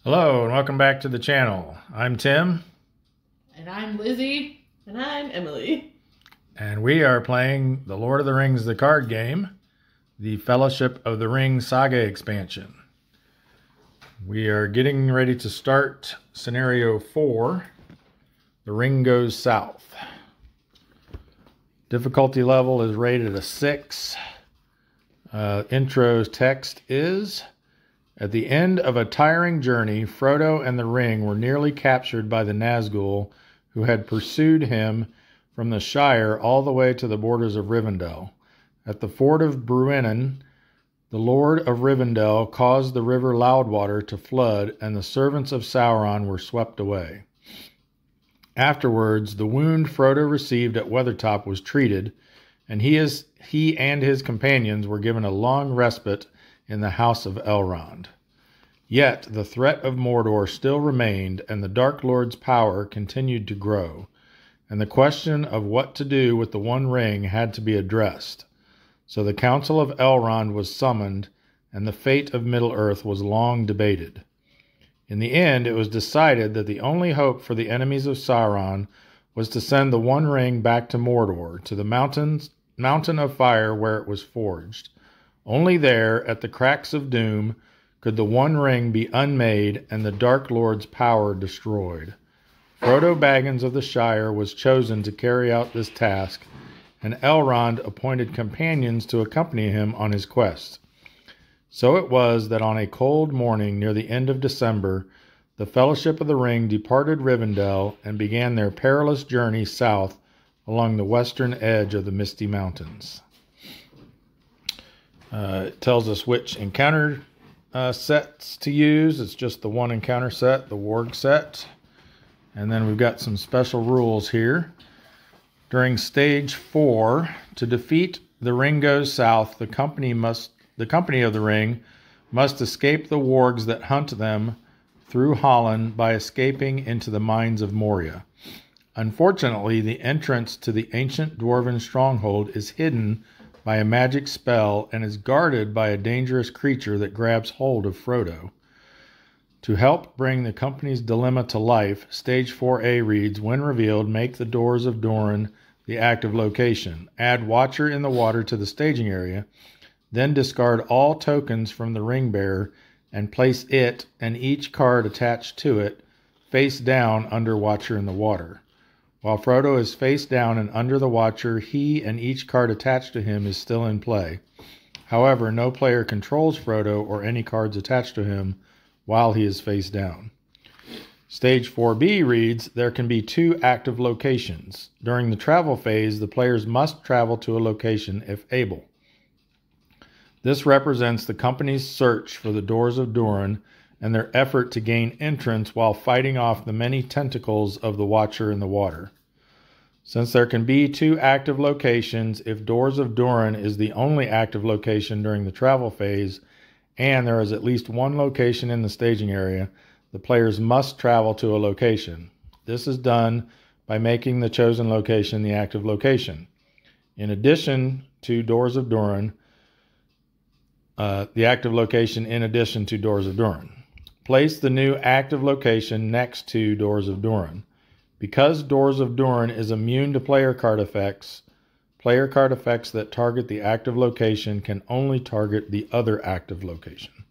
Hello and welcome back to the channel. I'm Tim. And I'm Lizzie. And I'm Emily. And we are playing the Lord of the Rings the card game, the Fellowship of the Ring Saga expansion. We are getting ready to start scenario 4. The Ring Goes South. Difficulty level is rated a 6. Intro text is: at the end of a tiring journey, Frodo and the ring were nearly captured by the Nazgul, who had pursued him from the Shire all the way to the borders of Rivendell. At the ford of Bruinen, the Lord of Rivendell caused the river Loudwater to flood, and the servants of Sauron were swept away. Afterwards, the wound Frodo received at Weathertop was treated, and he and his companions were given a long respite in the House of Elrond. Yet the threat of Mordor still remained, and the Dark Lord's power continued to grow, and the question of what to do with the One Ring had to be addressed. So the Council of Elrond was summoned, and the fate of Middle-earth was long debated. In the end, it was decided that the only hope for the enemies of Sauron was to send the One Ring back to Mordor, to the Mountain of Fire where it was forged. Only there, at the cracks of doom, could the One Ring be unmade and the Dark Lord's power destroyed. Frodo Baggins of the Shire was chosen to carry out this task, and Elrond appointed companions to accompany him on his quest. So it was that on a cold morning near the end of December, the Fellowship of the Ring departed Rivendell and began their perilous journey south along the western edge of the Misty Mountains. It tells us which encounter sets to use. It's just the one encounter set, the Warg set. And then we've got some special rules here. During stage 4, to defeat the Ring Goes South, the company of the Ring must escape the wargs that hunt them through Holland by escaping into the mines of Moria. Unfortunately, the entrance to the ancient dwarven stronghold is hidden by a magic spell and is guarded by a dangerous creature that grabs hold of Frodo. To help bring the company's dilemma to life, Stage 4A reads, when revealed, make the Doors of Doran the active location. Add Watcher in the Water to the staging area. Then discard all tokens from the ring bearer and place it and each card attached to it face down under Watcher in the Water. While Frodo is face down and under the Watcher, he and each card attached to him is still in play. However, no player controls Frodo or any cards attached to him while he is face down. Stage 4B reads, there can be 2 active locations. During the travel phase, the players must travel to a location if able. This represents the company's search for the Doors of Doran and their effort to gain entrance while fighting off the many tentacles of the Watcher in the Water. Since there can be 2 active locations, if Doors of Doran is the only active location during the travel phase, and there is at least 1 location in the staging area, the players must travel to a location. This is done by making the chosen location the active location. In addition to Doors of Doran, the active location in addition to Doors of Doran. Place the new active location next to Doors of Doran. Because Doors of Doran is immune to player card effects that target the active location can only target the other active location.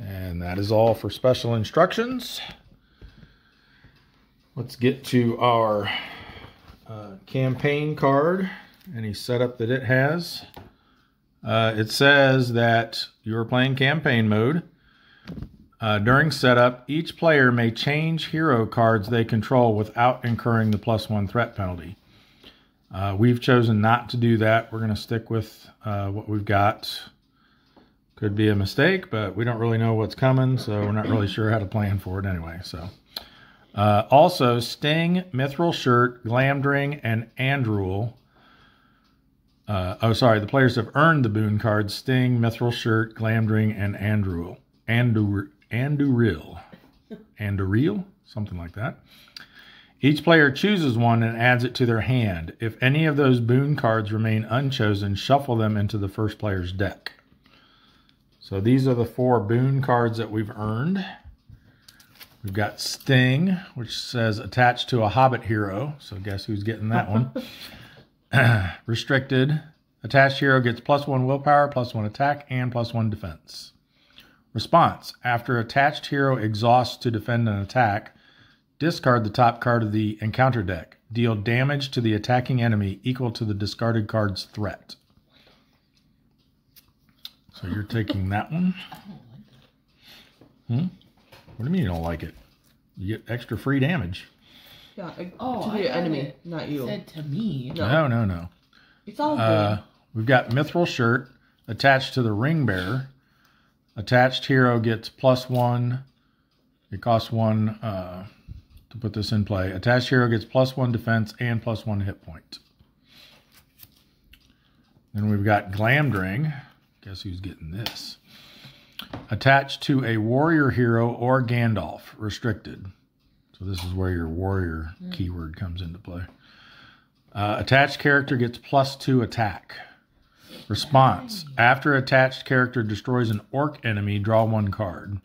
And that is all for special instructions. Let's get to our campaign card, any setup that it has. It says that you're playing campaign mode. During setup, each player may change hero cards they control without incurring the +1 threat penalty. We've chosen not to do that. We're going to stick with what we've got. Could be a mistake, but we don't really know what's coming, so we're not really sure how to plan for it anyway. So, also, Sting, Mithril Shirt, Glamdring, and Anduril. The players have earned the boon cards Sting, Mithril Shirt, Glamdring, and Anduril. Anduril? Something like that. Each player chooses one and adds it to their hand. If any of those boon cards remain unchosen, shuffle them into the first player's deck. So these are the 4 boon cards that we've earned. We've got Sting, which says attached to a Hobbit hero. So guess who's getting that one? Restricted. Attached hero gets +1 willpower, +1 attack, and +1 defense. Response. After attached hero exhausts to defend an attack, discard the top card of the encounter deck. Deal damage to the attacking enemy equal to the discarded card's threat. So you're taking that one? What do you mean you don't like it? You get extra free damage. Yeah, to the enemy, not you. Said to me. No. It's all good. We've got Mithril Shirt attached to the Ring Bearer. Attached hero gets +1. It costs 1 to put this in play. Attached hero gets +1 defense and +1 hit point. Then we've got Glamdring. Guess who's getting this? Attached to a warrior hero or Gandalf, restricted. So this is where your warrior keyword comes into play. Attached character gets +2 attack. Response. After attached character destroys an orc enemy, draw 1 card.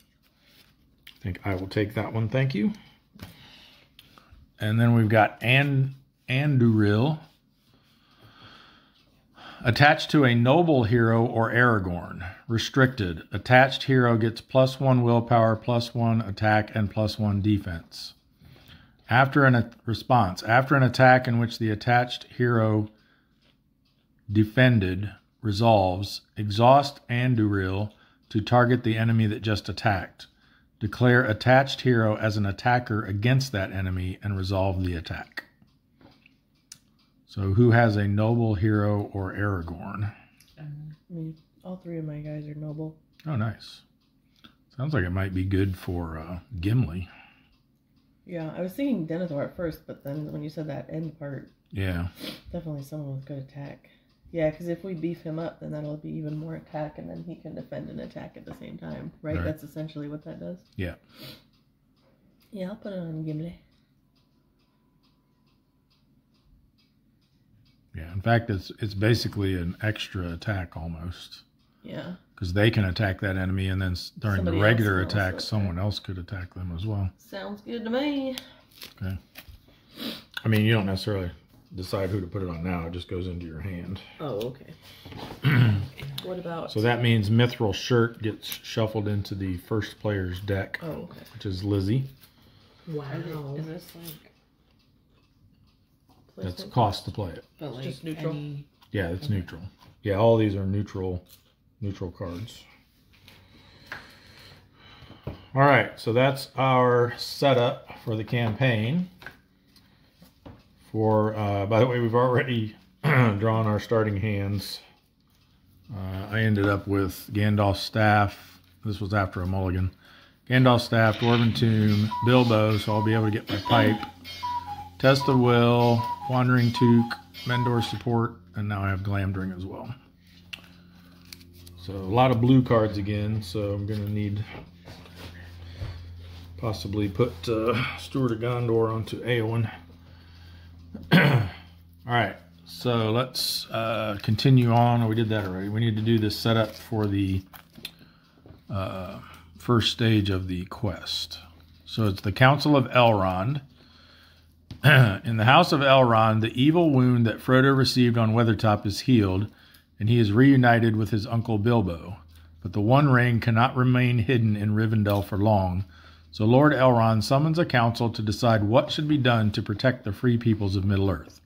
I think I will take that one, thank you. And then we've got Anduril. Attached to a noble hero or Aragorn. Restricted. Attached hero gets +1 willpower, +1 attack, and +1 defense. After an response. After an attack in which the attached hero defended resolves, exhaust Anduril to target the enemy that just attacked. Declare attached hero as an attacker against that enemy and resolve the attack. So who has a noble hero or Aragorn? Me. All 3 of my guys are noble. Oh, nice. Sounds like it might be good for Gimli. Yeah, I was thinking Denethor at first, but then when you said that end part, Yeah. definitely someone with good attack. Yeah, because if we beef him up, then that'll be even more attack, and then he can defend and attack at the same time, right? That's essentially what that does. Yeah. Yeah, I'll put it on Gimli. Yeah. In fact, it's basically an extra attack almost. Yeah. Because they can attack that enemy, and then during Somebody the regular else can also attack, someone else could attack them as well. Sounds good to me. Okay. I mean, you don't necessarily decide who to put it on now. It just goes into your hand. Oh, okay. What about... So that means Mithril Shirt gets shuffled into the first player's deck, okay. which is Lizzie. Wow. Is this like... That's cost to play it. But like just neutral? Yeah, it's neutral. Yeah, all these are neutral cards. All right, so that's our setup for the campaign. By the way, we've already drawn our starting hands. I ended up with Gandalf's Staff. This was after a mulligan. Gandalf's Staff, Dwarven Tomb, Bilbo, so I'll be able to get my pipe. Test of Will, Wandering Took, Mendor Support, and now I have Glamdring as well. So a lot of blue cards again, so I'm going to need possibly put Steward of Gondor onto Eowyn. All right, so let's continue on. We did that already. We need to do this setup for the first stage of the quest. So it's the Council of Elrond. In the House of Elrond, the evil wound that Frodo received on Weathertop is healed, and he is reunited with his uncle Bilbo. But the One Ring cannot remain hidden in Rivendell for long, so Lord Elrond summons a council to decide what should be done to protect the free peoples of Middle-earth.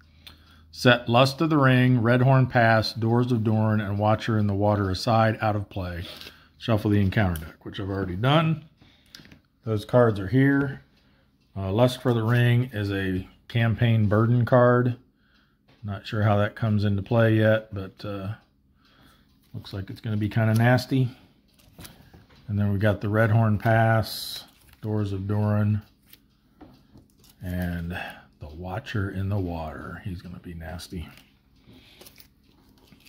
Set Lust of the Ring, Redhorn Pass, Doors of Dorne, and Watcher in the Water aside, out of play. Shuffle the encounter deck, which I've already done. Those cards are here. Lust for the Ring is a campaign burden card. Not sure how that comes into play yet, but looks like it's going to be kind of nasty. And then we got the Redhorn Pass, Doors of Dorne, and the Watcher in the Water. He's going to be nasty.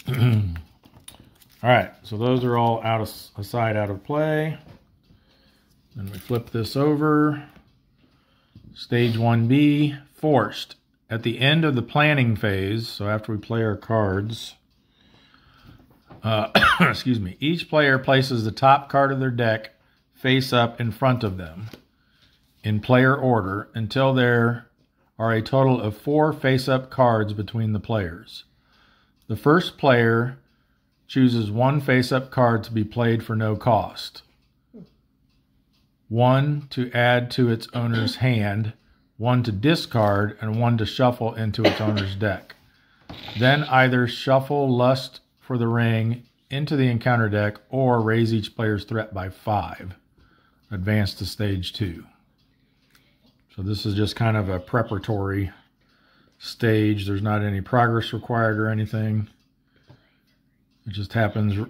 All right, so those are all out of play. Then we flip this over. Stage 1B, Forced. At the end of the planning phase, so after we play our cards, Excuse me. Each player places the top card of their deck face up in front of them in player order until there are a total of 4 face-up cards between the players. The first player chooses 1 face-up card to be played for no cost, 1 to add to its owner's hand, 1 to discard, and 1 to shuffle into its owner's deck. Then either shuffle Lust for the Ring into the encounter deck or raise each player's threat by 5. Advance to stage 2. So this is just kind of a preparatory stage. There's not any progress required or anything. It just happens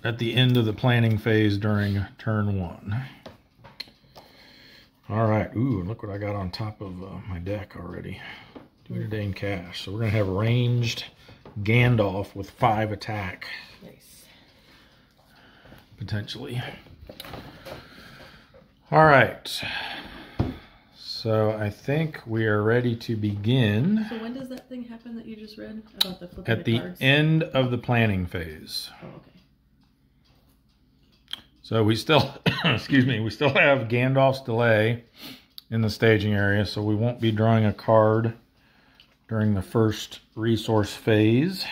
at the end of the planning phase during turn 1. All right. Ooh, look what I got on top of my deck already. Dunedain Cache. So we're going to have ranged Gandalf with 5 attack. Nice. Potentially. All right. So I think we are ready to begin. So when does that thing happen that you just read about the flipping At the cards? end of the planning phase. Oh, okay. So we still, excuse me, we still have Gandalf's Delay in the staging area, so we won't be drawing a card during the first resource phase.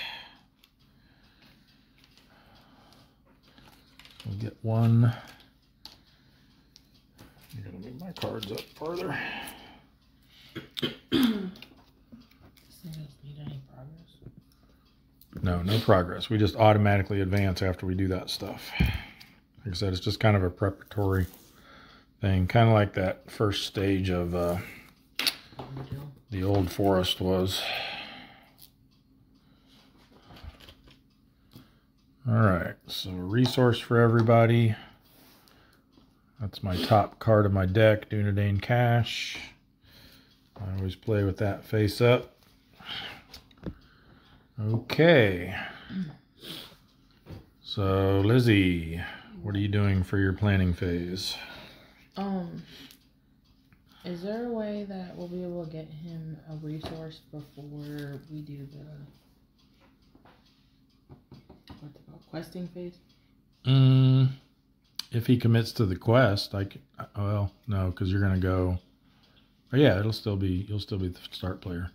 We'll get one. I'm going to move my cards up further. Does this need any progress? No, no progress. We just automatically advance after we do that stuff. Like I said, it's just kind of a preparatory thing. Kind of like that first stage of the Old Forest was. Alright, so a resource for everybody. That's my top card of my deck, Dunedain Cache. I always play with that face up. Okay. So, Lizzie, what are you doing for your planning phase? Is there a way that we'll be able to get him a resource before we do the what's it called, questing phase? If he commits to the quest, well, no, because you're gonna go. Oh yeah, you'll still be the start player.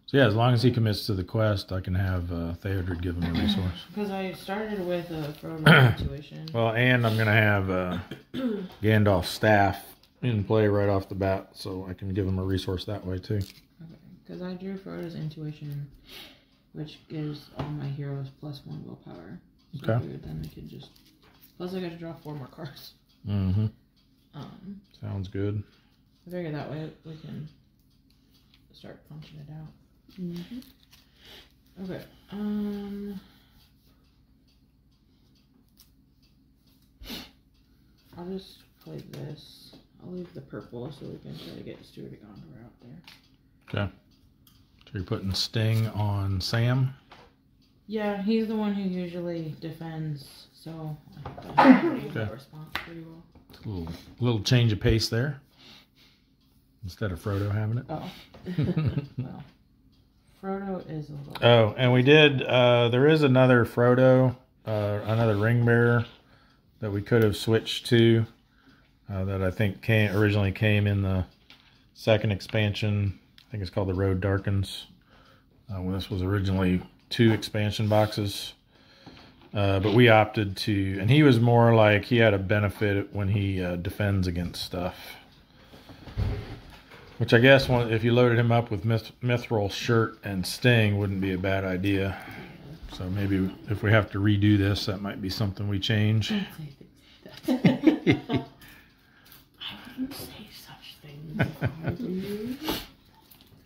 So yeah, as long as he commits to the quest, I can have Theodred give him a resource. Because I started with a Frodo intuition. Well, and I'm gonna have Gandalf's staff in play right off the bat, so I can give him a resource that way too. Okay, because I drew Frodo's intuition, which gives all my heroes +1 willpower. So Okay. Then I could just. Plus, I got to draw 4 more cards. Mm-hmm. Sounds good. I figure that way we can start punching it out. Mm-hmm. Okay. I'll just play this. I'll leave the purple so we can try to get Stuart Gondor out there. Okay. So you're putting Sting on Sam? Yeah, he's the one who usually defends, so I think that response pretty well. A little change of pace there. Instead of Frodo having it. Oh. Well, Frodo is a little... Oh, and we did, there is another Frodo, another ring bearer that we could have switched to, that I think originally came in the second expansion. I think it's called The Road Darkens. When this was originally 2 expansion boxes. But we opted to, and he was more like, he had a benefit when he defends against stuff. Which I guess if you loaded him up with Mithril Shirt and Sting wouldn't be a bad idea. So maybe if we have to redo this, that might be something we change. Don't say things like that. I wouldn't say such things if I were you.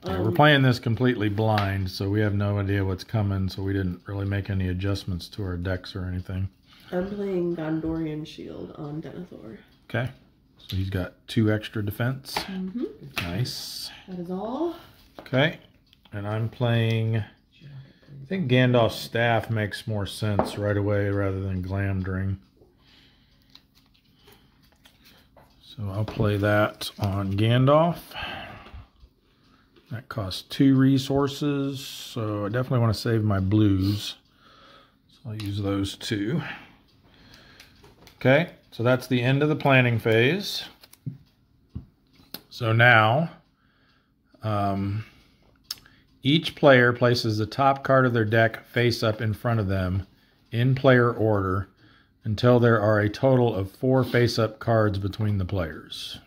Yeah, we're playing this completely blind, so we have no idea what's coming, so we didn't really make any adjustments to our decks or anything. I'm playing Gondorian Shield on Denethor. Okay. So he's got 2 extra defense. Mm-hmm. Nice. That is all. Okay. And I'm playing... I think Gandalf's staff makes more sense right away rather than Glamdring. So I'll play that on Gandalf. That costs 2 resources, so I definitely want to save my blues. So I'll use those two. Okay, so that's the end of the planning phase. So now, each player places the top card of their deck face up in front of them in player order until there are a total of 4 face-up cards between the players.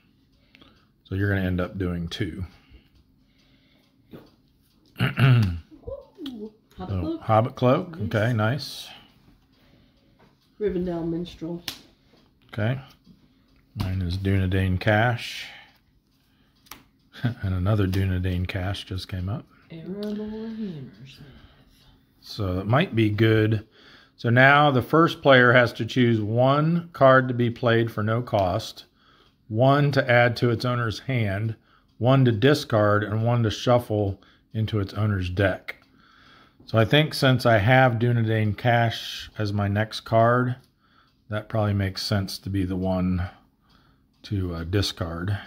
So you're going to end up doing 2. Hobbit Cloak. Nice. Okay, nice. Rivendell Minstrel. Okay. Mine is Dunedain Cache. And another Dunedain Cache just came up. So it might be good. So now the first player has to choose 1 card to be played for no cost, 1 to add to its owner's hand, 1 to discard, and 1 to shuffle into its owner's deck. So I think since I have Dunedain Cache as my next card, that probably makes sense to be the one to discard.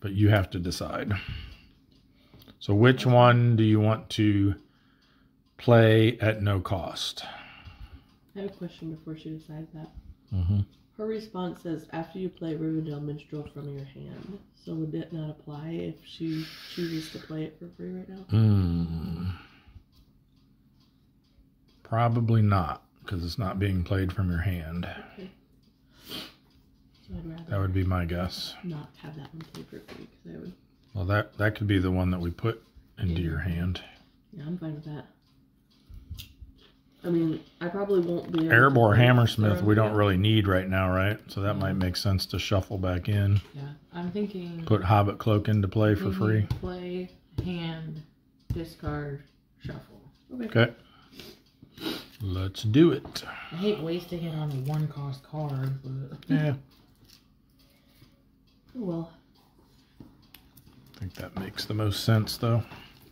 But you have to decide. So which one do you want to play at no cost? I have a question before she decides that. Mm-hmm. Her response says, after you play Rivendell Minstrel from your hand. So would that not apply if she chooses to play it for free right now? Probably not, because it's not being played from your hand. Okay. So I'd rather that would be my guess. Not have that one played for free, because I would... Well, that could be the one that we put into your hand. Yeah, I'm fine with that. I mean, I probably won't be... Erebor Hammersmith we don't really need right now, right? So that might make sense to shuffle back in. Yeah, I'm thinking... Put Hobbit Cloak into play for free. Play, hand, discard, shuffle. Okay. Let's do it. I hate wasting it on a 1-cost card, but... Yeah. Oh, well. I think that makes the most sense, though.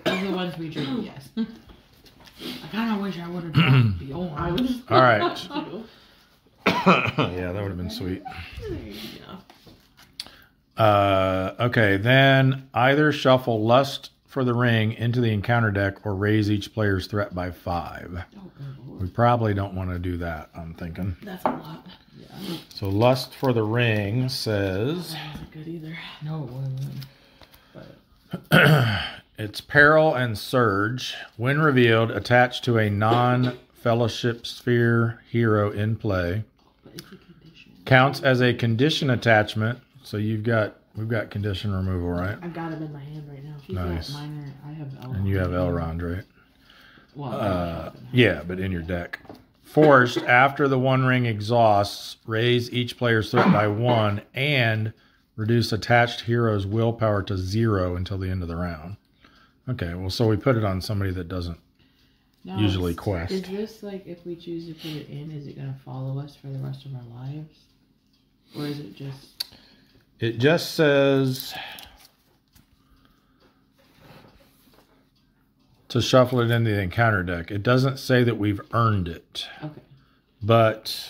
Those are the ones we drew, yes. I kind of wish I would have done the old one. All right. Yeah, that would have been sweet. Okay, then either shuffle Lust for the Ring into the encounter deck or raise each player's threat by 5. We probably don't want to do that, I'm thinking. That's a lot. Yeah. So Lust for the Ring says... That wasn't good either. No, it wasn't. It's Peril and Surge. When revealed, attached to a non-Fellowship Sphere hero in play. But it's a condition. Counts as a condition attachment. So we've got condition removal, right? I've got him in my hand right now. She's Nice. got minor. I have Elrond. And you have Elrond, right? Well, Yeah, but in your deck. Forced, after the One Ring exhausts, raise each player's threat by 1 and reduce attached hero's willpower to 0 until the end of the round. Okay, well, so we put it on somebody that doesn't usually quest. Is this like if we choose to put it in, is it going to follow us for the rest of our lives? Or is it just... It just says to shuffle it into the encounter deck. It doesn't say that we've earned it. Okay. But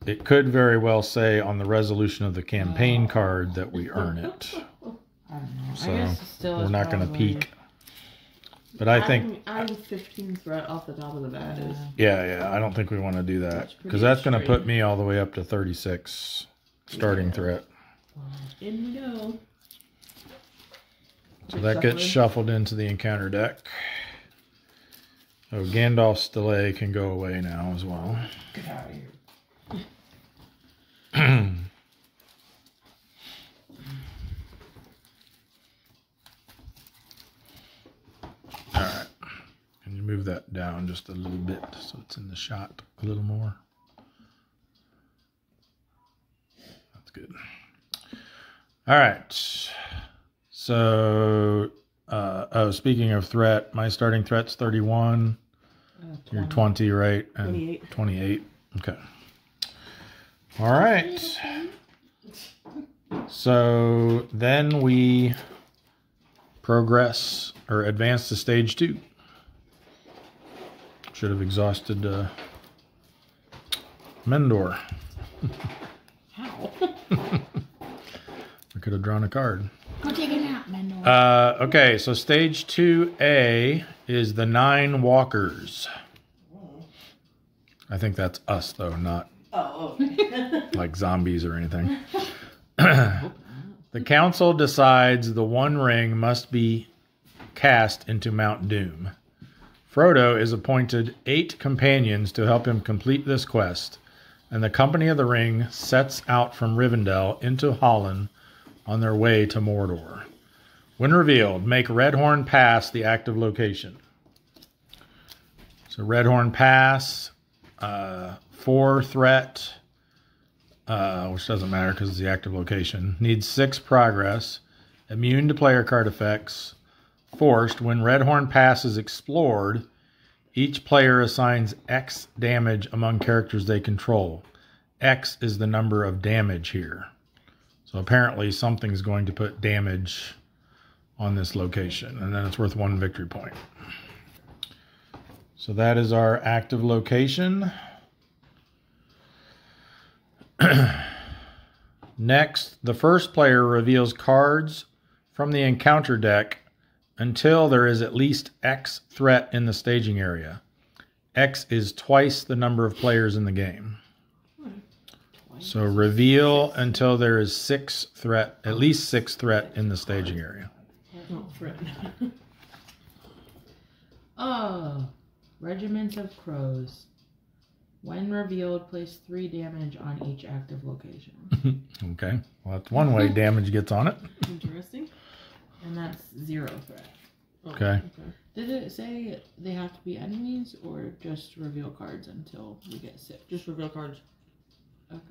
it could very well say on the resolution of the campaign card that we earn it. I don't know. So I guess still we're is not going to probably- peek. But I think... I'm 15 threat off the top of the bat. Yeah, I don't think we want to do that. That's pretty Because that's going to extreme. put me all the way up to 36 starting threat. In we go. So that gets shuffled into the encounter deck. Oh, Gandalf's delay can go away now as well. Get out of here. All right. Can you move that down just a little bit so it's in the shot a little more? That's good. All right. So, speaking of threat, my starting threat's 31. You're 20, right? And 28. 28. Okay. All right. So then we progress or advance to stage 2. Should have exhausted Mendor. How? We could have drawn a card. Go take a nap, man. Okay, so stage 2A is the 9 walkers. I think that's us, though, not okay. like zombies or anything. The council decides the One Ring must be cast into Mount Doom. Frodo is appointed 8 companions to help him complete this quest, and the Company of the Ring sets out from Rivendell into Hollin on their way to Mordor. When revealed, make Redhorn Pass the active location. So Redhorn Pass, 4 threat, which doesn't matter because it's the active location. Needs 6 progress. Immune to player card effects. Forced. When Redhorn Pass is explored, each player assigns X damage among characters they control. X is the number of damage here. So apparently something's going to put damage on this location, and then it's worth 1 victory point. So that is our active location. Next, the first player reveals cards from the encounter deck until there is at least X threat in the staging area. X is twice the number of players in the game. So reveal until there is 6 threat, at least 6 threat in the staging area. Oh, threat. Regiments of Crows. When revealed, place 3 damage on each active location. Okay. Well, that's one way damage gets on it. Interesting. And that's 0 threat. Okay. Did it say they have to be enemies or just reveal cards until we get 6? Just reveal cards. Okay.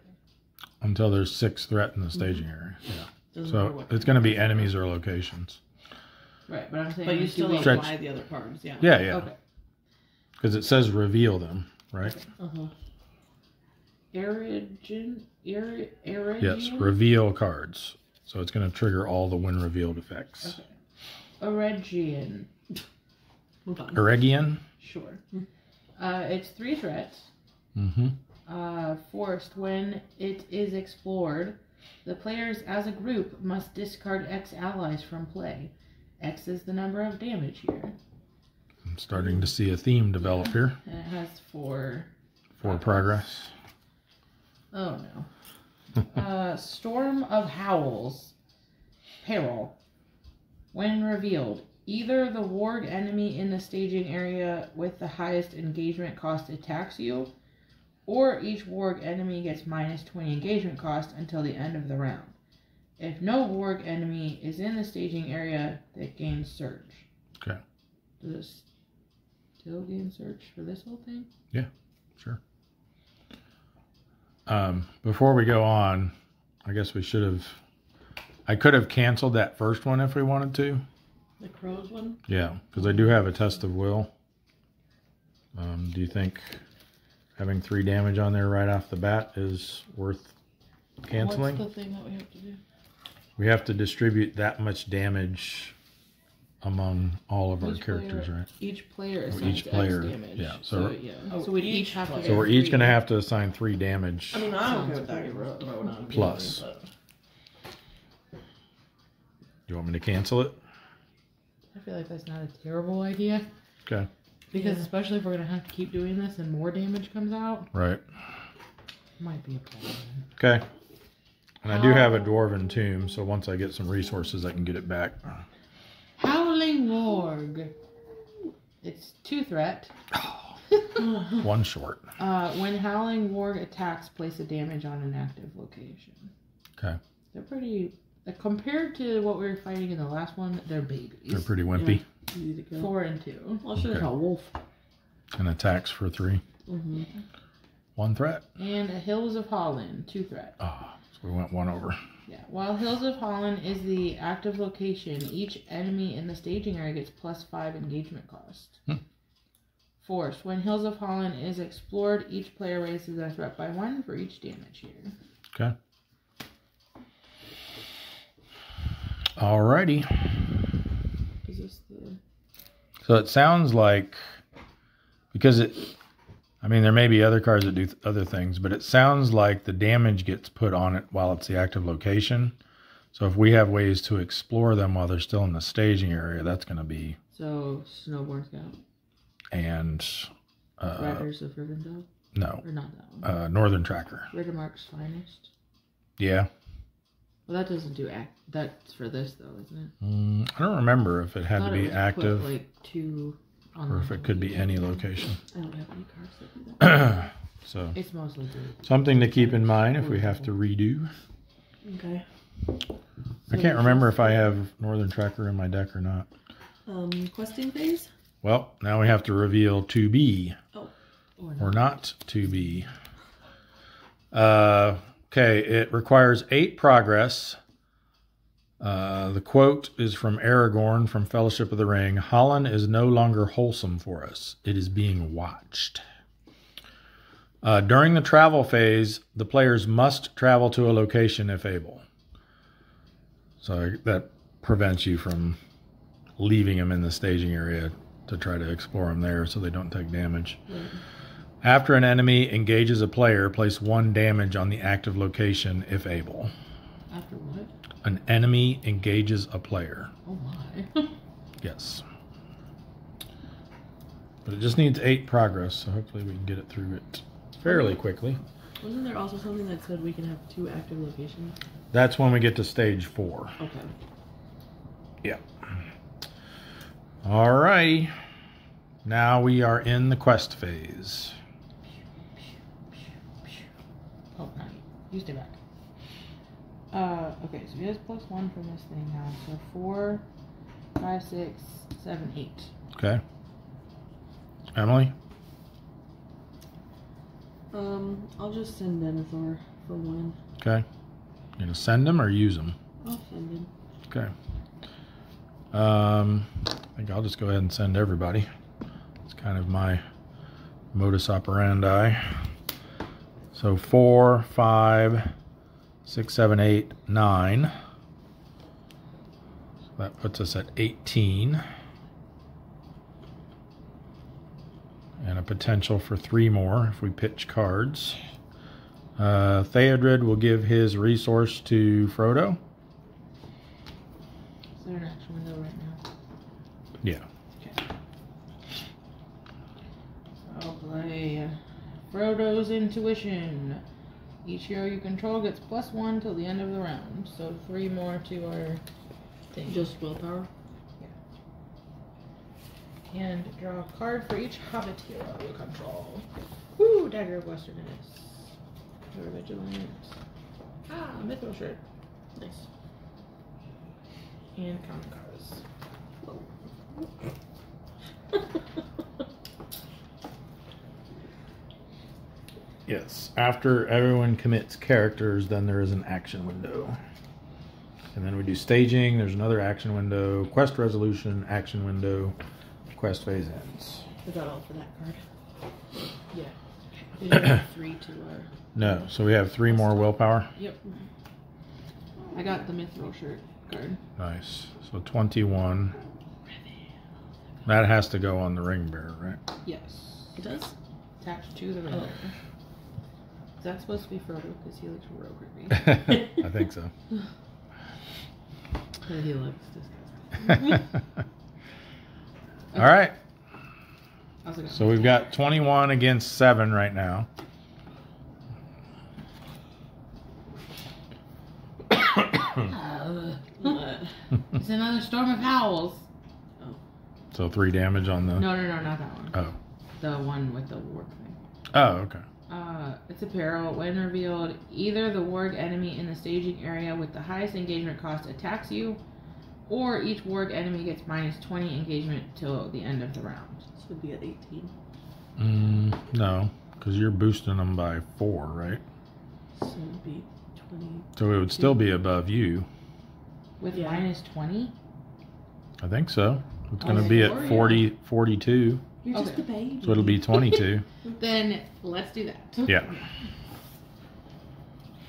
Until there's 6 threat in the staging area. Yeah. Doesn't So matter what it's going to be enemies or locations. Right, but I'm saying... But you like, still do we- Stretch. apply the other cards, yeah. Yeah, yeah. Okay. Because it says reveal them, right? Uh-huh. Erigian? Yes, reveal cards. So it's going to trigger all the when revealed effects. Okay. Eregian. Hold on. Eregian? Sure. It's 3 threats. Mm-hmm. Forced. When it is explored, the players as a group must discard X allies from play. X is the number of damage here. I'm starting to see a theme develop here. And it has 4. 4 progress. Oh no. Storm of Howls. Peril. When revealed, either the warg enemy in the staging area with the highest engagement cost attacks you, or each warg enemy gets minus 20 engagement cost until the end of the round. If no warg enemy is in the staging area, it gains surge. Okay. Does it still gain surge for this whole thing? Yeah, sure. Before we go on, I guess we should have... I could have canceled that first one if we wanted to. The crows one? Yeah, because I do have a test of will. Do you think having 3 damage on there right off the bat is worth canceling? What's the thing that we have to do? We have to distribute that much damage among all of our Each characters, player- right? Each player Or assigns each player, X damage. yeah, So, so- yeah. Oh, So we each each have to player. So we're get each 3. going to have to assign 3 damage. I mean, I'm okay with Sounds that. pretty rough. Plus. Do you want me to cancel it? I feel like that's not a terrible idea. Okay. Because Yeah. especially if we're going to have to keep doing this and more damage comes out, Right. might be a problem. Okay. And I do have a dwarven tomb, so once I get some resources, I can get it back. Howling Warg. It's 2 threat. 1 short. When Howling Warg attacks, place a damage on an active location. Okay. They're pretty... compared to what we were fighting in the last one, they're babies. They're pretty wimpy. Easy to kill. 4 and 2. Well, should have Okay. a wolf. And attacks for 3. Mm-hmm. 1 threat. And Hills of Holland, 2 threat. Oh, so we went 1 over. Yeah. While Hills of Holland is the active location, each enemy in the staging area gets plus 5 engagement cost. Force. When Hills of Holland is explored, each player raises their threat by 1 for each damage here. Okay. Alrighty. Is this the... So it sounds like, because I mean, there may be other cards that do other things, but it sounds like the damage gets put on it while it's the active location. So if we have ways to explore them while they're still in the staging area, that's going to be... So, Snowboard Scout. And... Riders of Rivendell? No. Or not that one? Northern Tracker. Riddermark's Finest? Yeah. Well, that doesn't do that's for this, though, isn't it? I don't remember if it had to be active. Put, like, 2 on or if it could be any location. I don't have any cards that do that. So it's mostly blue. Something to keep in mind if we have to redo. Okay. I can't remember if I have Northern Tracker in my deck or not. Questing phase? Well, now we have to reveal 2B. Oh. Or not 2B. Okay, it requires 8 progress. The quote is from Aragorn from Fellowship of the Ring. Holland is no longer wholesome for us. It is being watched. During the travel phase, the players must travel to a location if able. So that prevents you from leaving them in the staging area to try to explore them there so they don't take damage. Mm. After an enemy engages a player, place 1 damage on the active location if able. After what? An enemy engages a player. Oh my. Yes. But it just needs 8 progress, so hopefully we can get it through it fairly quickly. Wasn't there also something that said we can have 2 active locations? That's when we get to stage 4. Okay. Yeah. All right. Now we are in the quest phase. Oh, no. You stay back. Okay, so he has +1 from this thing now. So 4, 5, 6, 7, 8. Okay. Emily? I'll just send Denethor for 1. Okay. You gonna send them or use them? I'll send him. Okay. I think I'll just go ahead and send everybody. It's kind of my modus operandi. So 4, 5, 6, 7, 8, 9. So that puts us at 18. And a potential for 3 more if we pitch cards. Theodred will give his resource to Frodo. Is there an action window right now? Yeah. Okay. I'll play Frodo's Intuition. Each hero you control gets +1 till the end of the round. So 3 more to our thing. Just willpower? Yeah. And draw a card for each Hobbit hero you control. Woo! Dagger of Westerness. Or Vigilance. Ah, Mithril Shirt. Nice. And common cards. Yes. After everyone commits characters, then there is an action window. And then we do staging. There's another action window. Quest resolution, action window. Quest phase ends. Is that all for that card? Yeah. Did you have 3 to No. So we have 3 more willpower. Yep. I got the Mithril Shirt card. Nice. So 21. That has to go on the ring bearer, right? Yes. It does? Attached to the ring. Oh. Is that supposed to be Frodo? Because he looks real creepy. I think so. Yeah, he looks disgusting. All right. Okay. So we've got 21 against 7 right now. It's another Storm of Howls. Oh. So 3 damage on the... No, not that one. Oh. The one with the warg thing. Oh, okay. It's a peril. When revealed, either the warg enemy in the staging area with the highest engagement cost attacks you, or each warg enemy gets -20 engagement till the end of the round. This would be at 18. No, because you're boosting them by 4, right? So it would be 20. So it would still be above you. With Yeah. -20? I think so. It's going to Oh, be four, at 40, 42. You're just Okay. a baby. So it'll be 22. Then let's do that. Yeah.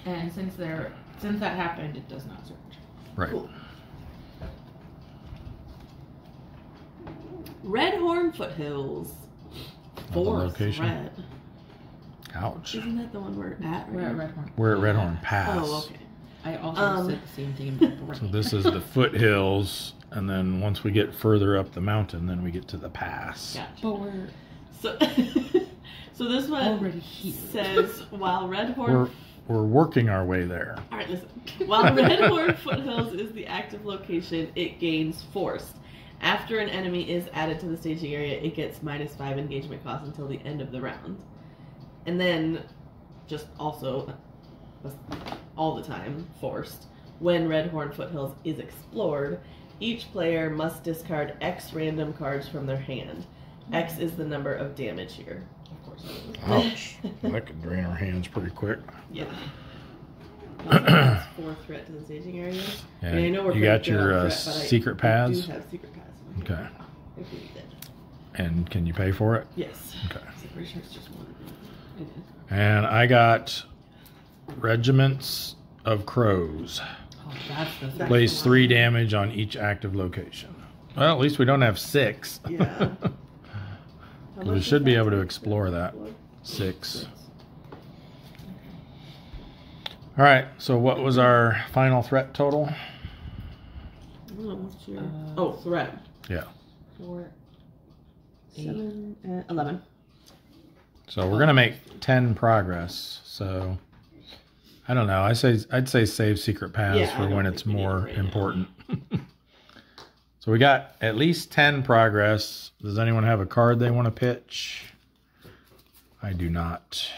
And since that happened, it does not search. Right. Cool. Redhorn Foothills. the 4th location? red. Ouch. Isn't that the one we're at? We're Right at now? Redhorn. We're at Redhorn Pass. Oh, okay. I also said the same thing in my brain. So this is the foothills, and then once we get further up the mountain, then we get to the pass. Gotcha. But we're so this one already here. Says while Redhorn. We're working our way there. All right, listen. While Redhorn Foothills is the active location, it gains Forced. After an enemy is added to the staging area, it gets -5 engagement cost until the end of the round. And then, just also, all the time, Forced. When Redhorn Foothills is explored, each player must discard X random cards from their hand. X is the number of damage here. Of course. Ouch. That could drain our hands pretty quick. Yeah. That's 4 threat to the staging area. Yeah, I mean, I know we're you got your threat, secret I paths? do have secret paths. Okay. If we need it. And can you pay for it? Yes. Okay. I'm pretty sure it's just one. It is. And I got Regiments of Crows. Oh, that's the thing. Place 3 damage on each active location. Well, at least we don't have 6. Yeah. We should be able to explore that. 6. All right. So what was our final threat total? Threat. Yeah. 4, 8, 7, 11. So we're gonna make 10 progress. So I don't know. I'd say save secret paths for when it's more important. So we got at least 10 progress. Does anyone have a card they want to pitch? I do not.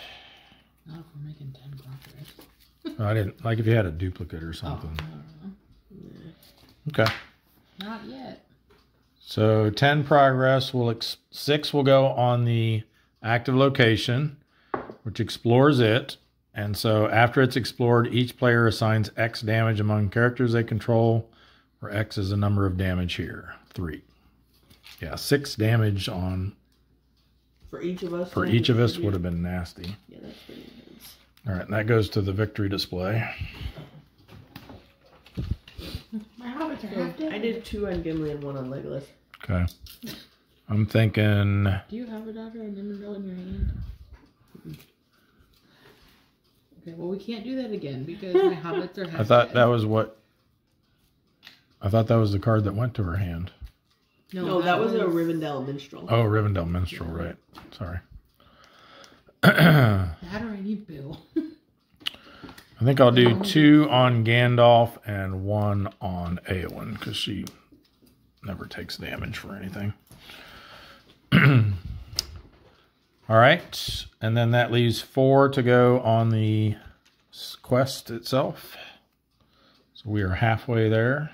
not if we're making 10 progress. I didn't, like if you had a duplicate or something. Okay. Not yet. So 10 progress, 6 will go on the active location, which explores it. And so after it's explored, each player assigns X damage among characters they control, where X is the number of damage here. 3. Yeah, 6 damage on... For each of us? For each of us would have been nasty. Yeah, that's pretty intense. All right, that goes to the victory display. My hobbits are half dead. I did 2 on Gimli and 1 on Legolas. Okay. I'm thinking... Do you have a Dr. Nimrod in your hand? Okay, well we can't do that again because my hobbits are half I thought dead. that was what... I thought that was the card that went to her hand. No, that was a Rivendell Minstrel. Oh, Rivendell Minstrel, right. Sorry. That or I need Bill. I think I'll do 2 on Gandalf and 1 on Eowyn, because she never takes damage for anything. All right, and then that leaves 4 to go on the quest itself. So we are halfway there.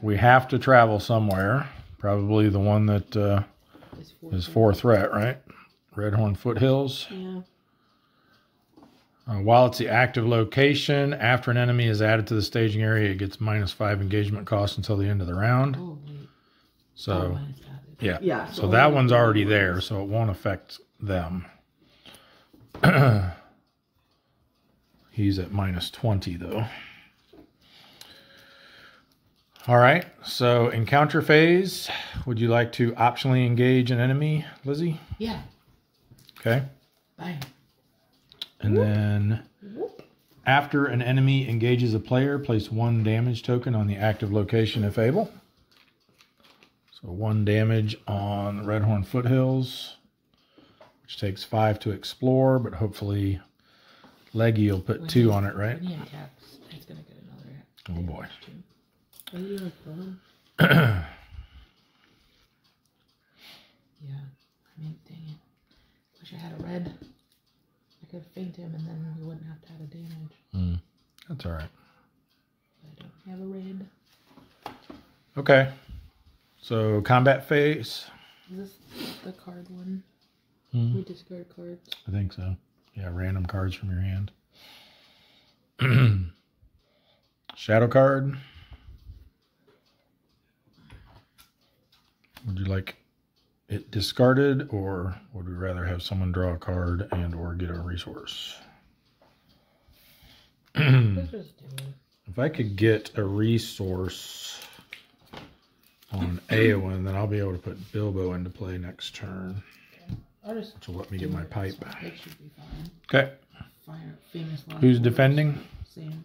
We have to travel somewhere. Probably the one that is 4 threat, right? Redhorn Foothills. Yeah. While it's the active location, after an enemy is added to the staging area, it gets -5 engagement cost until the end of the round. Oh, wait. So, yeah. Yeah. So that one's already there, so it won't affect them. He's at -20, though. All right, so encounter phase. Would you like to optionally engage an enemy, Lizzie? Yeah. Okay. Bye. And then after an enemy engages a player, place 1 damage token on the active location if able. So 1 damage on Redhorn Foothills, which takes 5 to explore, but hopefully Leggy will put 2 on it, right? When he attacks, he's going to get another. Oh boy. Are you going to kill him? Yeah. I mean, dang it. Wish I had a red. I could feint him and then we wouldn't have to have a damage. That's all right. I don't have a red. Okay. So combat phase. Is this the card one? Hmm. We discard cards. I think so. Yeah, random cards from your hand. Shadow card. Would you like it discarded, or would we rather have someone draw a card and or get a resource? Let's just do it. If I could get a resource on Eowyn, then I'll be able to put Bilbo into play next turn. I'll just. So let me get my pipe. It should be fine. Okay. Famous last Who's words. defending? Sam.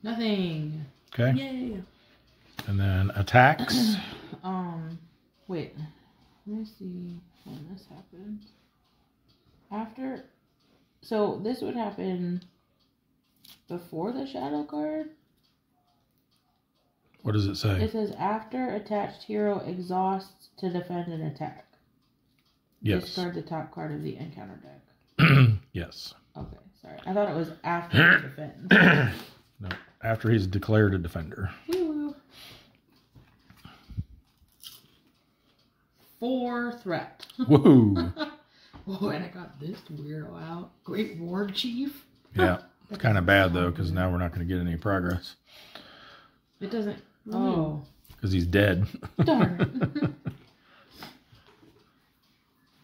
Nothing. Okay. Yay. And then attacks. Wait. Let me see when this happens. After. So this would happen before the shadow card. What does it say? It says after attached hero exhausts to defend an attack. Yes. Discard the top card of the encounter deck. Yes. Okay, sorry. I thought it was after the defense. No. After he's declared a defender. Woo. 4 threat. Woohoo! Oh, and I got this weirdo out. Great War Chief. Yeah. It's kind of bad though, because now we're not going to get any progress. It doesn't. Oh. Because he's dead. Darn.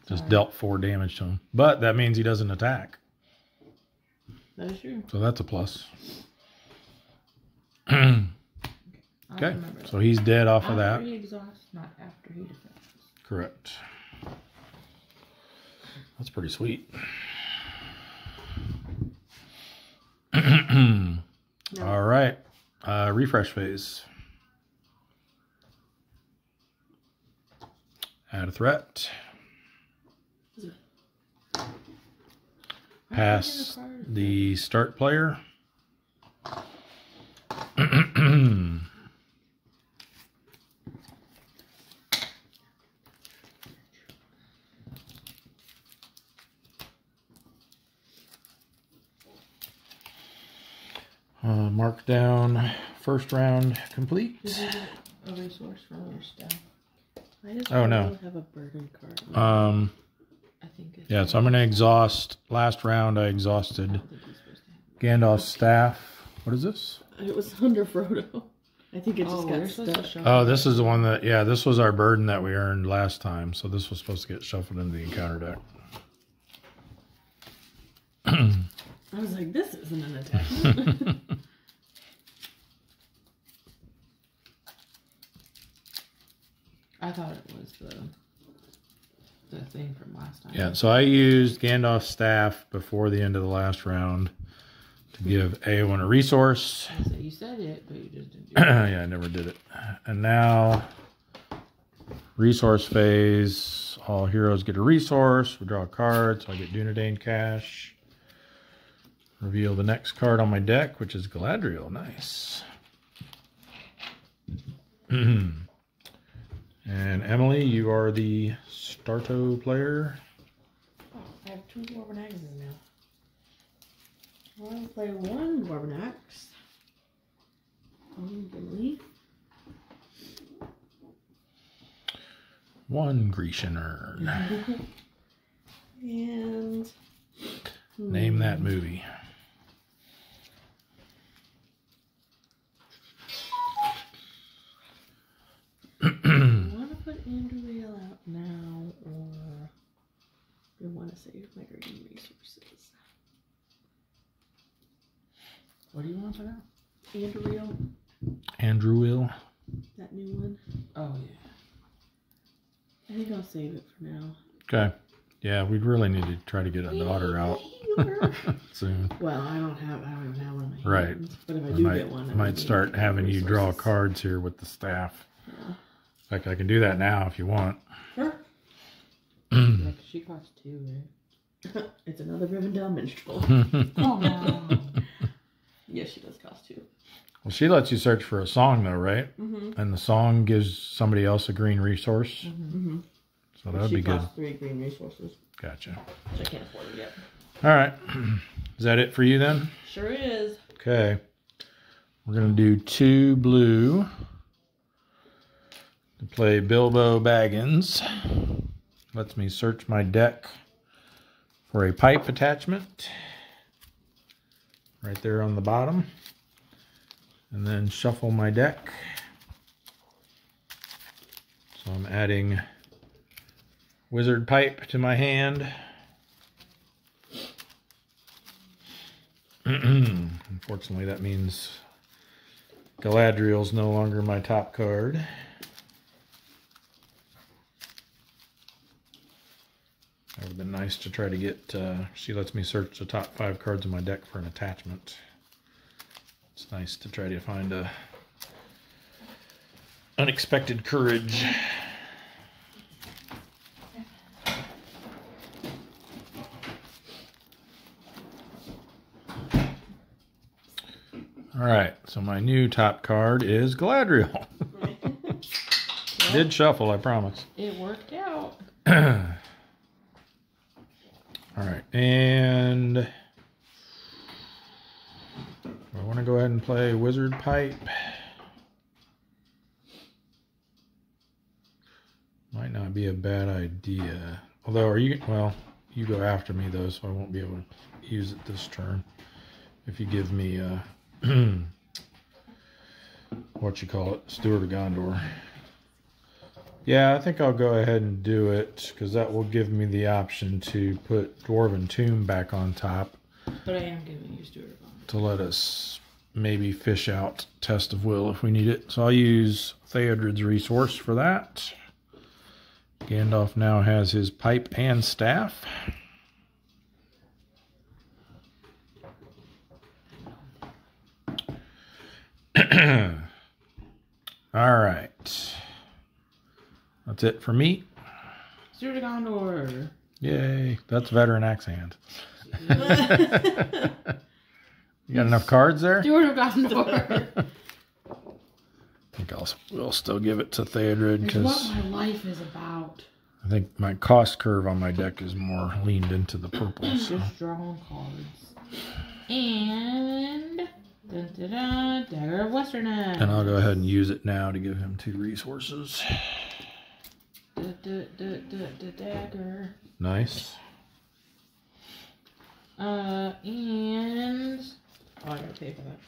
Just dealt 4 damage to him. But that means he doesn't attack. That is true. So that's a plus. I'll Okay. remember that. So he's dead off of that. After he exhausts, not after he defends. Correct. That's pretty sweet. All right. Refresh phase. Add a threat. Pass the start player. Mark down first round complete. Did you get a resource from your staff? I just Oh, no. have a burden card. I think it's. Yeah, so I'm going to exhaust. Last round I exhausted I don't think he's supposed to Gandalf's staff. What is this? It was under Frodo. I think it just we're got supposed to stuck. show Oh, this is the one that, yeah, this was our burden that we earned last time. So this was supposed to get shuffled into the encounter deck. I was like, this isn't an attachment. I thought it was the thing from last time. Yeah, so I used Gandalf's staff before the end of the last round to give A1 a resource. So you said it, but you just didn't do it. Yeah, I never did it. And now, resource phase. All heroes get a resource. We draw a card, so I get Dunedain Cash. Reveal the next card on my deck, which is Galadriel. Nice. And Emily, you are the Starto player. Oh, I have 2 Dwarven Axes now. I'll play 1 Dwarven Axe. Belief. 1 Grecian Urn. And Name that movie. do you want to put Andrew out now, or do you want to save my green resources? What do you want for that? Andrew, Will. that new one. Oh, yeah. I think I'll save it for now. Okay. Yeah, we'd really need to try to get a daughter out soon. Well, I don't even have one in my hands. Right. But if I I do might, get one, I might would start need having you draw resources. cards here with the staff. Yeah. In fact, I can do that now if you want. Sure. Yeah, 'cause she costs 2, right? It's another Rivendell minstrel. Oh, no. Yes, she does cost 2. Well, she lets you search for a song, though, right? Mm-hmm. And the song gives somebody else a green resource. Mm-hmm. So that would be good. She costs 3 green resources, Gotcha. which I can't afford it yet. All right. Is that it for you then? Sure is. Okay. We're going to do 2 blue to play Bilbo Baggins. Lets me search my deck for a pipe attachment. Right there on the bottom. And then shuffle my deck. So I'm adding Wizard Pipe to my hand. Unfortunately, that means Galadriel's no longer my top card. That would have been nice to try to get, she lets me search the top 5 cards of my deck for an attachment. It's nice to try to find a unexpected courage. All right, so my new top card is Galadriel. Did shuffle, I promise. It worked out. All right, and I want to go ahead and play Wizard Pipe. Might not be a bad idea. Although, well, you go after me though, so I won't be able to use it this turn. If you give me, what you call it, Steward of Gondor. Yeah, I think I'll go ahead and do it, because that will give me the option to put Dwarven Tomb back on top. But I am giving you Steward of Gondor. To let us maybe fish out Test of Will if we need it. So I'll use Theodred's resource for that. Gandalf now has his pipe and staff. All right. That's it for me. Steward of Gondor. Yay. That's veteran axe hand. You got enough cards there? Steward of Gondor. I think we'll still give it to Theodred It's because what my life is about. I think my cost curve on my deck is more leaned into the purple. So. Just drawing cards. And dun, dun, dun, Dagger of Westerness. And I'll go ahead and use it now to give him 2 resources. Dagger. Nice. And oh, I gotta pay for that.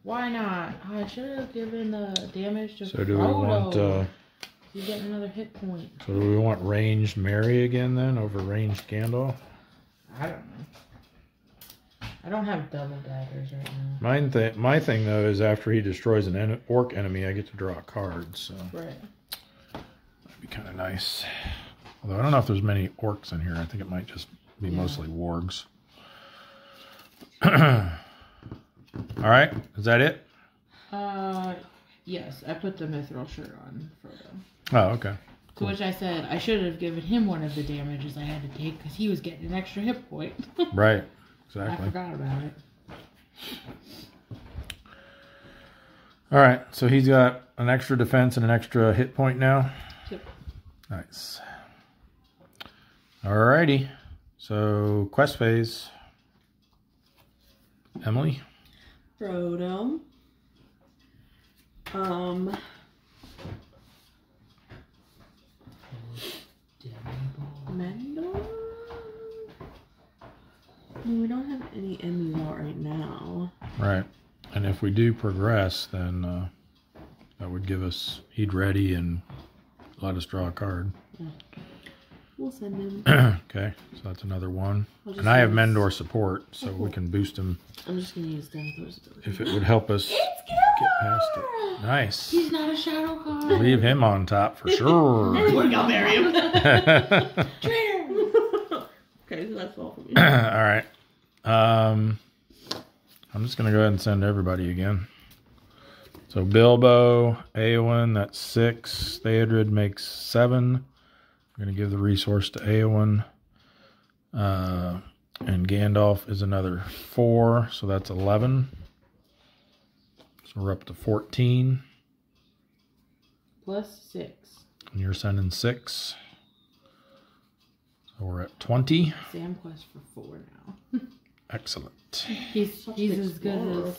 Why not? I should have given the damage to So do we want? You get another hit point. So do we want ranged Mary again then over ranged Gandalf? I don't know. I don't have double daggers right now. My thing though is after he destroys an orc enemy, I get to draw a card. So Right. that'd be kind of nice. Although I don't know if there's many orcs in here. I think it might just be mostly wargs. All right, is that it? Yes, I put the mithril shirt on Frodo. Oh, okay. To which I said I should have given him one of the damages I had to take because he was getting an extra hit point. Right, I exactly. forgot about it. All right, so he's got an extra defense and an extra hit point now. Yep. Nice. All righty, so quest phase. Emily? Frodo. Mendor? We don't have any enemies out right now. Right. And if we do progress, then that would give us he'd ready and let us draw a card. Yeah. We'll send him. Okay, so that's another one. I'll just And I have use- Mendor support, so we can boost him I'm just gonna use Denethor's ability. if it would help us get past it. Nice. He's not a shadow card. Leave him on top for sure. I'll bury him. Traitor. Okay, so that's all for me. All right. I'm just going to go ahead and send everybody again. So Bilbo, Eowyn, that's 6. Theodred makes 7. I'm going to give the resource to Eowyn. And Gandalf is another 4, so that's 11. So we're up to 14. Plus 6. And you're sending 6. So we're at 20. Sam quest for 4 now. Excellent. He's as good as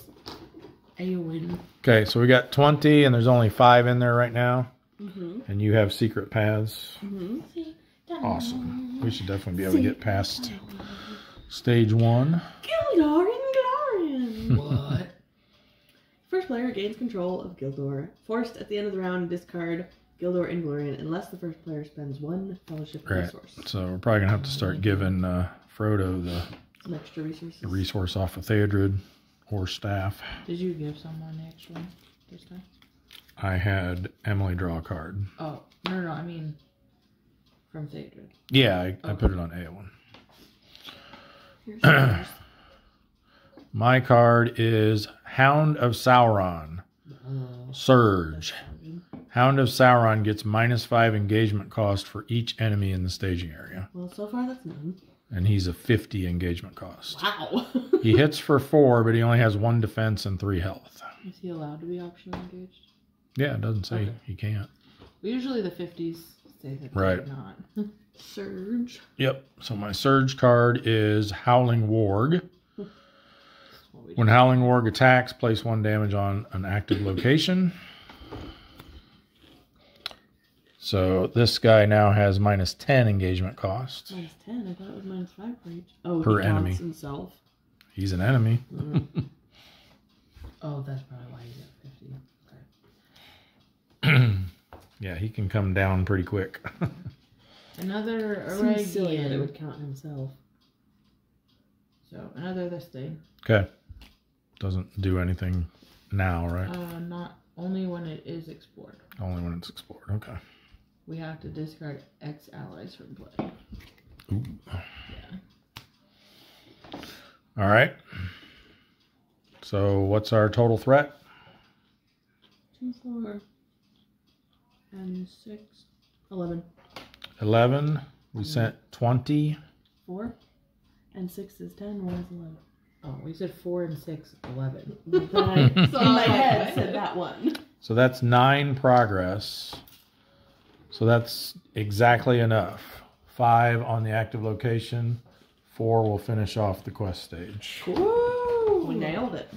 Eowyn. Okay, so we got 20, and there's only 5 in there right now. Mm-hmm. And you have secret paths. Mm-hmm. Awesome. We should definitely be able to get past stage 1. Gildor Inglorian. What? First player gains control of Gildor. Forced at the end of the round, discard Gildor Inglorian unless the first player spends 1 fellowship Right. resource. So we're probably going to have to start giving Frodo Some extra resources. the resource off of Theodred or staff. Did you give someone the extra one this time? I had Emily draw a card. Oh, no, I mean, from Thaydred. Yeah, I put it on A1. Here's yours. My card is Hound of Sauron. Surge. Hound of Sauron gets -5 engagement cost for each enemy in the staging area. Well, so far that's none. And he's a 50 engagement cost. Wow. He hits for 4, but he only has 1 defense and 3 health. Is he allowed to be optionally engaged? Yeah, it doesn't say Okay. he can't. Usually the 50s say that Right. they're not. Surge. Yep. So my Surge card is Howling Warg. What we When Howling Warg attacks, place 1 damage on an active location. So this guy now has -10 engagement cost. -10. I thought it was -5 for each. Oh, Per he counts enemy. himself. He's an enemy. Oh, that's probably why he's at 50. Okay. Yeah, he can come down pretty quick. Another Seems silly that it Aragian. would count himself. So another this thing. Okay. Doesn't do anything now, right? Not only when it is explored. Only when it's explored. Okay. We have to discard X allies from play. Ooh. Yeah. All right. So what's our total threat? 2, 4, and 6, 11. 11. We sent 20. 4, and 6 is 10. 1 is 11. Oh, we said 4 and 6, 11. But I, in my head, said that one. So that's 9 progress. So that's exactly enough. 5 on the active location. 4 will finish off the quest stage. Woo! We nailed it.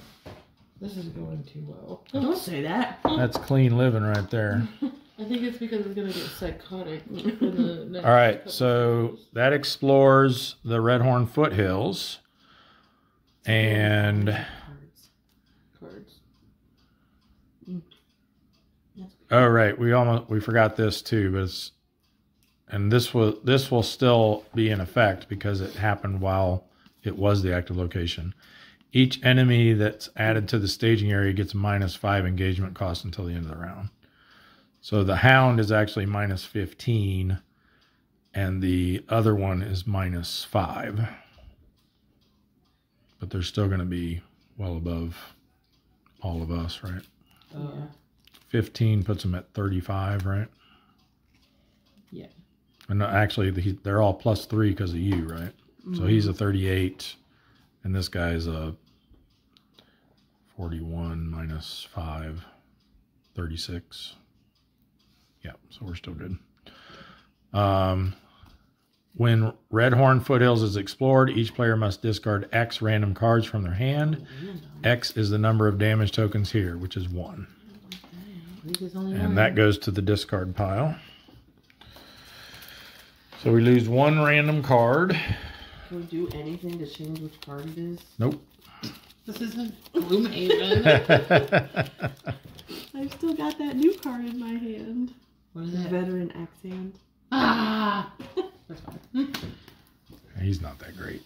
This is going too well. Don't say that. That's clean living right there. I think it's because it's going to get psychotic. In the next All right, couple so shows. that explores the Redhorn foothills. And Cards. oh right, we forgot this too, but this will still be in effect because it happened while it was the active location. Each enemy that's added to the staging area gets -5 engagement cost until the end of the round. So the Hound is actually -15, and the other one is -5. But they're still going to be well above all of us, right? Yeah. 15 puts them at 35, right? Yeah. And no, actually, they're all +3 because of you, right? So he's a 38, and this guy's a 41 -5, 36. Yeah, so we're still good. When Redhorn Foothills is explored, each player must discard X random cards from their hand. X is the number of damage tokens here, which is 1. I think it's only one. And that goes to the discard pile. So we lose 1 random card. Can we do anything to change which card it is? Nope. This isn't Gloomhaven. I've still got that new card in my hand. What is The it? Veteran Axe Hand. Ah! That's fine. He's not that great.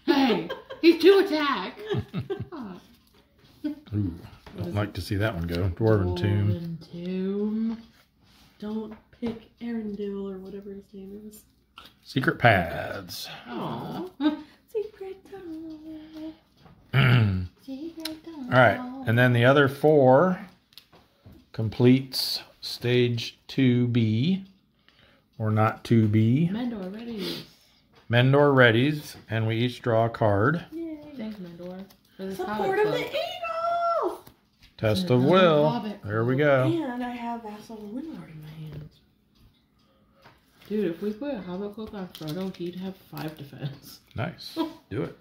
Hey! He's 2 attack! Ah. Ooh, I'd like to see that one go. Dwarven Tomb. Dwarven Tomb. Don't pick Arendelle or whatever his name is. Secret Paths. Aww. Secret tunnel. All right, and then the other 4 completes stage 2B, or not 2B. Mendor ready. Mendor readies, and we each draw a card. Yay. Thanks, Mendor. For this Support Hobbit of the Club. Eagle! Test of will. Hobbit There we go. And I have Vassal of Windlord in my hand. Dude, if we put a Hobbit Cloak on Frodo, he'd have 5 defense. Nice. Do it.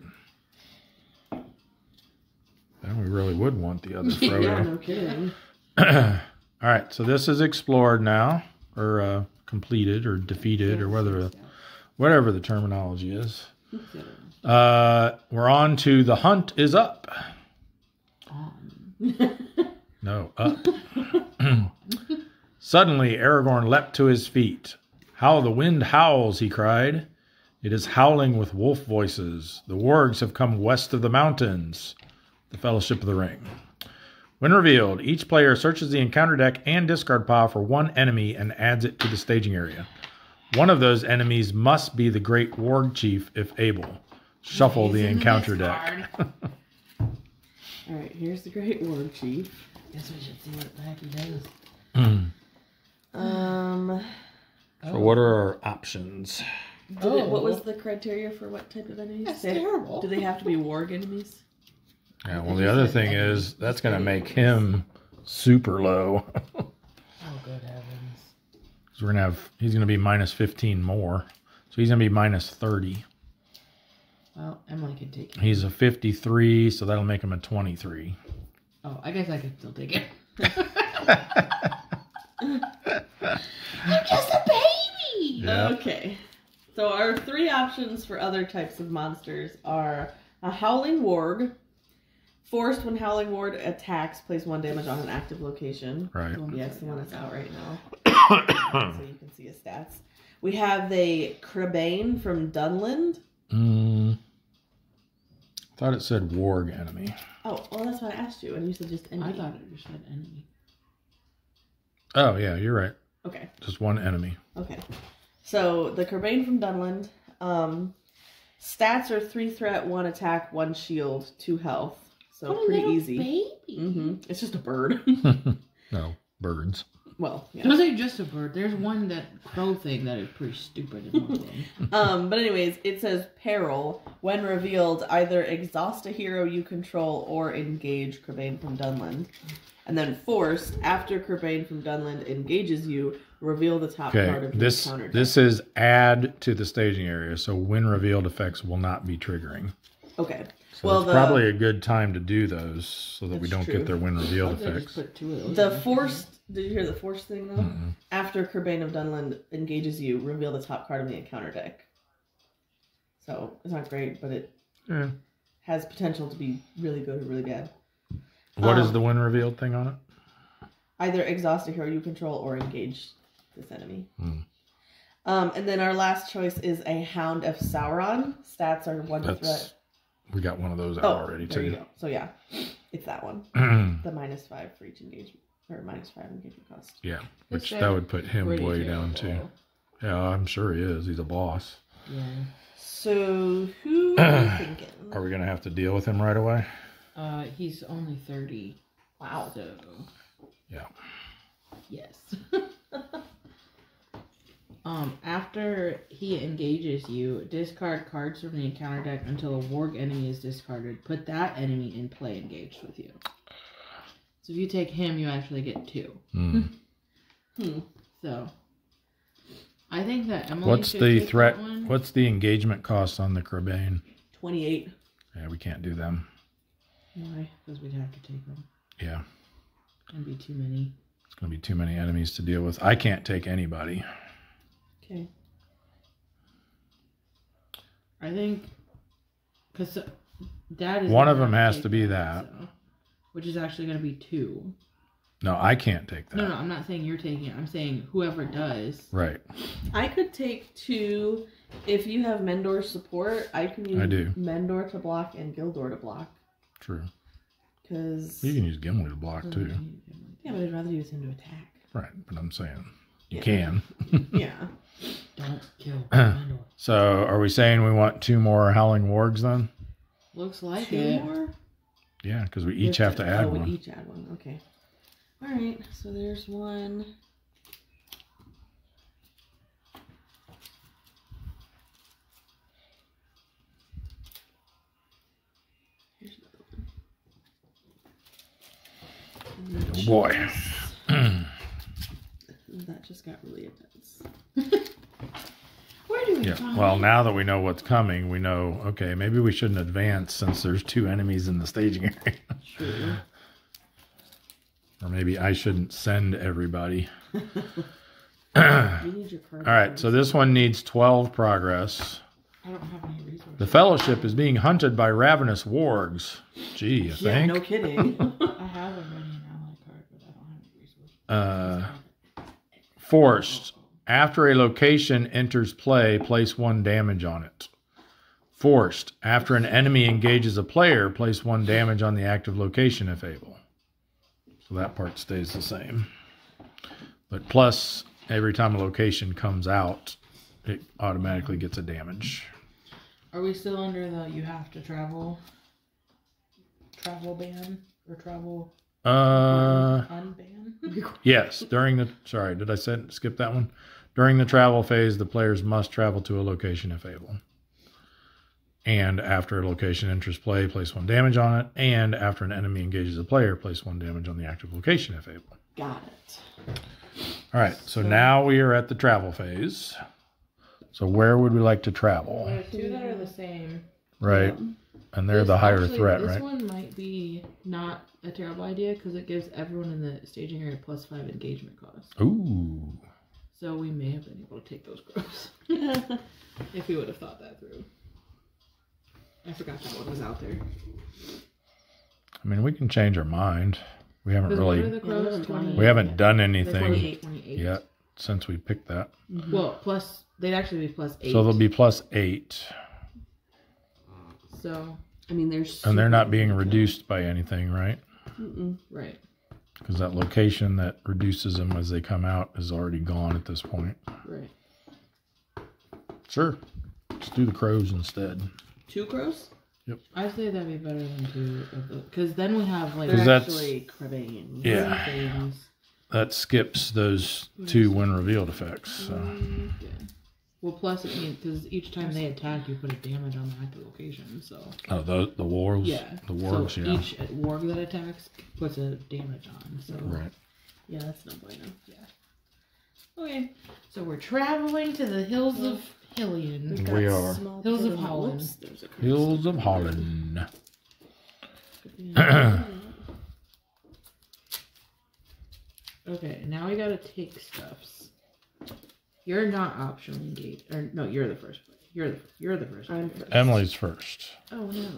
Then we really would want the other Yeah, Frodo. no kidding. All right, so this is explored now, or completed, or defeated, or whatever the terminology is. We're on to the hunt is up. No, up. Suddenly, Aragorn leapt to his feet. "How the wind howls," he cried. "It is howling with wolf voices. The wargs have come west of the mountains." The Fellowship of the Ring. When revealed, each player searches the encounter deck and discard pile for 1 enemy and adds it to the staging area. One of those enemies must be the Great Warg Chief if able. Shuffle the encounter deck. All right, here's the Great Warg Chief. Guess we should see what the heck he does. So what are our options? What was the criteria for what type of enemies? That's terrible. Do they have to be warg enemies? Yeah, well, the other thing is that's going to make him super low. Oh, good heavens. So he's going to be minus 15 more. So he's going to be minus 30. Well, Emily can take it. He's a 53, so that'll make him a 23. Oh, I guess I could still take it. I'm just a baby! Yeah. Okay. So our 3 options for other types of monsters are a Howling Warg. Forced when Howling Ward attacks, place 1 damage on an active location. Right. Yeah, it's the one that's out right now. So you can see his stats. We have the Crabane from Dunland. Thought it said Warg enemy. Oh, well, that's what I asked you, and you said just enemy. I thought it just said enemy. Oh, yeah, you're right. Okay. Just one enemy. Okay. So, the Crabane from Dunland. Stats are 3 threat, 1 attack, 1 shield, 2 health. So, what pretty a easy. Baby. It's just a bird. No, birds. Well, yeah. Don't say just a bird. There's one crow thing that is pretty stupid in one of them. But anyways, it says peril. When revealed, either exhaust a hero you control or engage Crabane from Dunland. And then forced, after Crabane from Dunland engages you, reveal the top card of your counter deck. This is add to the staging area, so when revealed effects will not be triggering. Okay. So it's probably a good time to do those so that we don't get their when revealed effects. Just put 2 of those The forced, did you hear the forced thing though? Mm-mm. After Crabane of Dunland engages you, reveal the top card of the encounter deck. So it's not great, but it has potential to be really good or really bad. What is the when revealed thing on it? Either exhaust a hero you control or engage this enemy. And then our last choice is a Hound of Sauron. Stats are 1 threat. We got one of those out already there too. You go. So yeah, it's that one. The -5 for each engagement, or -5 engagement cost. Yeah, which that would put him way down too. Yeah, I'm sure he is. He's a boss. Yeah. So who are we thinking? Are we gonna have to deal with him right away? He's only 30. Wow. So Yeah. yes. After he engages you, discard cards from the encounter deck until a warg enemy is discarded. Put that enemy in play engaged with you. So if you take him, you actually get 2. So I think that Emily What's should the take threat? that one. What's the engagement cost on the Crabane? 28. Yeah, we can't do them. Why? Because we'd have to take them. Yeah. And be too many. It's going to be too many enemies to deal with. I can't take anybody. Okay. I think because Dad is one of them has to be that, which is actually going to be 2. No, I can't take that. No, I'm not saying you're taking it. I'm saying whoever does. Right. I could take 2 if you have Mendor support. I can use Mendor to block and Gildor to block. True. Because you can use Gimli to block too. Yeah, but I'd rather use him to attack. Right, but I'm saying you can. Yeah. Don't kill Mendor. So, are we saying we want 2 more Howling Wargs then? Looks like 2 it. more? Yeah, because we each have to add one. We each add one. Okay. All right. So there's one. Here's another one. Oh boy. That just got really intense. Where do we find Well, now that we know what's coming, we know, okay, maybe we shouldn't advance since there's 2 enemies in the staging area. True. Or maybe I shouldn't send everybody. You need your card. All right, so this one needs 12 progress. I don't have any resources. The Fellowship is being hunted by ravenous wargs. Gee, you Yeah, think? no kidding. I have a running ally card, but I don't have any resources. Forced. After a location enters play, place 1 damage on it. Forced. After an enemy engages a player, place 1 damage on the active location if able. So that part stays the same. But plus, every time a location comes out, it automatically gets a damage. Are we still under the you have to travel ban or travel unban? Yes, sorry, did I skip that one? During the travel phase, the players must travel to a location if able. And after a location enters play, place 1 damage on it. And after an enemy engages a player, place 1 damage on the active location if able. Got it. All right, so now we are at the travel phase. So where would we like to travel? There are 2 that are the same. Right, and they're the higher threat, this right? This one might be not a terrible idea because it gives everyone in the staging area +5 engagement cost. Ooh. So we may have been able to take those crows if we would have thought that through. I forgot that one was out there. I mean, we can change our mind. We haven't really, What are the crows? 20, we haven't done they're anything 28. yet since we picked that. Mm-hmm. Well, they'd actually be +8. So they'll be +8. So, I mean, there's. And they're not being reduced by anything, right? Right. Because that location that reduces them as they come out is already gone at this point. Right. Sure. Let's do the crows instead. 2 crows? Yep. I say that'd be better than 2 of those. Because then we have like... They're that's- actually Crabane. Yeah. Things. That skips those 2 when revealed effects. So. Yeah. Well, plus it means because each time they attack, you put a damage on the active location. So. Oh, the wargs? Yeah. The wargs, so yeah. each warg that attacks puts a damage on. So. Right. Yeah, that's no bueno. Yeah. Okay. So we're traveling to the hills of Hillian. We are. Hills of Holland. Whoops, there's a crow. Hills of Holland. Okay, now we gotta take stuffs. You're not optionally engaged, or no, you're the first. You're the first. I'm first. Emily's first. Oh no.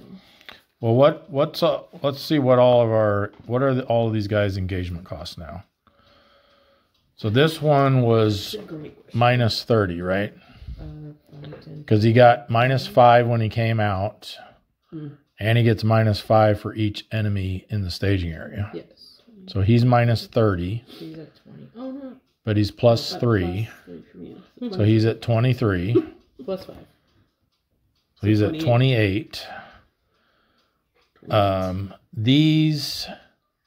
Well, what's let's see what all of these guys' engagement costs now. So this one was Great. -30, right? 5, 10. Because he got -5 when he came out, Hmm. and he gets -5 for each enemy in the staging area. Yes. So he's -30, He's at 20. Oh no. but he's +3, Plus 3 from you. so he's at 23. +5. So he's at 28.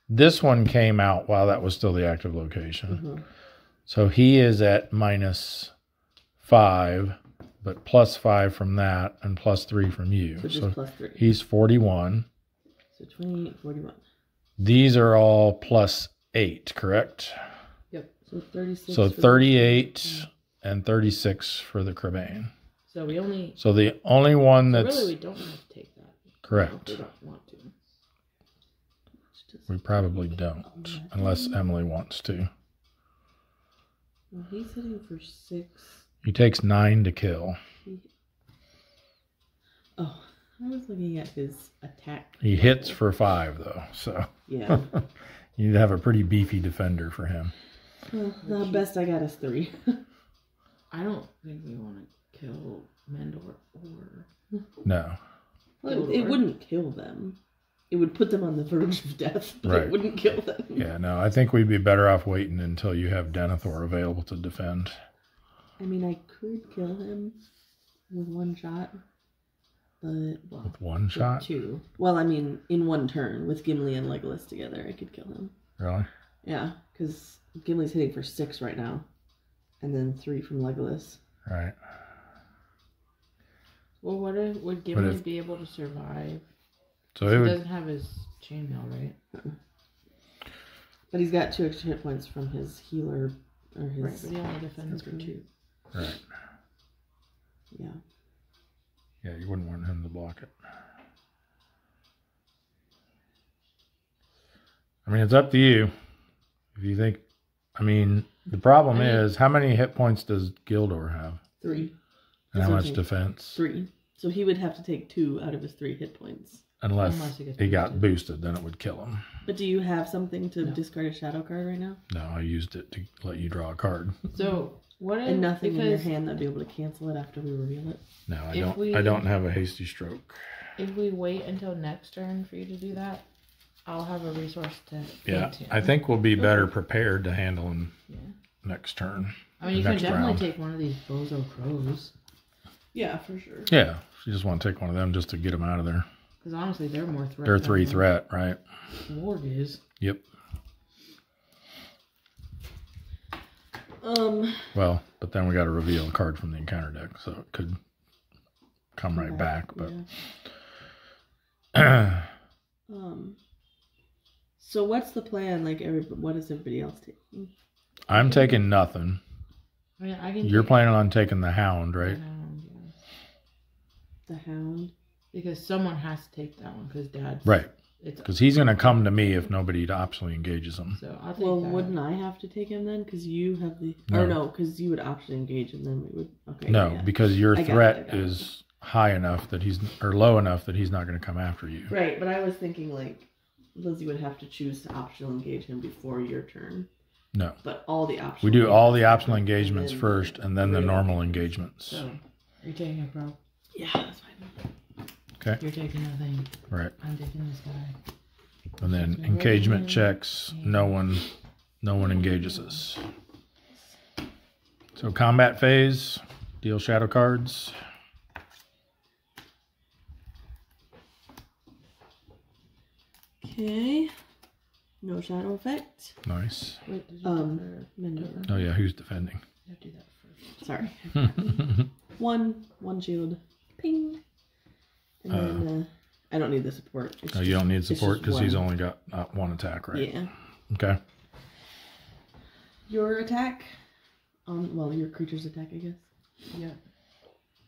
This one came out while that was still the active location. Mm-hmm. So he is at -5, but +5 from that and +3 from you. So just So plus 3. he's 41. So 28, 41. These are all +8, correct? Yep. So 36. So for the- 38 and 36 for the Crabane. So we only. So the only one that's Really, we don't have to take that. correct. If we don't want to. We probably don't, unless Emily wants to. Well, he's hitting for 6. He takes 9 to kill. Oh, I was looking at his attack. He hits for 5 though, so Yeah. you'd have a pretty beefy defender for him. Well, the best I got is 3. I don't think we want to kill Mendor or. No, Well, it wouldn't kill them. It would put them on the verge of death, but Right. it wouldn't kill them. yeah, no. I think we'd be better off waiting until you have Denethor available to defend. I mean, I could kill him with 1 shot, but well, With 1 shot, 2. well, I mean, in 1 turn with Gimli and Legolas together, I could kill him. really? Yeah, because Gimli's hitting for 6 right now, and then 3 from Legolas. Right. Well, would Gimli be able to survive? So He it would. doesn't have his chainmail, right? But he's got 2 extra hit points from his healer or his. Right, but he only defends for 2. Right. Yeah. Yeah, you wouldn't want him to block it. I mean, it's up to you. If you think, I mean, the problem is, how many hit points does Gildor have? 3. And how That's much okay. defense? 3. So he would have to take 2 out of his 3 hit points. Unless Unless he gets he got boosted, then it would kill him. But do you have something to No. discard a shadow card right now? No, I used it to let you draw a card. So what? If, And nothing in your because hand that'd be able to cancel it after we reveal it? No, I If don't. we- I don't have a hasty stroke. if we wait until next turn for you to do that, I'll have a resource to. Yeah, hint him. I think we'll be better prepared to handle him Yeah. next turn. I mean, you can next definitely round. take one of these bozo crows. Yeah, for sure. Yeah, you just want to take one of them just to get them out of there. Because honestly, they're more threat. They're 3 threat, right? Warg is. Yep. Well, but then we got to reveal a card from the encounter deck, so it could come right back. But yeah. So what's the plan? Like, what is everybody else taking? I'm taking nothing. I mean, I can. You're planning on taking the hound, right? The hound. Because someone has to take that one. Because Dad. Right. Because he's going to come to me if nobody optionally engages him. So I'll take Well, that. wouldn't I have to take him then? Because you have the. No. Or no, because you would optionally engage and then we would. Okay. No, yeah. because your I got threat it. is high enough that or low enough that he's not going to come after you. Right, but I was thinking like Lizzie would have to choose to optional engage him before your turn. No. But all the optional. We do all the engagements optional engagements first and then the normal engagements. So, are you taking a pro? Yeah, that's fine. Okay. You're taking nothing. Right. I'm taking this guy. And then engagement checks, no one engages us. So combat phase, deal shadow cards. Okay. No shadow effect. Nice. Wait, did you do that Mender. Oh yeah, who's defending? You have to do that first. Sorry. one shield. Ping. And then I don't need the support. It's Oh, you don't need support just because he's one. only got one attack, right? Yeah. Okay. Your attack. Well, your creature's attack, I guess. Yeah.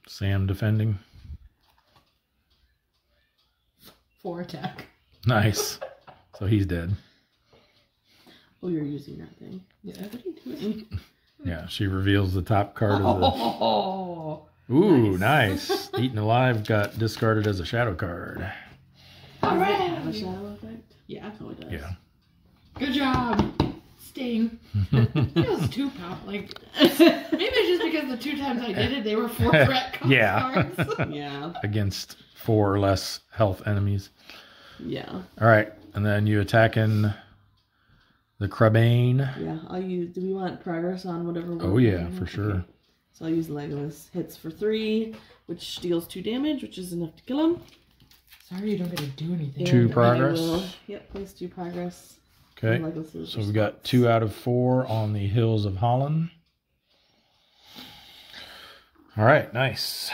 Sam defending. 4 attack. Nice. So he's dead. Oh, you're using that thing. Yeah. What are you doing? Yeah, she reveals the top card of the... Oh. Ooh, nice. Eaten Alive got discarded as a shadow card. Does it have a shadow effect? Yeah. Oh, it does. Yeah. Good job. Sting. Feels too powerful. Like, maybe it's just because the 2 times I did it, they were 4 threat cards. Yeah. Yeah. Against 4 or less health enemies. Yeah. All right, and then you attacking the Crabane. Yeah. I'll use. Do we want progress on whatever? Oh yeah, for sure. Okay. So I'll use Legolas. Hits for 3, which deals 2 damage, which is enough to kill him. Sorry you don't get to do anything. 2 And I progress. will- Yep, place 2 progress. Okay, on Legolas's so we've got 2 out of 4 on the Hills of Holland. All right, nice.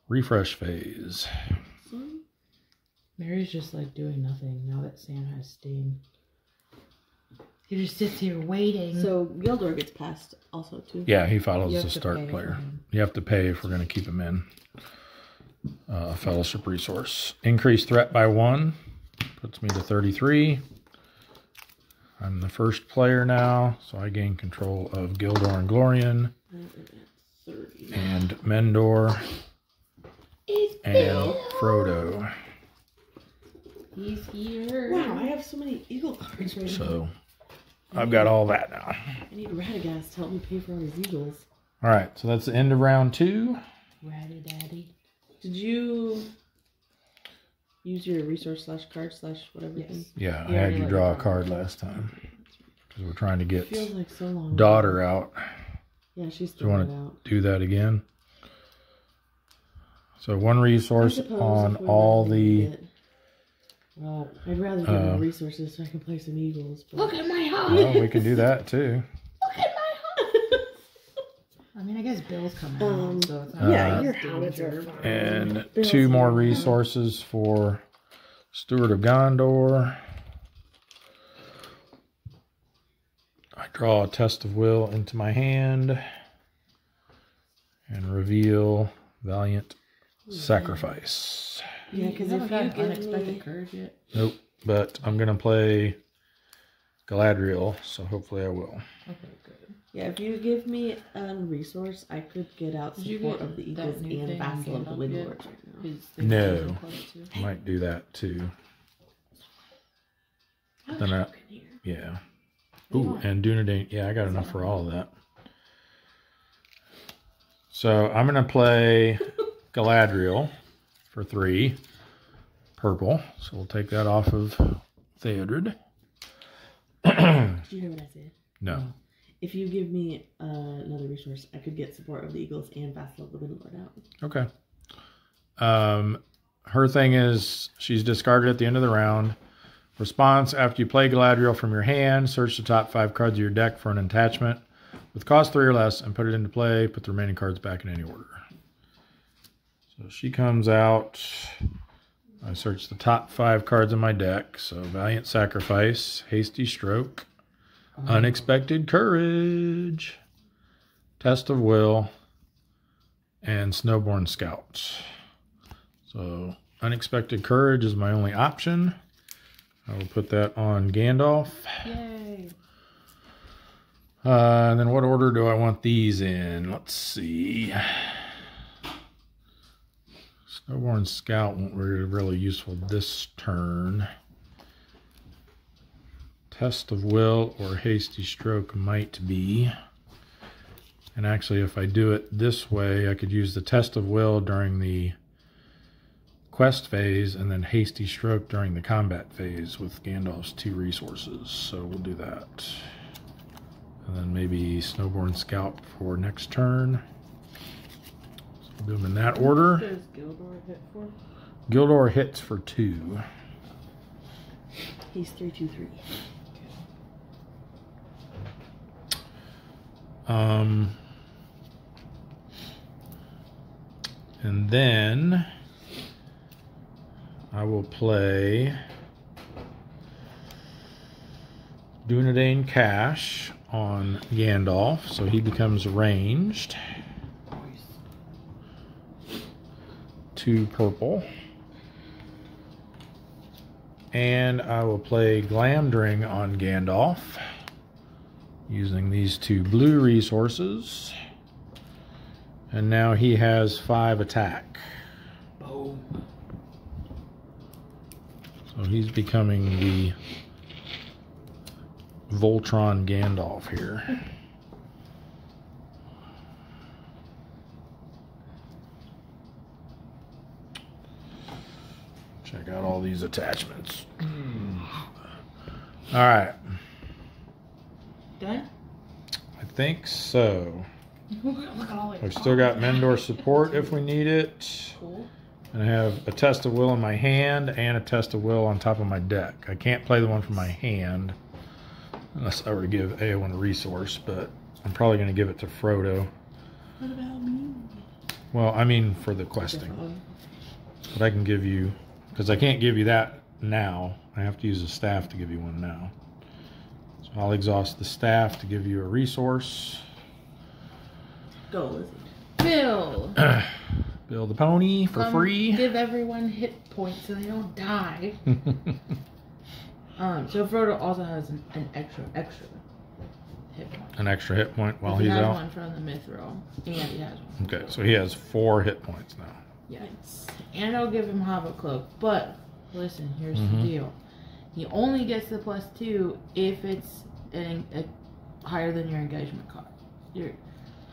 Refresh phase. Mary's just like doing nothing now that Sam has Sting. He just sits here waiting. So Gildor gets passed also too. Yeah, he follows You the have to start pay for player. him. You have to pay if we're going to keep him in. Fellowship resource. Increase threat by 1. Puts me to 33. I'm the first player now, so I gain control of Gildor and Glorian. 30. And Mendor. And Frodo. He's here. Wow, I have so many eagle cards right now. So I've got all that now. I need Radagast to help me pay for all these eagles. All right, so that's the end of round 2. Ratty daddy. Did you use your resource /card/ whatever Yes. thing? Yeah, I Yeah, had you you let draw me a draw. card last time. Because we're trying to It get feels like so long. daughter out. Yeah, she's Do you want throwing it out. to do that again? So 1 resource I suppose on if we all really the... need it. Well, I'd rather get more resources so I can play some eagles. But... Look at my house. Well, we can do that too. Look at my house. I mean, I guess Bill's coming out, so it's not yeah, Uh, your danger. houses are fine. And Bill's 2 more here. resources for Steward of Gondor. I draw a Test of Will into my hand. And reveal Valiant Sacrifice. Yeah, because you if haven't you got give unexpected me... courage yet. Nope, but I'm going to play Galadriel, so hopefully I will. Okay, good. Yeah, if you give me a resource, I could get out Did you support get of the that Eagles new and thing Vassal of the Gandalf Wind did? Lords right now. His thing No. was included too. Might do that too. How's Then I- Hulk in here? Yeah. Ooh, and Dunedain. Yeah, I got enough for all of that. So I'm going to play Galadriel for 3 purple. So we'll take that off of Theodred. Did you hear what I said? No. If you give me another resource, I could get support of the Eagles and Vassal of the Windlord out. Okay. Her thing is she's discarded at the end of the round. Response: after you play Galadriel from your hand, search the top 5 cards of your deck for an attachment with cost 3 or less and put it into play. Put the remaining cards back in any order. So she comes out. I search the top 5 cards in my deck. So Valiant Sacrifice, Hasty Stroke, Unexpected Courage, Test of Will, and Snowborn Scout. So Unexpected Courage is my only option. I will put that on Gandalf. Yay. And then what order do I want these in? Let's see. Snowborn Scout won't be really useful this turn. Test of Will or Hasty Stroke might be. And actually, if I do it this way, I could use the Test of Will during the quest phase and then Hasty Stroke during the combat phase with Gandalf's 2 resources. So we'll do that. And then maybe Snowborn Scout for next turn. So we'll do them in that order. What does Gildor hit for? Gildor hits for 2. He's 3/2/3. And then I will play Dunedain Cash on Gandalf, so he becomes ranged. 2 purple. And I will play Glamdring on Gandalf using these 2 blue resources. And now he has 5 attack. Boom. So he's becoming the Voltron Gandalf here. Check out all these attachments. All right. Done? I think so. Look at all it. I've still got Mendor support if we need it. Cool. And I have a Test of Will in my hand and a Test of Will on top of my deck. I can't play the one from my hand unless I were to give Eowyn a resource, but I'm probably going to give it to Frodo. What about me? Well, I mean for the questing. But I can give you, because I can't give you that now. I have to use a staff to give you one now. So I'll exhaust the staff to give you a resource. Go, Lizzie. Bill. Bill the pony for free. Give everyone hit points so they don't die. So Frodo also has an extra hit point. An extra hit point while he he's has out. one from the Mithril, and he has one. Okay, so he has 4 hit points now. Yes. And I'll give him Hobbit Cloak. But, listen, here's the deal. He only gets the +2 if it's higher than your engagement card.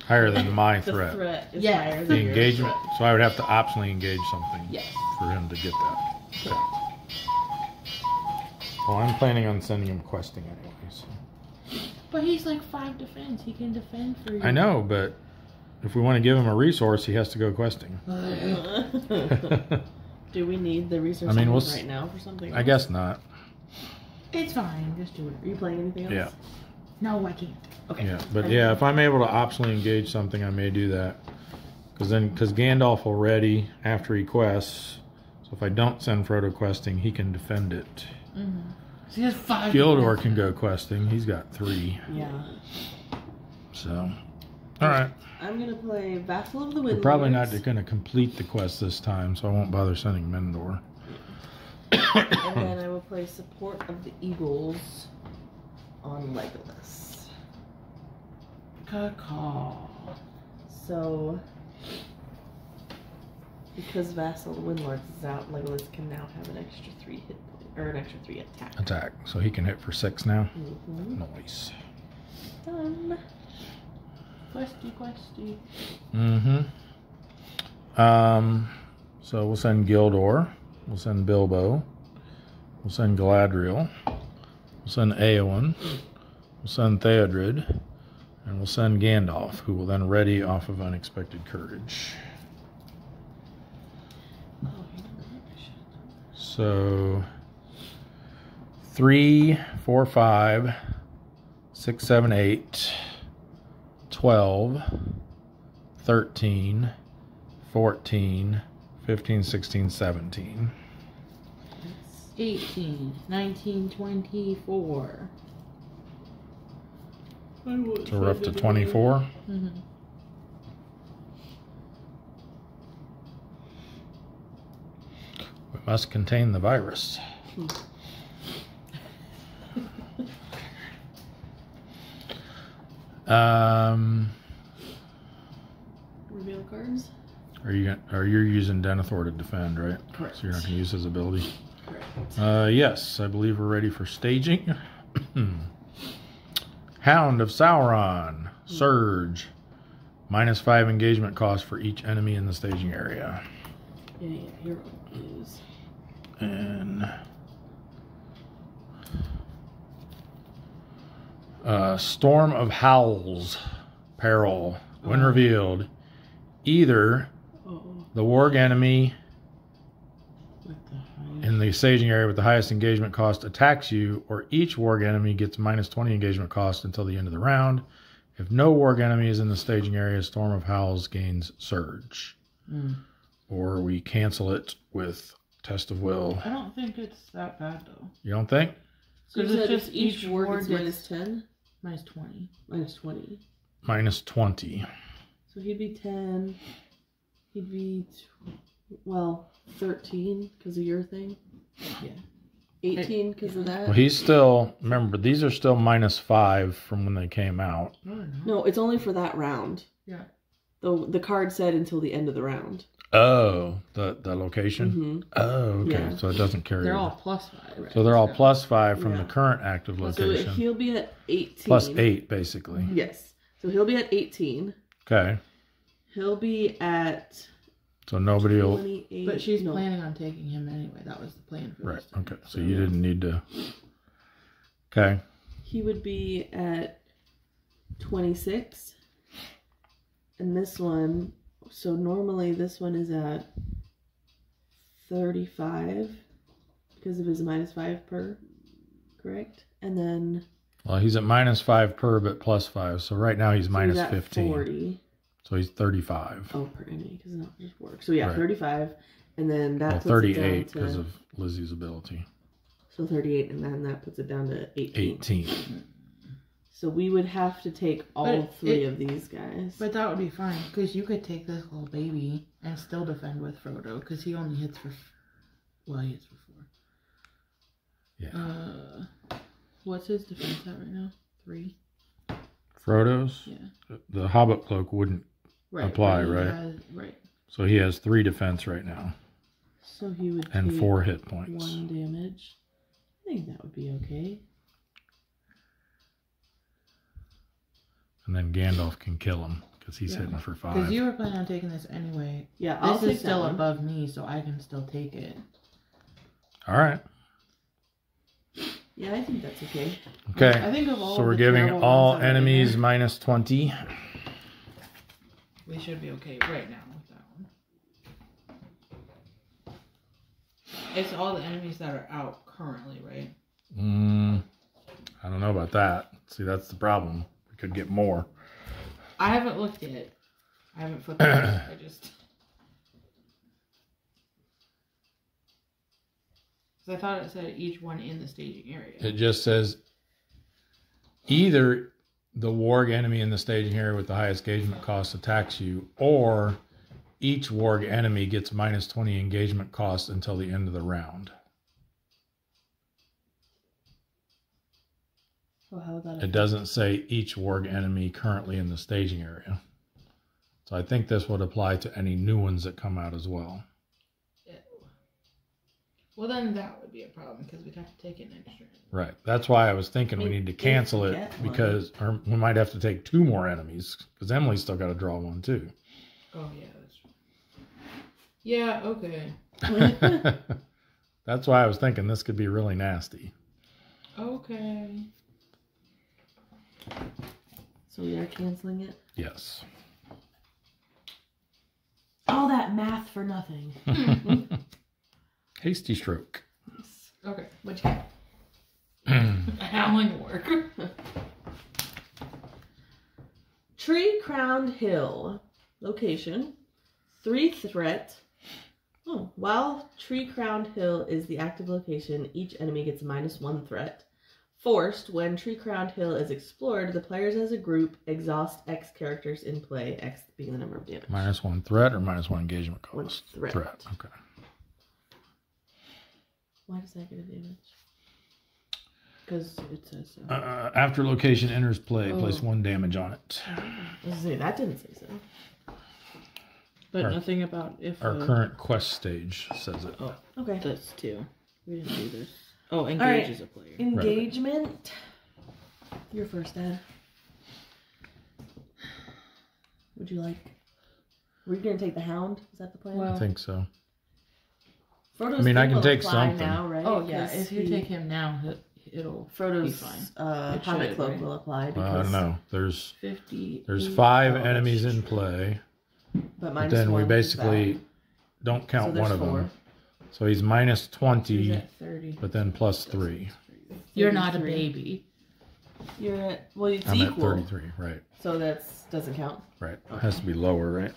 Higher than my The threat. threat is Yeah. higher The than your engagement. threat. So I would have to optionally engage something Yes. for him to get that. Okay. Well, I'm planning on sending him questing anyways. But he's like 5 defense. He can defend for you. I know, but if we want to give him a resource, he has to go questing. Do we need the resource I mean, we'll right now for something else? I guess not. It's fine. Just do it. Are you playing anything else? Yeah. No, I can't. Okay. Yeah, but yeah, if I'm able to optionally engage something, I may do that. Because Gandalf will ready after he quests. So if I don't send Frodo questing, he can defend it. Mm-hmm. So he has 5 Gildor defense. can go questing. He's got 3. Yeah. So, all right. I'm going to play Vassal of the We're Windlords. probably not going to complete the quest this time, so I won't bother sending Mendor. And then I will play Support of the Eagles on Legolas. Good call. So, because Vassal of the Windlords is out, Legolas can now have an extra 3 hit point, or an extra 3 attack. Attack. So he can hit for 6 now. Mm-hmm. Nice. Done. Questy. So we'll send Gildor. We'll send Bilbo. We'll send Galadriel. We'll send Eowyn. We'll send Theodred. And we'll send Gandalf, who will then ready off of Unexpected Courage. So 3, 4, 5, 6, 7, 8, 12, 13, 14, 15, 16, 17. 18, 19, 24. So we're up to 24. Mm-hmm. We must contain the virus. Reveal cards? Are you using Denethor to defend, right? Correct. So you're not going to use his ability? Correct. Yes, I believe we're ready for staging. Hound of Sauron. Surge. -5 engagement cost for each enemy in the staging area. Yeah, hero use. And Storm of Howls. Peril. When revealed, either the warg enemy in the staging area with the highest engagement cost attacks you, or each warg enemy gets -20 engagement cost until the end of the round. If no warg enemy is in the staging area, Storm of Howls gains Surge. Or we cancel it with Test of Will. I don't think it's that bad though. You don't think? So you Because said it's just each each ward ward is gets -10? -20. -20. -20. So he'd be 10. He'd be, 13 because of your thing. Yeah. 18 because of that. Well, he's still, remember, these are still -5 from when they came out. No, it's only for that round. Yeah. The card said until the end of the round. Oh, the location? Mm-hmm. Oh, okay. Yeah. So it doesn't carry They're over. all +5. Right? So they're all +5 from Yeah. the current active So location. he'll be at 18. +8, basically. Yes. So he'll be at 18. Okay. He'll be at So nobody will... 28. But she's no. planning on taking him anyway. That was the plan for Right, this time. okay. So you didn't need to... Okay. He would be at 26. And this one, so normally this one is at 35 because of his -5 per, correct? And then... Well, he's at -5 per, but +5. So right now he's so he's minus at 15. 40. So he's 35. Oh, per enemy, because not just work. So yeah, Right. 35. And then that Well, puts 38 it down because to... of Lizzie's ability. So 38, and then that puts it down to 18. 18. So we would have to take all But three of these guys. But that would be fine, because you could take this little baby and still defend with Frodo, because he only hits for... Well, he hits for 4. Yeah. What's his defense at right now? 3? Frodo's? Yeah. The Hobbit Cloak wouldn't apply, but he right? has- right. So he has 3 defense right now. So he would And take 4 hit points. 1 damage. I think that would be okay. And then Gandalf can kill him because he's Yeah. hitting for 5. Because you were planning on taking this anyway. Yeah, I'll This take is still that one. above me, so I can still take it. All right. Yeah, I think that's okay. Okay. I think of all So we're the giving terrible all ones that are in enemies there, -20. we should be okay right now with that one. It's all the enemies that are out currently, right? I don't know about that. See, that's the problem. We could get more. I haven't looked yet. I haven't flipped it. I just... Because I thought it said each one in the staging area. It just says either the warg enemy in the staging area with the highest engagement cost attacks you, or each warg enemy gets -20 engagement cost until the end of the round. So how would that It doesn't say each warg enemy currently in the staging area. So I think this would apply to any new ones that come out as well. Well, then that would be a problem because we'd have to take an extra. Right. That's why I was thinking we need to cancel it because or we might have to take 2 more enemies because Emily's still got to draw 1 too. Oh, yeah, that's true. Yeah, okay. That's why I was thinking this could be really nasty. Okay. So we are canceling it? Yes. All that math for nothing. Hasty stroke. Okay. What'd you get? A howling work. Tree Crowned Hill. Location. 3 threat. Oh, while Tree Crowned Hill is the active location, each enemy gets -1 threat. Forced, when Tree Crowned Hill is explored, the players as a group exhaust X characters in play, X being the number of damage. -1 threat or -1 engagement cost? 1 threat. Threat, okay. Why does that get a damage? Because it says so. After location enters play, place 1 damage on it. I was say, that didn't say so. But nothing about if Our current quest stage says it. Oh, Okay. this too. We didn't do this. Oh, engage right. as a player. Engagement. You're first, Dad. Would you like? Were you gonna take the Hound? Is that the plan? I think so. Frodo's I mean, I thing can will take apply something. now, right? Oh yeah, 'Cause if you take him now, it'll Frodo's be fine. It Hobbit should, cloak right? will apply I because don't know. There's 50. 5 that's enemies in true. play, but but then we -1 is basically back. don't count So there's one of 4. them. So he's -20, He's at 30. but then +3. You're not a 33. baby. You're at it's I'm equal. at 33, right? So that's doesn't count. Right. It has to be lower, right?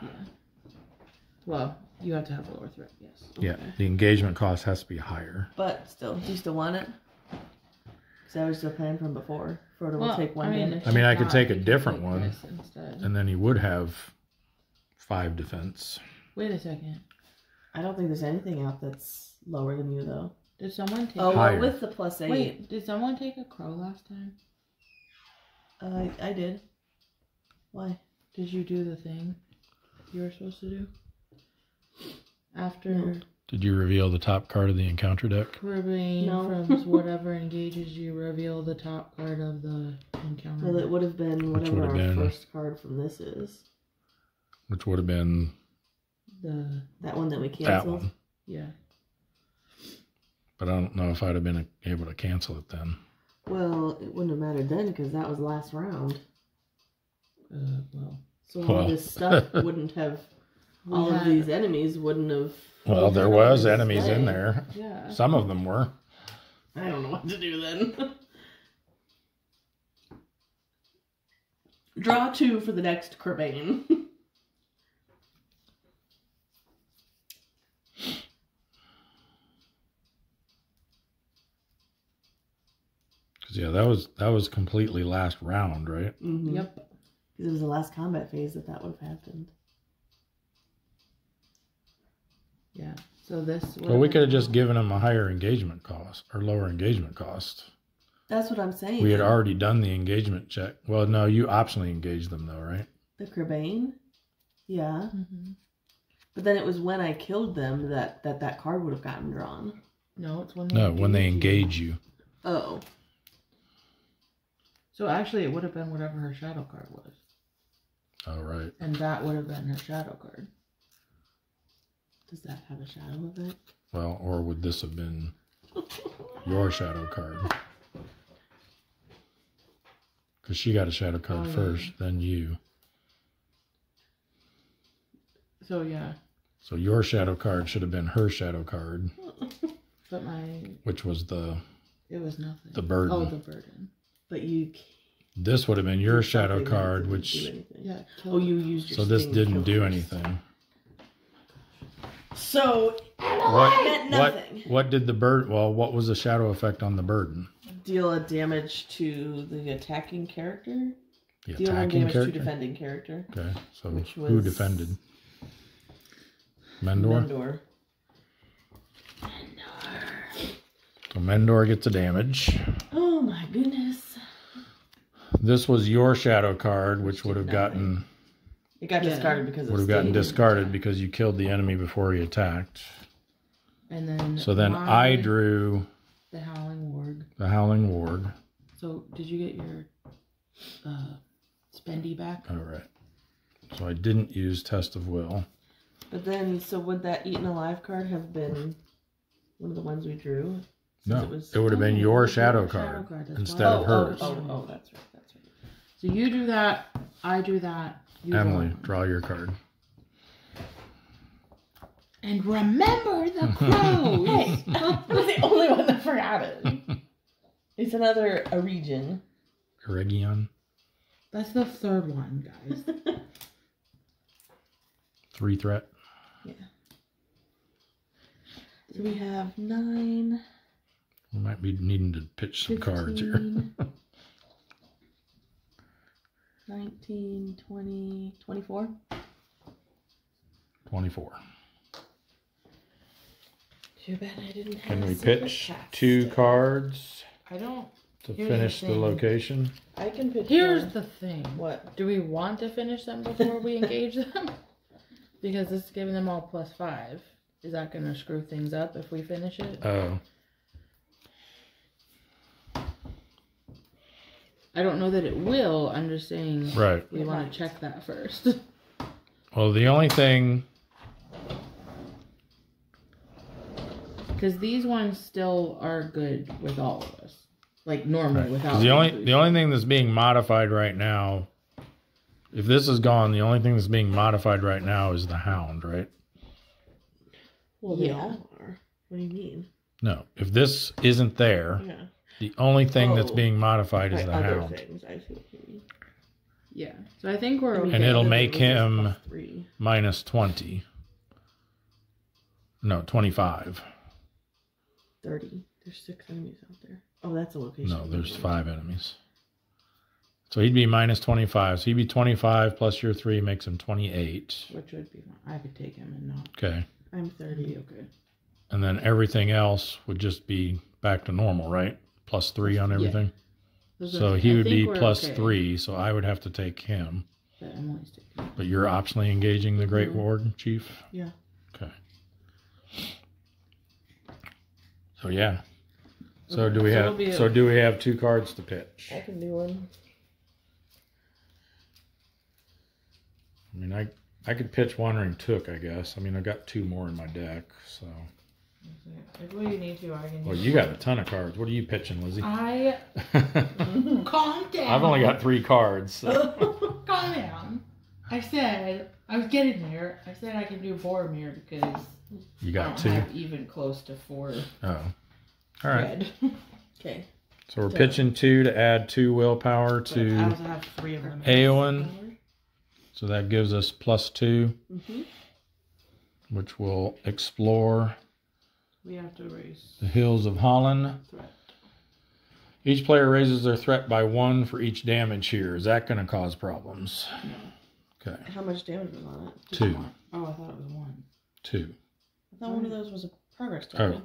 Yeah. Well, you have to have a lower threat, yes. Yeah. The engagement cost has to be higher. But still, do you still want it? Because I was still planning from before. Frodo will Well, take 1 I mean, damage. if I mean, I he's could not, take a you can different take one. this instead. And then he would have 5 defense. Wait a second. I don't think there's anything out that's lower than you though. Did someone take? Oh, Higher. well, with the +8. Wait, did someone take a crow last time? I did. Why? Did you do the thing you were supposed to do? After No. Did you reveal the top card of the encounter deck? cribbing No. from whatever engages you, reveal the top card of the encounter. Well, it would have been Which whatever would our have been- first card from this is. Which would have been That one that we that canceled. one. Yeah. But I don't know if I'd have been able to cancel it then. Well, it wouldn't have mattered then because that was last round. Well. So all Well. this stuff wouldn't have. All of these enemies wouldn't have. Well, there was enemies in there. Yeah. Some of them were. I don't know what to do then. Draw 2 for the next Cribbane. Cause yeah, that was completely last round, right? Mm-hmm. Yep. Because it was the last combat phase that would have happened. Yeah. So this. Well, we could have just given him a higher engagement cost or lower engagement cost. That's what I'm saying. We had already done the engagement check. Well, no, you optionally engaged them though, right? The Cribbane? Yeah. Mm-hmm. But then it was when I killed them that card would have gotten drawn. No, it's when When they engage you. Oh. So actually, it would have been whatever her shadow card was, Oh, right. and that would have been her shadow card. Does that have a shadow effect? Well, or would this have been your shadow card? Because she got a shadow card Oh, yeah. first, then you. So yeah, So your shadow card should have been her shadow card, but which was it was nothing. the burden. Oh, the burden. But you. This would have been your did shadow something that card, didn't which do anything. Yeah. Oh, you used your. so this sting didn't kill do first. anything. So it meant nothing. What did the burden? Well, what was the shadow effect on the burden? Deal a damage to the attacking character. The Deal 1 attacking damage character. to defending character. Okay, so Which who was- defended? Mendor. Mendor. So Mendor gets a damage. Oh my goodness. This was your shadow card, which would have gotten It got discarded because of would have gotten sting. discarded because you killed the enemy before he attacked. And then. So then I drew the Howling Warg. the Howling Warg. So did you get your spendy back? All right. So I didn't use Test of Will. But then, so would that Eaten Alive card have been one of the ones we drew? Since No, it would have been your shadow card That's instead why- of hers. Oh, that's right. That's right. So you do that. I do that. You Emily, draw. draw your card. And remember the crows. Hey, I was the only one that forgot it. It's another a region. Region. That's the third one, guys. 3 threat. Yeah. So we have 9. We might be needing to pitch some 15, cards here. 19, 20, 24. 24. Too bad I didn't have Can a we secret pitch cast. 2 cards I don't. to Here's the finish the thing. location? I can pitch Here's one. the thing. What? Do we want to finish them before we engage them? Because this is giving them all +5. Is that going to screw things up if we finish it? Oh. I don't know that it will. I'm just saying Right. we want to check that first. Well, the only thing... Because these ones still are good with all of us. Like normally Right. without 'Cause the only thing that's being modified right now, if this is gone, the only thing that's being modified right now is the hound, right? Well, they Yeah. all are. What do you mean? No, if this isn't there, Yeah. the only thing that's Oh. being modified is Right, the other hound. things. I see what you mean. Yeah. So I think we're I mean, okay. And it'll other make things is him +3. minus 20. No, 25. 30. There's 6 enemies out there. Oh, that's a location. No, there's 5 enemies. So he'd be minus 25. So he'd be 25 plus your 3 makes him 28. Which would be fine. I could take him and not Okay. I'm be 30. okay. And then everything else would just be back to normal, right? Plus 3 on everything. Those are- So he I would be think we're plus okay, 3. So I would have to take him. But Emily's taking. But you're optionally engaging the Great Mhm. Ward, Chief? Yeah. Okay. So yeah. So Okay, do we so have it'll be do we have 2 cards to pitch? I can do one. I mean I could pitch Wandering Took, I guess. I mean I've got 2 more in my deck, so If we need to, I can. well you got a ton of cards. What are you pitching, Lizzie? I calm down. I've only got 3 cards. So. Calm down. I said I was getting there. I said I can do Boromir because You I got don't 2? have even close to 4 Oh. All right. red. Okay. So we're pitching 2 to add 2 willpower But I to also have 3 of them. Eowyn. So that gives us plus 2, Mm-hmm. which will explore We have to raise the hills of Holland. threat. Each player raises their threat by 1 for each damage here. Is that going to cause problems? No. Okay. How much damage was on it? 2. Oh, I thought it was 1. 2. I thought one of those was a progress Oh, token.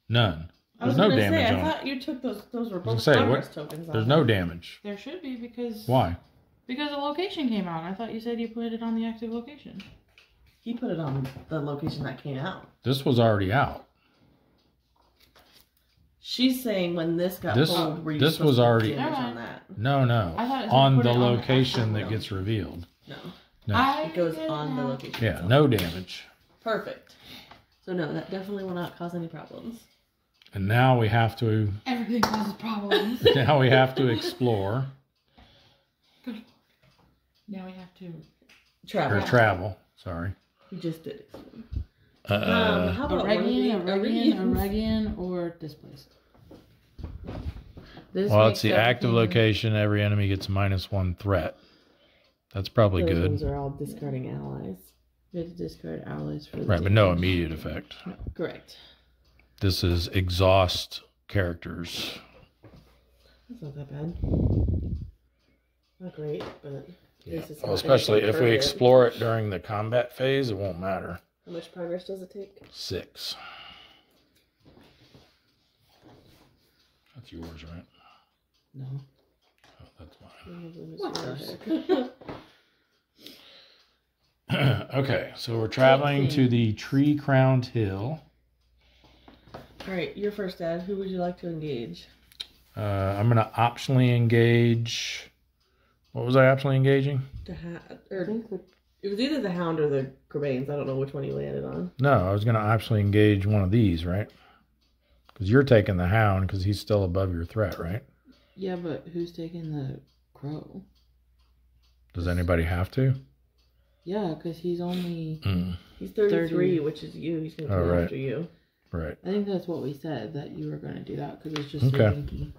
none. I was There's no gonna damage say, on I it. thought you took those. Those were I was both gonna say, progress what? tokens. There's on no it. damage. There should be because Why? Because a location came out. I thought you said you put it on the active location. He put it on the location that came out. This was already out. She's saying when this got This- pulled, were you this supposed was to put already- damage Never on mind. that? No. I thought it said On put the it on the location actual that one. gets revealed. No, No. it goes on the location. Yeah, itself. no damage. Perfect. So no, that definitely will not cause any problems. And now we have to Everything causes problems. explore Now we have to. Travel. or travel. Sorry. We just did it. Uh, How about one of the Oregon, or this place. This well, makes it's the active everything- location. Every enemy gets -1 threat. That's probably Those good. ones are all discarding allies. We have to discard allies for the Right, but no damage. immediate effect. Correct. This is exhaust characters. That's not that bad. Not great, but this is Well, not especially anything if we further. explore it during the combat phase, it won't matter. How much progress does it take? 6. That's yours, right? No. Oh, that's mine. What's yours? Okay, so we're traveling to the tree-crowned hill. All right, you're first, Dad. Who would you like to engage? I'm going to optionally engage. What was I optionally engaging? It was either the Hound or the Corbanes. I don't know which one you landed on. No, I was going to optionally engage one of these, right? Because you're taking the Hound because he's still above your threat, right? Yeah, but who's taking the crow? Does anybody have to? Yeah, because he's only... He's 33, 30. which is you. He's going to Oh, come right. after you. Right. I think that's what we said, that you were going to do that, because it's just Okay. so dinky.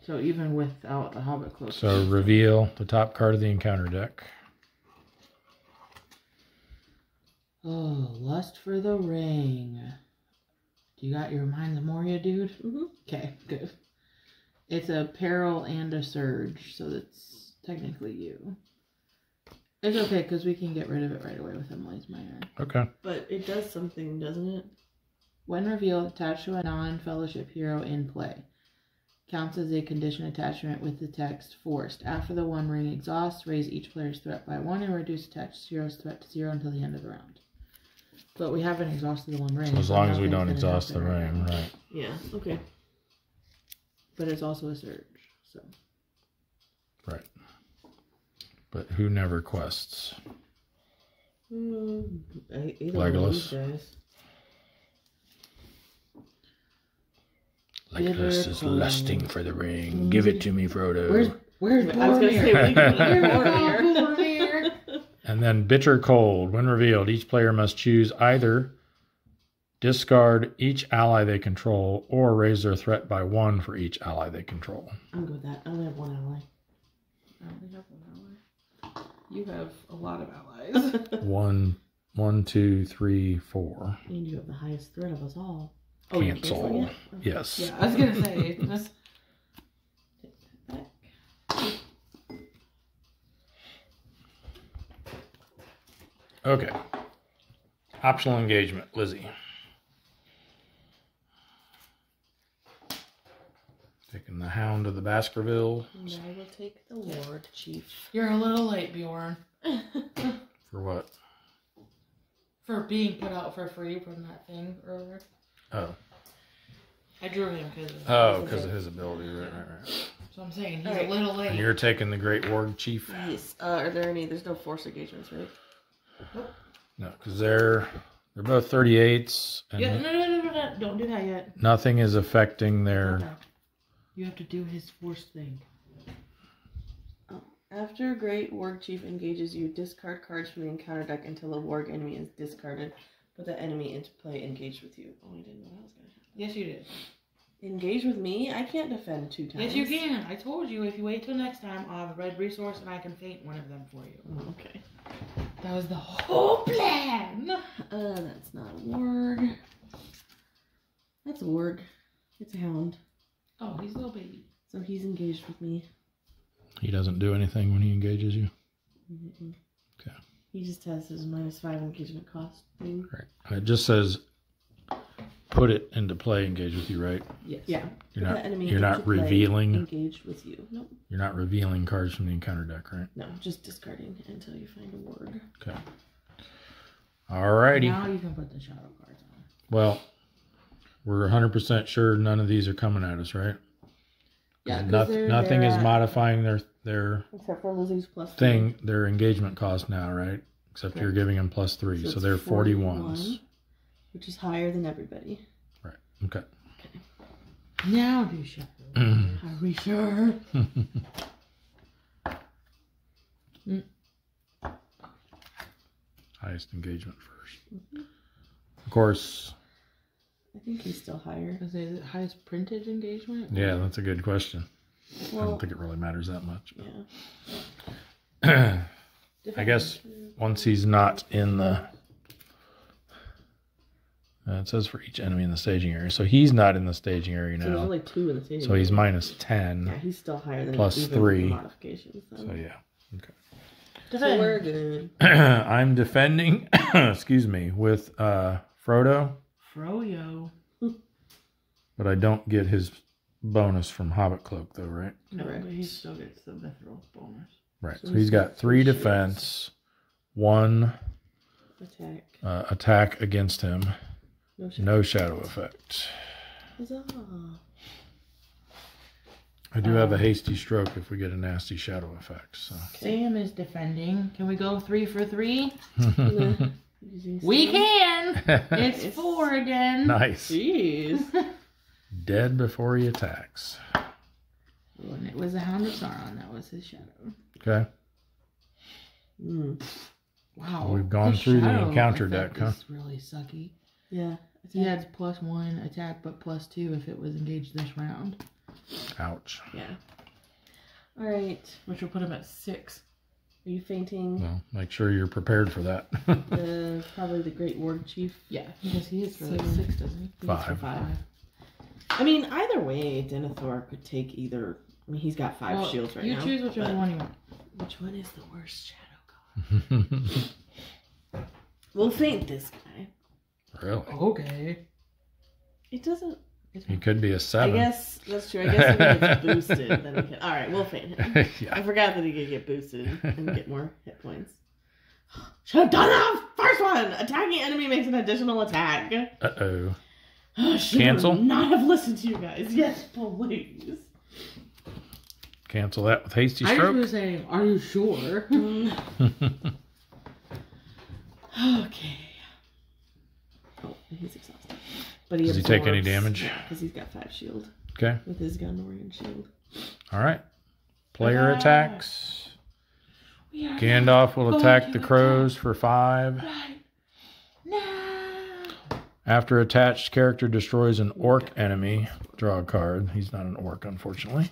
So even without the Hobbit cloak. So reveal the top card of the encounter deck. Oh, Lust for the Ring. Do you got your Mind of Moria, dude? Mm-hmm. Okay, good. It's a Peril and a Surge, so that's technically you. It's okay, because we can get rid of it right away with Emily's Minor. Okay. But it does something, doesn't it? When revealed, attached to a non-fellowship hero in play. Counts as a condition attachment with the text forced. After the One Ring exhausts, raise each player's threat by 1 and reduce attached hero's threat to 0 until the end of the round. But we haven't exhausted the One Ring. As long as we don't nothing's gonna exhaust the happen ring, now. right. Yeah, okay. But it's also a surge, so. Right. But who never quests? Either Legolas. one of these guys. Legolas is lusting for the ring. Give it to me, Frodo. Where's I was going to say, we can get Boromir? And then bitter cold. When revealed, each player must choose either discard each ally they control or raise their threat by 1 for each ally they control. I'm good with that. I only have one ally. I only have one ally. You have a lot of allies. 1, 2, 3, 4. And you have the highest threat of us all. Cancel. You canceling it? Yes. Yeah, I was gonna say. Just... Take that back. Okay. Optional engagement, Lizzie. Taking the Hound of the Baskerville. And I will take the Lord Chief. You're a little late, Bjorn. For what? For being put out for free from that thing earlier. Oh. I drew him because of his ability. Right. So I'm saying he's Alright. a little late. And you're taking the Great Warg Chief? Yes. Are there any? There's no force engagements, right? No, because they're both 38s. And Yeah, no. Don't do that yet. nothing is affecting their... Okay. You have to do his force thing. After a Great Warg Chief engages you, discard cards from the encounter deck until a Warg enemy is discarded. Put the enemy into play engaged with you. Oh, I didn't know that was going to happen. Yes, you did. Engage with me? I can't defend 2 times. Yes, you can. I told you if you wait till next time, I'll have a red resource and I can faint one of them for you. Oh, okay. That was the whole plan. That's not a Warg. That's a Warg. It's a Hound. Oh, he's a little baby. So he's engaged with me. He doesn't do anything when he engages you? Mm-mm. Okay. He just has his -5 engagement cost thing. Right. And it just says put it into play, engage with you, right? Yes. Yeah. You're Put not, the enemy you're not into play, revealing... engaged with you. Nope. You're not revealing cards from the encounter deck, right? No, just discarding until you find a Warg. Okay. Alrighty. Now you can put the shadow cards on. Well, we're 100% sure none of these are coming at us, right? Yeah, nothing is modifying their except for Lizzie's +3. thing, their engagement cost now, right? Except Correct. you're giving them +3, so it's they're 41s. 41, which is higher than everybody. Right. Okay. Now do shadow. Are we sure? Highest engagement first. Of course. I think he's still higher. Is it highest printed engagement? Yeah, that's a good question. I Well, don't think it really matters that much. yeah. I guess once he's not in the... it says for each enemy in the staging area. So he's not in the staging area So there's now. only 2 in the stadium. So he's -10. Yeah, he's still higher than plus even 3. with the modifications. So yeah. Okay. So we're good. I'm defending, excuse me, with Frodo, Froyo. but I don't get his bonus from Hobbit Cloak though, right? No, Correct. but he still gets the mithril bonus. Right. So So he's got 3 shields. defense, 1 Attack. attack against him, No shit. no shadow effect. Huzzah. I do have a hasty stroke if we get a nasty shadow effect. So Sam is defending. Can we go 3 for 3? Using We Sam. can. It's Nice. 4 again. nice. Jeez. Dead before he attacks. And it was a Hound of Sauron. That was his shadow. Okay. Mm. Wow. We've gone the through the shadow encounter effect deck, huh? is really sucky. Yeah. He had +1 attack, but +2 if it was engaged this round. Ouch. Yeah. All right. Which will put him at 6. Are you fainting? Well, make sure you're prepared for that. Probably the Great Warg Chief. Yeah, because he hits for like 7. 6, doesn't he? He hits for 5. I mean, either way, Denethor could take either. I mean, he's got 5 shields right now. You choose whichever one you want. Which one is the worst shadow god? We'll faint this guy. Really? Okay. It doesn't. He could be a 7. I guess that's true. I guess if he gets boosted, then we can. All right, we'll faint him. Yeah. I forgot that he could get boosted and get more hit points. Should have done that first one. Attacking enemy makes an additional attack. Uh-oh. Cancel. Not have listened to you guys. Yes, please. Cancel that with hasty I stroke. was saying, are you sure? Okay. Oh, he's exhausted. But Does he take any damage? Because he's got 5 shield Okay. with his Gondorian shield. All right. Player attacks. Gandalf will attack the crows for 5. Right now. After attached character destroys an orc enemy, draw a card. He's not an orc, unfortunately.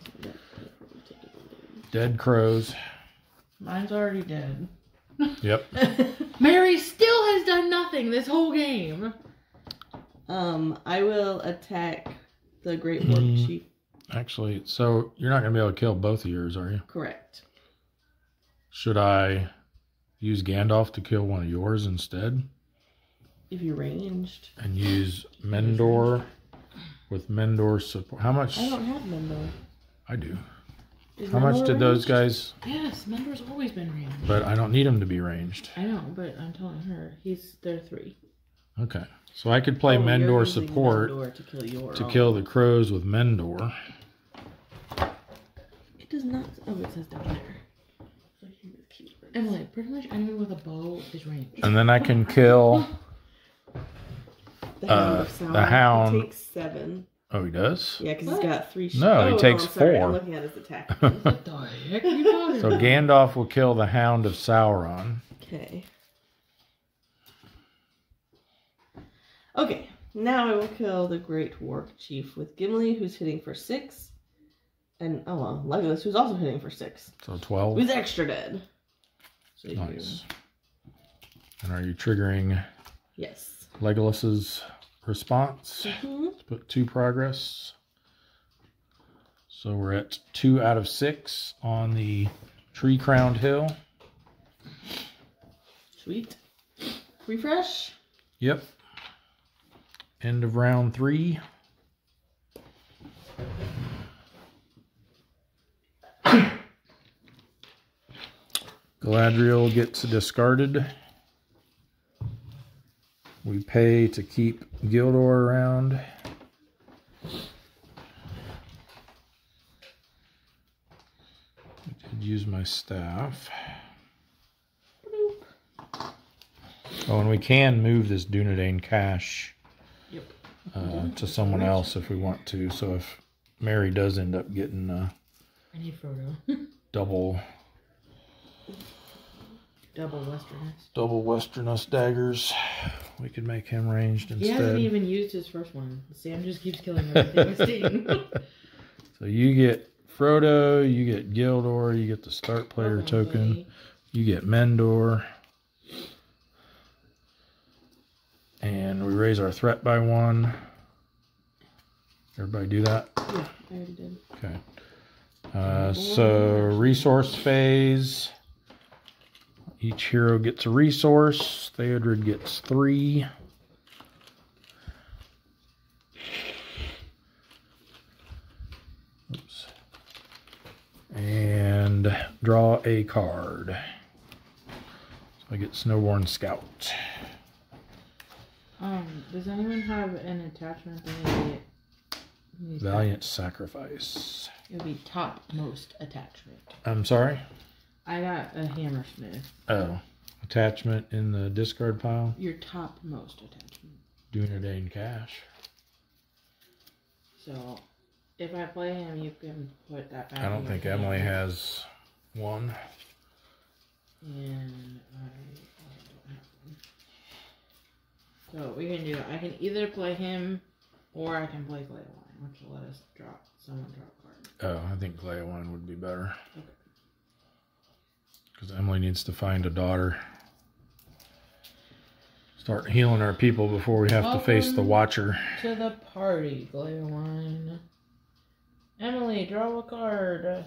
Dead crows. Mine's already dead. Yep. Mary still has done nothing this whole game. I will attack the Great Warg Chief. Actually, so you're not going to be able to kill both of yours, are you? Correct. Should I use Gandalf to kill one of yours instead? If you're ranged. And use Mendor with Mendor support. How much? I don't have Mendor. I do. Is How much Mendor did those ranged? guys? Yes, Mendor's always been ranged. But I don't need them to be ranged. I know, but I'm telling her, they're 3. Okay. So I could play Oh, you're Mendor using support Mendor to kill your to own. kill the crows with Mendor. It does not. Oh, it says down there. So here are the keywords. Emily, pretty much anyone with a bow is ranged. And then I can kill The Hound of Sauron. the Hound. He takes 7. Oh, he does? Yeah, because he's got 3 shields. No, he takes I'm sorry. 4. I'm looking at his attack. What the heck are you talking So about? Gandalf will kill the Hound of Sauron. Okay. Okay. Now I will kill the Great Warg Chief with Gimli, who's hitting for 6. And, oh well, Legolas, who's also hitting for 6. So 12. Who's extra dead. So Nice. And are you triggering Yes. Legolas's response? Mm-hmm. Let's put 2 progress. So we're at 2 out of 6 on the tree-crowned hill. Sweet. Refresh. Yep. End of round 3. Galadriel gets discarded. We pay to keep Gildor around. I did use my staff. Oh, and we can move this Dunedain cache to someone else if we want to. So if Mary does end up getting I need Frodo. double Double Westerness. daggers, we could make him ranged He hasn't instead. even used his first one. Sam just keeps killing everything with Sting. So you get Frodo, you get Gildor, you get the start player Okay, token, buddy. you get Mendor. And we raise our threat by 1. Everybody do that? Yeah, I already did. Okay. So resource phase. Each hero gets a resource. Theodred gets 3. Oops. And draw a card. So I get Snowborn Scout. Does anyone have an attachment that Valiant Sacrifice. it would be topmost attachment? I'm sorry? I got a Hammersmith. Oh. Attachment in the discard pile. Your topmost attachment. Dunedain Cache. So, if I play him, you can put that back. I don't in think your Emily hand. has one. And I don't have one. So we can do it. I can either play him or I can play Glaewine, which will let us someone drop a card. Oh, I think Glaewine would be better. Okay. Because Emily needs to find a daughter. Start healing our people before we have to face the Watcher. To the party, Glaewine. Emily, draw a card.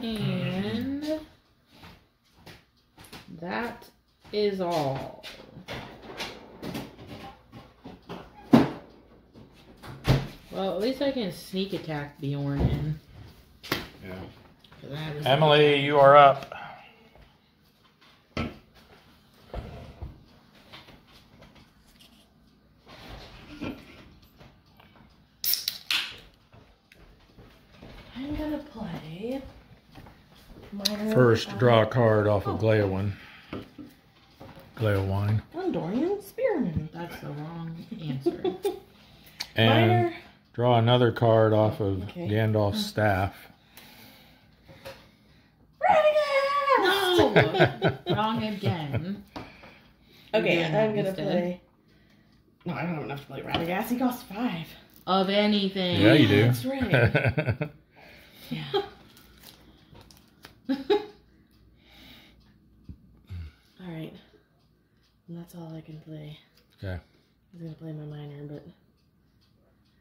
And that is all. Well, at least I can sneak attack Bjorn in. Yeah. Emily, you are up. I'm gonna play. First, draw a card off of Glaewine. Gondorian Spearman. That's the wrong answer. And Minor. draw another card off of Gandalf's staff. No! Wrong again. Okay, I'm gonna play. No, I don't have enough to play Radagast. He costs 5. Of anything. Yeah, you do. That's right. Yeah. Alright. And that's all I can play. Okay. I was gonna play my minor, but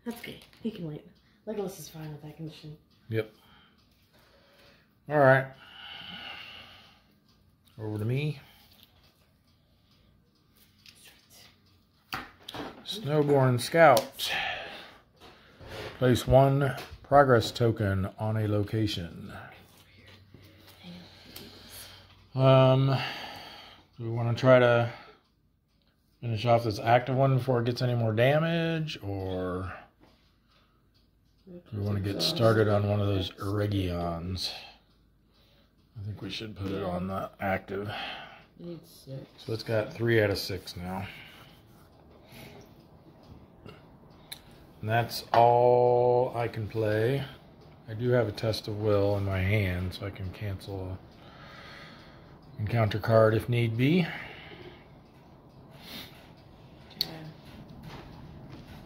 that's okay. He can wait. Legolas is fine with that condition. Yep. All right. Over to me. Snowborn Scout. Place 1 progress token on a location. Do we want to try to finish off this active one before it gets any more damage, or do we want to get started on one of those Eregions? I think we should put it on the active. Need 6. So it's got 3 out of 6 now. And that's all I can play. I do have a Test of Will in my hand, so I can cancel a encounter card if need be.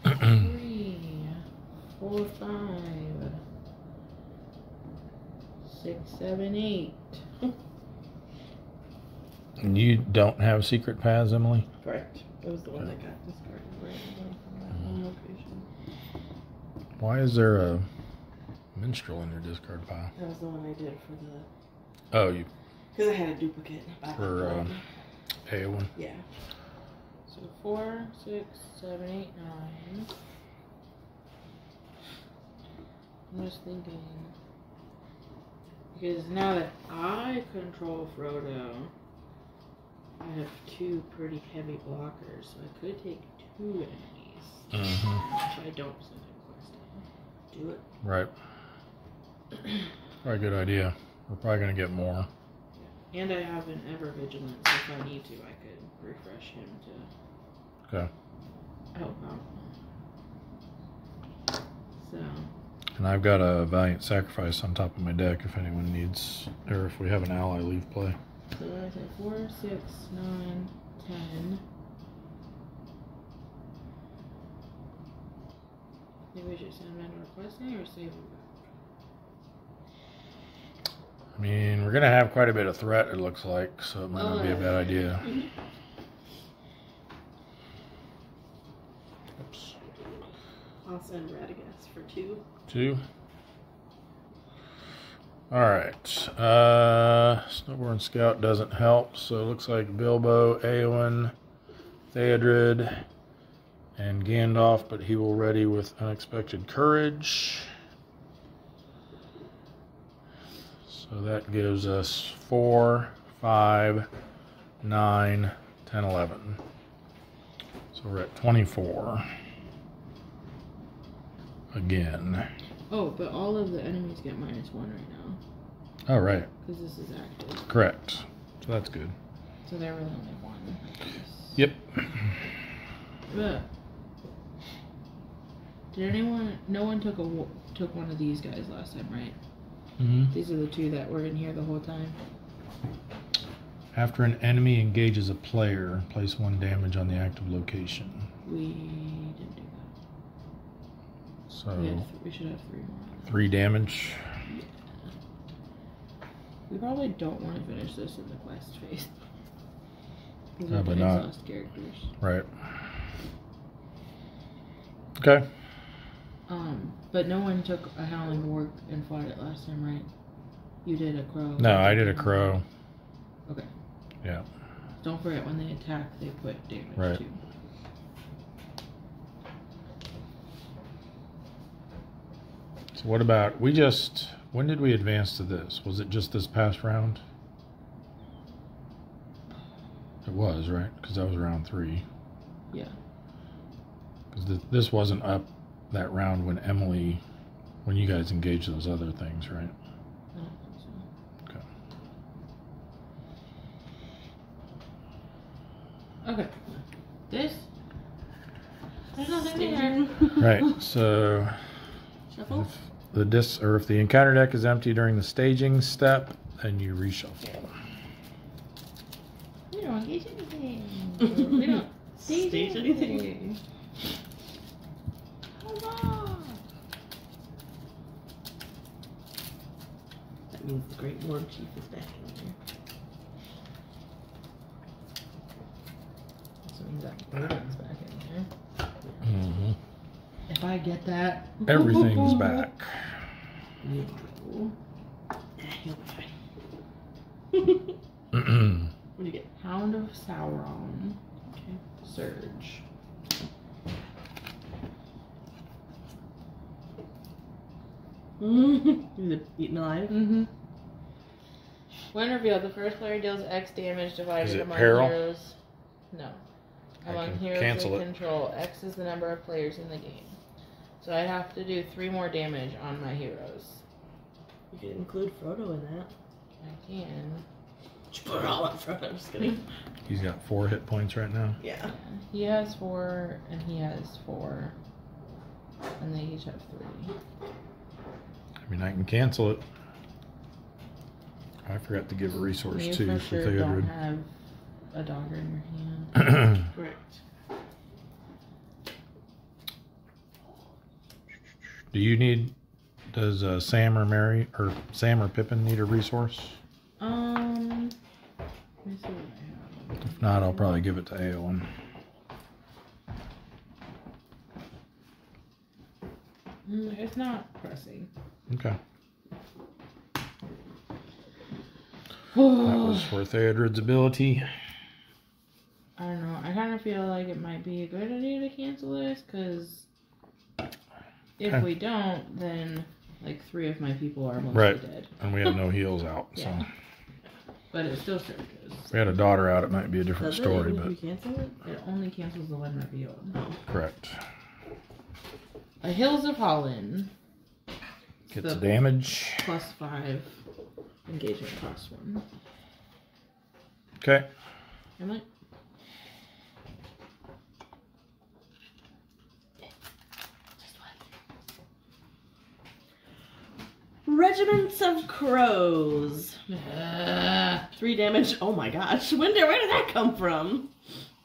3, 4, 5, 6, 7, 8. And you don't have secret paths, Emily? Correct. It was the one that got discarded randomly from that one location. Why is there a minstrel in your discard pile? That was the one I did for the... Oh, you Because I had a duplicate. for A1. Yeah. So 4, 6, 7, 8, 9. I'm just thinking. Because now that I control Frodo, I have 2 pretty heavy blockers, so I could take 2 enemies. If I don't send a quest in. Do it. Right. Probably a good idea. We're probably going to get more. And I have an ever vigilant, so if I need to, I could refresh him to Okay. help out. So, And I've got a Valiant Sacrifice on top of my deck if anyone needs, or if we have an ally leave play. so what did I say? 4, 6, 9, 10. Maybe we should send him into requesting or save him back? I mean, we're going to have quite a bit of threat, it looks like, so it might not be a bad idea. Oops. I'll send Radagast for 2. 2. Alright. Snowborn Scout doesn't help, so it looks like Bilbo, Eowyn, Theodred, and Gandalf, but he will ready with Unexpected Courage. So that gives us 4, 5, 9, 10, 11. So we're at 24. Again. Oh, but all of the enemies get -1 right now. Oh, right. Because this is active. Correct. So that's good. So they're really only 1. Yep. But Did anyone? No one took one of these guys last time, right? Mm-hmm. These are the two that were in here the whole time. After an enemy engages a player, place 1 damage on the active location. We didn't do that. So We should have 3 more. 3 damage. Yeah. We probably don't want to finish this in the quest phase. Probably not. Exhaust characters. Right. Okay. But no one took a Howling Warg and fought it last time, right? You did a crow. No, I did a crow. Okay. Yeah. Don't forget when they attack, they put damage Right. too. So what about, when did we advance to this? Was it just this past round? It was, right? Because that was round 3. Yeah. Because this wasn't up that round when you guys engaged those other things, right? I don't think so. Okay. Okay. This? There's nothing there. Right, so Shuffle? if the encounter deck is empty during the staging step, then you reshuffle. We don't engage anything. We don't stage anything. Huzzah! That means the Great Warg Chief is back in there. Also means that Burden's back in there. Mm-hmm. If I get that, Everything's back. No. He'll be fine. What do you get? Hound of Sauron, Okay. Surge. Is it eaten alive? Mm-hmm. When revealed, the first player deals X damage Is divided it among peril? heroes. No. I Among can heroes cancel they it. control. X is the number of players in the game. So I have to do 3 more damage on my heroes. You can include Frodo in that. I can. Just put it all on Frodo. I'm just kidding. He's got 4 hit points right now. Yeah. He has 4, and he has 4. And they each have 3. I mean, I can cancel it. I forgot to give a resource You too for for sure don't Theodred. have a dagger in your hand. Correct. Does Sam or Pippin need a resource? Let me see what I have. If not, I'll probably give it to Aowen. It's not pressing. Okay. That was for Theodred's ability. I don't know. I kind of feel like it might be a good idea to cancel this, because if Okay. we don't, then like 3 of my people are mostly Right. dead. And we have no heals out, so Yeah. But it still surges. if we had a daughter out, it might be a different Does story, it? Even but if you cancel it? It only cancels the one revealed. Oh. correct. A Hills of Holland. Gets The damage. +5 engagement cost 1. Okay. Am I? Regiments of Crows. 3 damage. Oh my gosh. Where did that come from?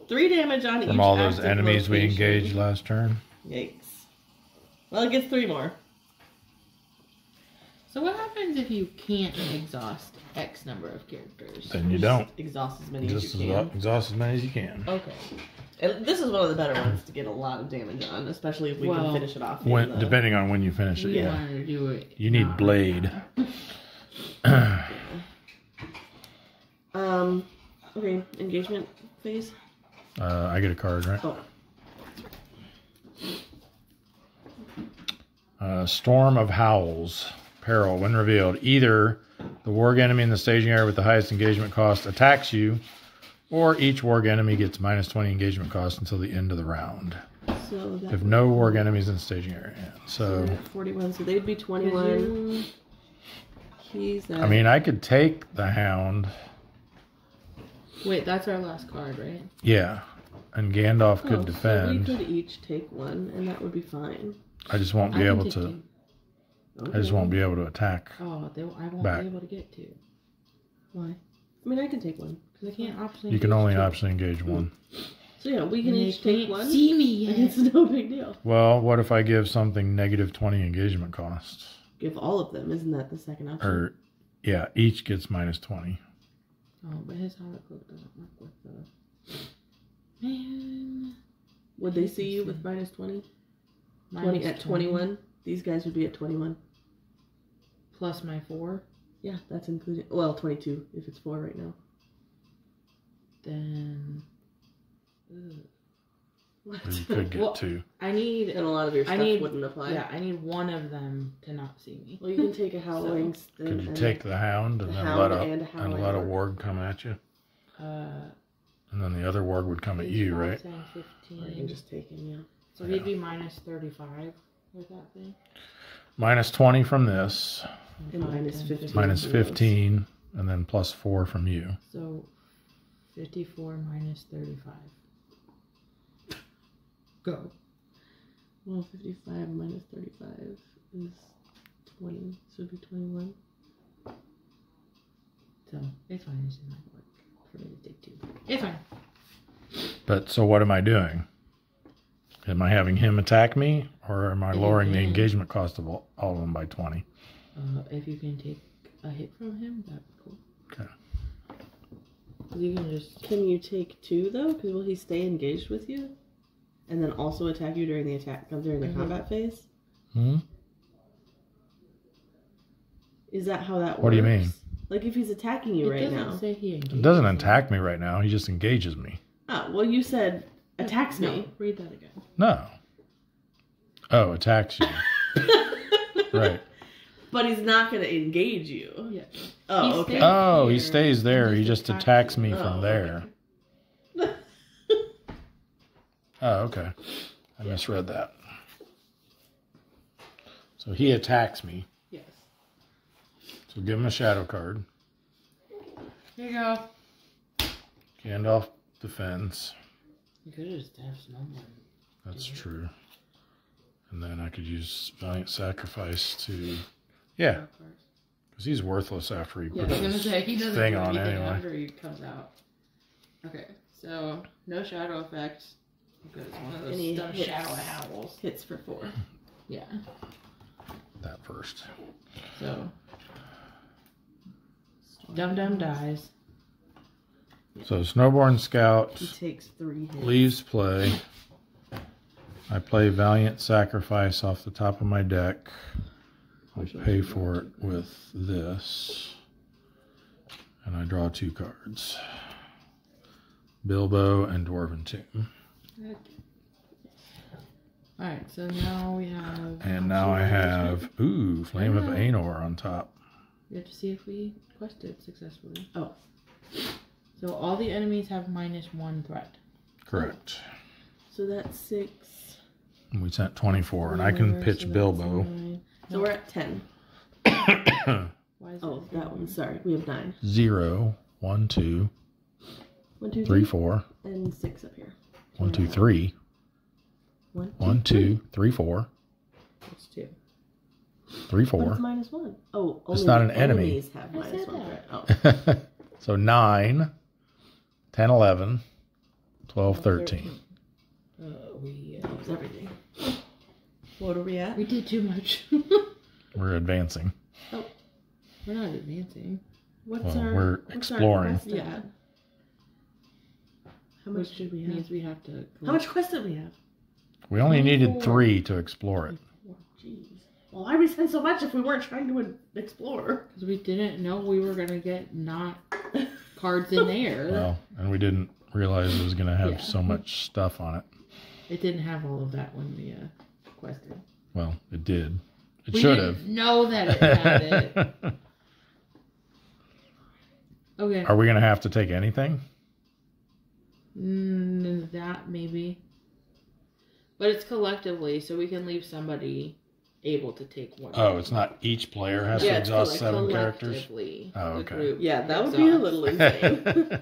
3 damage on each From all those active enemies we location. engaged last turn. Yikes. Well, it gets 3 more. So what happens if you can't exhaust X number of characters? Then you don't. Exhaust as many Just as you can. exhaust as many as you can. Okay. And this is one of the better ones to get a lot of damage on, especially if we can Well, finish it off. Depending on when you finish it, We yeah. wanted to do it. You need not blade. now. Okay, engagement phase. I get a card, right? Oh. Storm of Howls. Peril. When revealed, either the warg enemy in the staging area with the highest engagement cost attacks you, or each warg enemy gets -20 engagement cost until the end of the round. So that If no warg enemies in the staging area. So, 41, so they'd be 21. He's at... I mean, I could take the Hound. Wait, that's our last card, right? Yeah. And Gandalf could Oh, defend. So we could each take one, and that would be fine. I just won't I be can able take to. two. I just won't be able to attack. Oh, I won't Back. be able to get two. Why? I mean, I can take one. Because I can't optionally You can engage only two. optionally engage one. So yeah, we can And each they take can't one. see me yet. It's no big deal. Well, what if I give something negative 20 engagement costs? Give all of them. Isn't that the second option? Or, yeah, each gets minus 20. Oh, but his holo cloak doesn't work with the... Man. Would they see you with minus 20? 20 Minus at 21? These guys would be at 21. Plus my 4. Yeah, that's included. Well, 22 if it's 4 right now. Then... Ugh. What? Or you could get Well, 2. I need... And a lot of your stuff wouldn't apply. Yeah, I need one of them to not see me. Well, you can take a howling. Could you take the hound and the then hound let and a a howling let a warg. warg come at you? Uh... And then the other warg would come at you, 5, right? 10, Or you 15. can just take him, yeah. So he'd be minus 35 with that thing. Minus 20 from this, And minus 15. minus 15, and then plus 4 from you. So 54 minus 35. Go. Well, 55 minus 35 is 20. So it'd be 21. So it's fine. It's not work for me to take 2. It's fine. But so what am I doing? Am I having him attack me, or am I If you lowering the can. engagement cost of all of them by 20? If you can take a hit from him, that'd be cool. Okay. 'Cause you can just... Can you take 2 though? Because will he stay engaged with you? And then also attack you during the combat phase? Hmm? Is that how that works? What do you mean? Like if he's attacking you It right doesn't now. say he engages It doesn't me. attack me right now. He just engages me. Oh, well you said attacks No, me. read that again. No. Oh, attacks you. Right. But he's not going to engage you. Yeah. Oh, He okay. stays Oh, he here stays there. and He just attacks me Oh, from there. Oh, okay. I misread that. So he attacks me. Yes. So give him a shadow card. Here you go. Gandalf defends. You could have just have someone. That's true. And then I could use Valiant Sacrifice to... Yeah, because he's worthless after he Yeah, I puts was gonna his say he doesn't thing do on anything anyway. after he comes out. Okay, so no shadow effects because one of And he those dumb hits. shadow howls. Hits for 4. Yeah. That first. So Dum Dum dies. So Snowborn Scout He takes 3 hits. leaves play. I play Valiant Sacrifice off the top of my deck. I'll pay for it with this. And I draw 2 cards. Bilbo and Dwarven Tomb. Alright, so now we have... And now I have, ooh, Flame of Aenor on top. We have to see if we quested successfully. Oh. So all the enemies have -1 threat. Correct. So that's 6. And we sent 24, and I can pitch So that's Bilbo. 9. So we're at 10. Why is Oh, it that one. Sorry. We have 9. 0, 1, 2, 1, 2, 3, 4. And 6 up here. 1, 2, 3. 1, 2, 3, 4. That's 2. 3, But 4. it's -1. Oh, only It's not the an enemy. enemies have I said -1 that. threat. Oh. So 9, 10, 11, 12, 13. That was everything. What are we at? We did too much. We're advancing. We're not advancing. What's Well, our? we're what's exploring. Our quest Yeah. at? How much did we have? Means we have to. How much quest did we have? We only needed 24. 3 to explore it. Oh, jeez. Well, why we spend so much if we weren't trying to explore? Because we didn't know we were gonna get not cards in there. Well, and we didn't realize it was going to have Yeah. so much stuff on it. It didn't have all of that when we quested. Well, it did. It We should didn't have. know that it had it. Okay. Are we going to have to take anything? That maybe. But it's collectively, so we can leave somebody able to take one. Oh, it's not each player has to Yeah, it's exhaust 7 characters? Collectively, Oh, the okay. group Yeah, that would be a exhausts. little insane.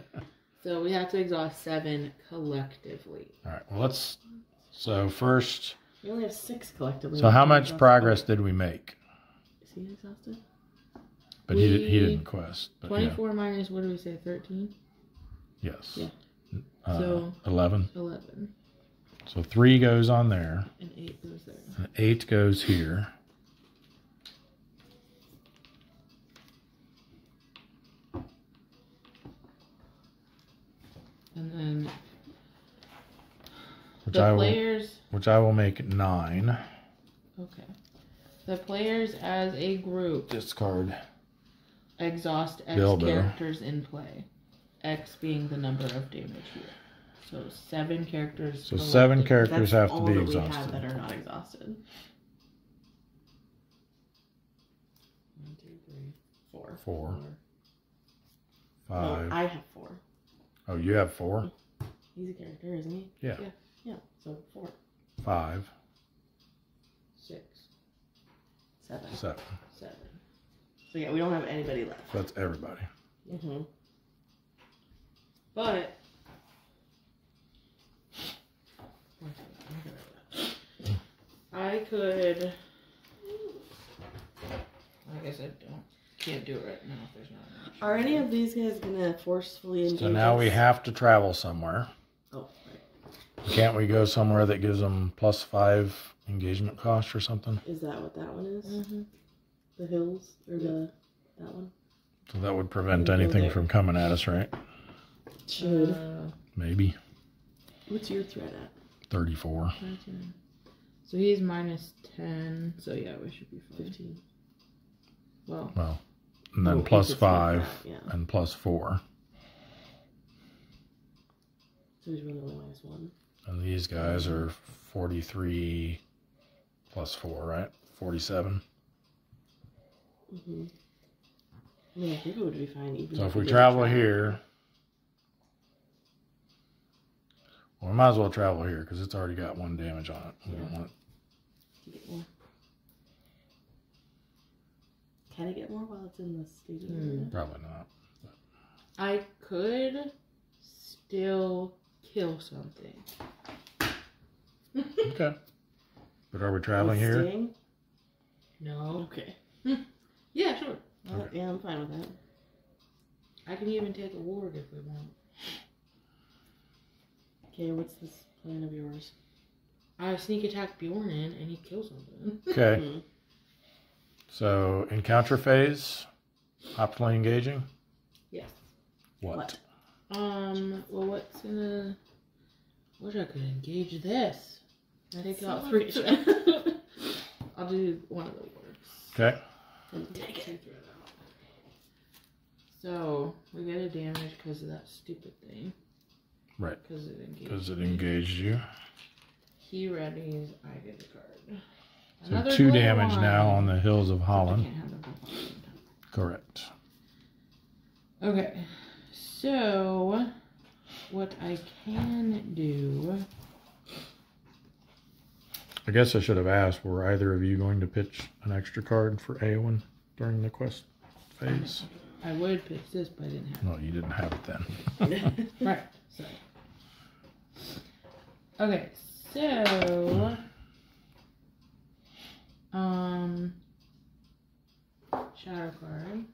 So we have to exhaust 7 collectively. All right. Well, so first, We only have 6 collectively. So how much progress did we make? Is he exhausted? But he didn't quest. But 24 minus, what do we say, 13? Yes. Yeah. So 11. 11. So 3 goes on there. And 8 goes there. And 8 goes here. And then Which I will make 9. Okay. The players as a group Discard. exhaust X Bilbo. characters in play. X being the number of damage here. So 7 characters. So 7 collected. characters That's have to all be that we have exhausted. that are not exhausted. 1, 2, 3, 4. 4. No, 5. I have 4. Oh, you have 4? He's a character, isn't he? Yeah. Yeah, so 4. 5. 6. 7. 7. 7. So yeah, we don't have anybody left. So that's everybody. Mm-hmm. But I could. I guess I can't do it right now if there's not enough. Are any of these guys gonna forcefully engage So now us? we have to travel somewhere. Oh, right. Can't we go somewhere that gives them +5 engagement cost or something? Is that what that one is? Mm-hmm. The hills or that one? So that would prevent We'll go anything there. from coming at us, right? Should. Maybe. What's your threat at? 34. 19. So he's minus 10. So yeah, we should be fine. 15. Well, Well, and then Oh, plus he could flip 5 that, yeah. and plus 4. So he's really only -1. And these guys are 43 plus 4, right? 47. Mm-hmm. I mean, I think it would be fine even So if we we didn't travel here, well, we might as well travel here because it's already got 1 damage on it. We don't Yeah. want to get more. Can it get more while it's in the stadium? area? probably not. I could still kill something. Okay. But are we traveling With here? sting? No. Okay. Yeah, sure. Well, yeah, I'm fine with that. I can even take a ward if we want. Okay, what's this plan of yours? I sneak attack Bjorn in and he kills something. Okay. Hmm. So encounter phase, optimally engaging. Yes. What? Well, what's gonna... Wish I could engage this. I take out So 3 much. threat. I'll do one of the wards. Okay. And take it. 2 threat out. So, we get a damage because of that stupid thing. Right. Because it engaged. Because it engaged you. He readies, I get a card. So 2 gold damage one. now on the hills of I Holland. can't have them both at the same time. Correct. Okay, so what I can do. I guess I should have asked, were either of you going to pitch an extra card for Eowyn during the quest phase? I would pitch this, but I didn't have No, you didn't have it then. it. Right, so. Okay, so. Shadow card.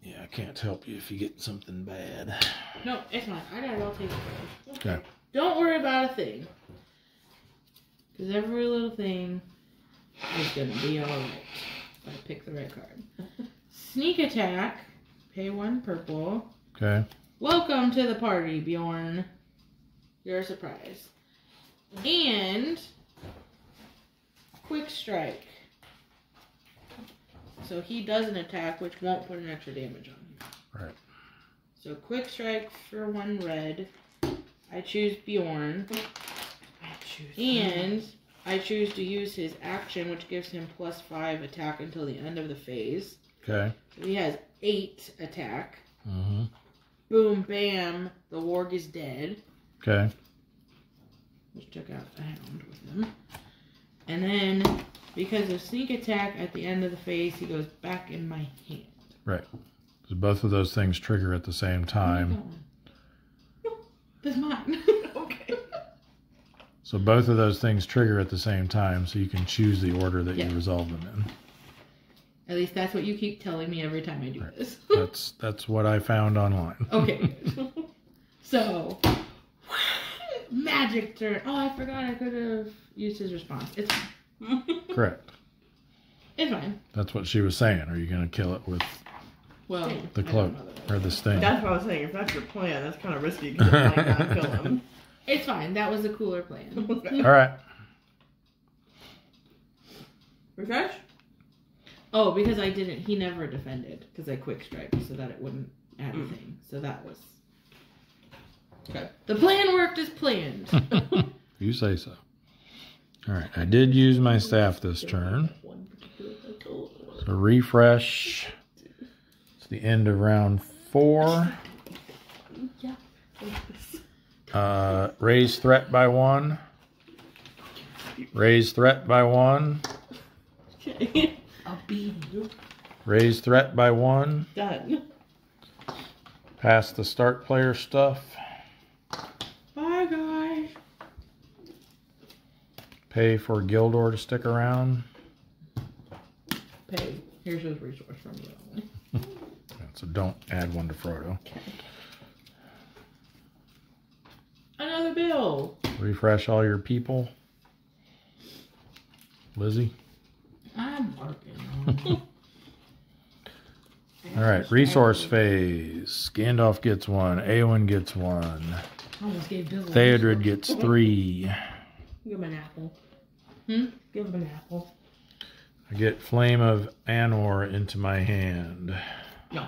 Yeah, I can't help you if you get something bad. No, it's not. I got it all taken care of. Okay. Don't worry about a thing. Because every little thing is going to be alright. If I pick the right card. Sneak attack. Pay 1 purple. Okay. Welcome to the party, Bjorn. You're a surprise. And quick strike. So he does an attack which won't put an extra damage on him. Right. So quick strike for 1 red. I choose Bjorn. And I choose to use his action, which gives him +5 attack until the end of the phase. Okay. So he has 8 attack. Mm-hmm. Boom, bam, the warg is dead. Okay. Which took out the hound with him. And then, because of sneak attack at the end of the phase, he goes back in my hand. Right. So both of those things trigger at the same time. No, that's mine. Okay. So both of those things trigger at the same time, so you can choose the order that you resolve them in. At least that's what you keep telling me every time I do this. That's what I found online. Okay. So, magic turn. Oh, I forgot I could have used his response. It's fine. Correct. It's fine. That's what she was saying. Are you going to kill it with Well, the cloak or the sting? That's what I was saying. If that's your plan, that's kind of risky because it might not kill him. It's fine. That was a cooler plan. All right. Refresh? Oh, because I didn't. He never defended because I quick strike so that it wouldn't add a thing. So that was. Okay. The plan worked as planned. You say so. All right. I did use my staff this turn. So refresh. It's the end of round 4. Raise threat by 1. Raise threat by 1. Okay. I'll beat you. Raise threat by 1. Done. Pass the start player stuff. Bye, guys. Pay for Gildor to stick around. Pay. Here's his resource from you. So don't add 1 to Frodo. Okay. Another bill. Refresh all your people. Lizzie. I'm working on it. All right, resource phase. Gandalf gets 1. Eowyn gets 1. Almost gave Bill a Theodred gets 3. Give him an apple. Hmm? Give him an apple. I get Flame of Anor into my hand. No.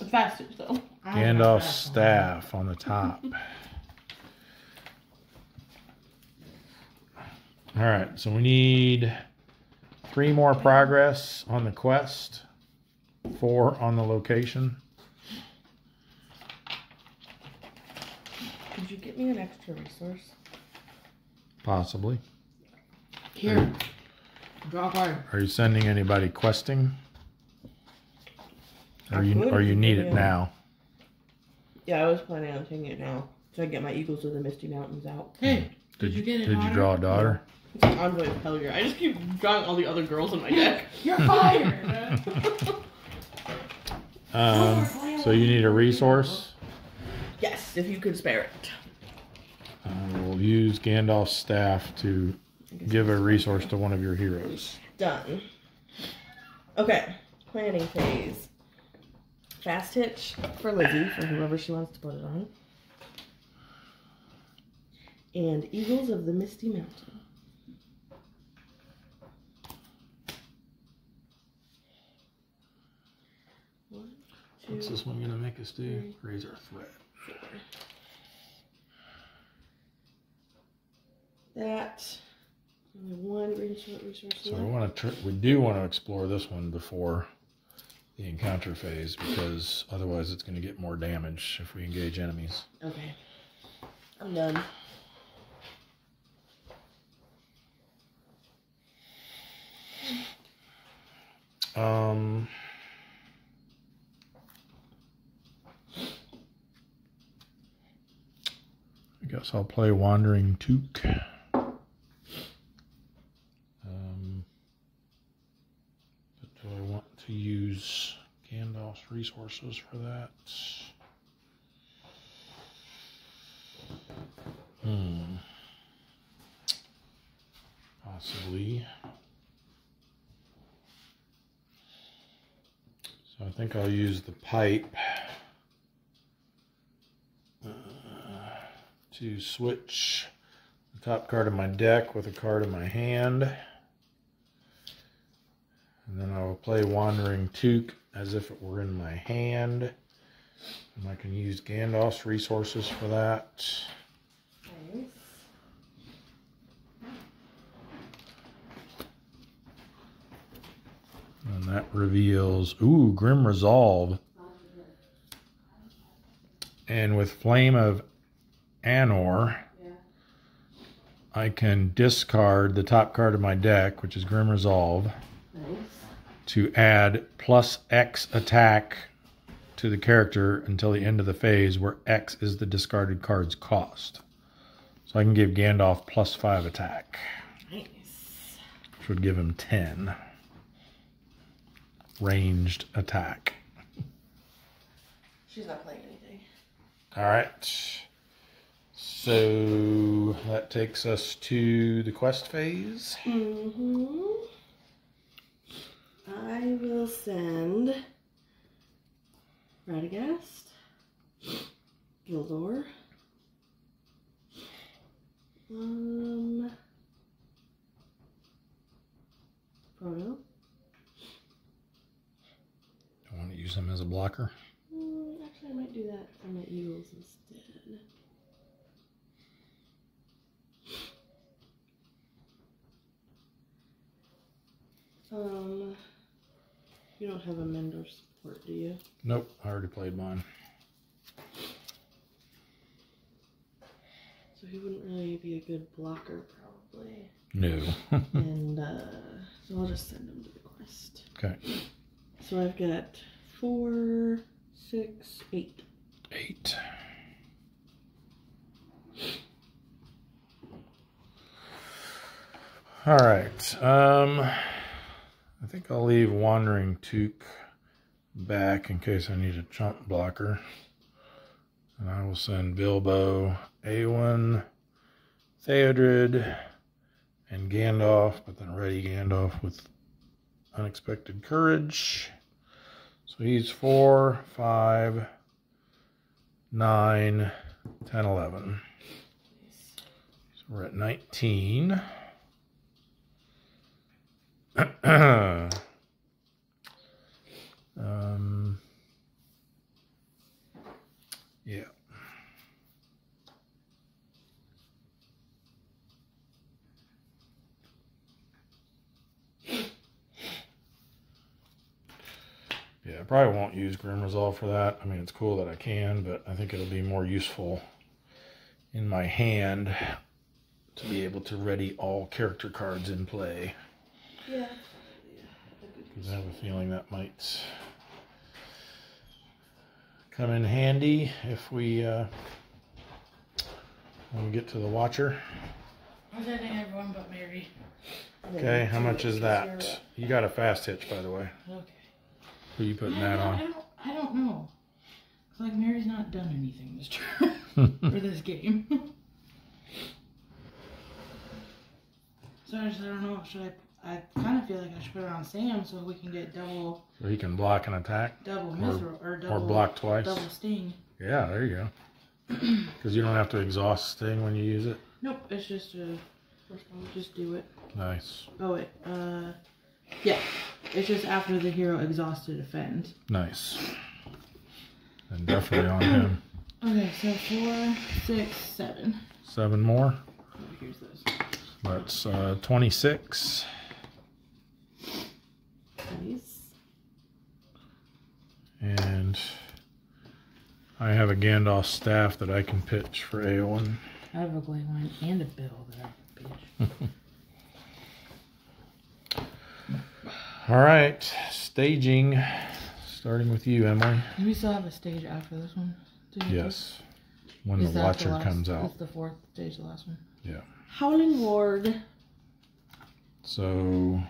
Faster, though. Gandalf's staff on the top. All right, so we need 3 more progress on the quest. 4 on the location. Could you get me an extra resource? Possibly. Here. Draw a card. Are you sending anybody questing? Or I you could, need it yeah. now? Yeah, I was planning on taking it now. So I can get my Eagles of the Misty Mountains out. Hey, did you get a Did you daughter? draw a daughter? It's an Envoy of Helger. I just keep drawing all the other girls in my deck. You're fired. So you need a resource? Yes, if you could spare it. We'll use Gandalf's staff to give a resource to one of your heroes. Done. Okay, planning phase. Fast hitch for Lizzie, for whoever she wants to put it on. And Eagles of the Misty Mountain. One, two, What's this one going to make us do? Raise our threat. 4. That. Only 1 resource So left. we do want to explore this one before the encounter phase, because otherwise it's going to get more damage if we engage enemies. Okay. I'm done. I guess I'll play Wandering Took. But do I want to use Gandalf's resources for that? Possibly. So I think I'll use the pipe to switch the top card of my deck with a card in my hand. And then I will play Wandering Took as if it were in my hand. And I can use Gandalf's resources for that. Nice. And that reveals, ooh, Grim Resolve. And with Flame of Anor, I can discard the top card of my deck, which is Grim Resolve, Nice. to add +X attack to the character until the end of the phase, where X is the discarded card's cost. So I can give Gandalf +5 attack. Nice. Which would give him 10 ranged attack. She's not playing anything. All right. So that takes us to the quest phase. I will send Radagast, Gildor, Frodo. I want to use him as a blocker. Actually, I might do that for my Eagles instead. You don't have a Mendor support, do you? Nope, I already played mine. So he wouldn't really be a good blocker, probably. No. And so I'll just send him to the quest. Okay. So I've got 4, 6, 8. 8. All right. I think I'll leave Wandering Took back in case I need a chump blocker. And I will send Bilbo, Eowyn, Theodred, and Gandalf, but then ready Gandalf with Unexpected Courage. So he's 4, 5, 9, 10, 11. So we're at 19. Yeah. Yeah, I probably won't use Grim Resolve for that. I mean, it's cool that I can, but I think it'll be more useful in my hand to be able to ready all character cards in play. Yeah. Because I have a feeling that might come in handy if we when we get to the Watcher. I'm sending everyone but Mary. Okay, how much is that? You got a fast hitch, by the way. Okay. Who you putting that on? I don't know. It's like Mary's not done anything this turn for this game. So I don't know. I kind of feel like I should put it on Sam so we can get double. So he can block and attack? Double mithril or double. Or block twice? Double sting. Yeah, there you go. Because you don't have to exhaust sting when you use it? Nope, it's just just do it. Nice. Oh wait, yeah. It's just after the hero exhausts to defend. Nice. And definitely on him. Okay, so 4, 6, 7. 7 more. Oh, here's those. That's 26. Nice. And I have a Gandalf staff that I can pitch for Eowyn. I have a Glayline and a bill that I can pitch. All right, staging. Starting with you, Emily. Do we still have a stage after this one? Yes. When the Watcher comes out. It's the 4th stage, the last one. Yeah. Howling Ward. So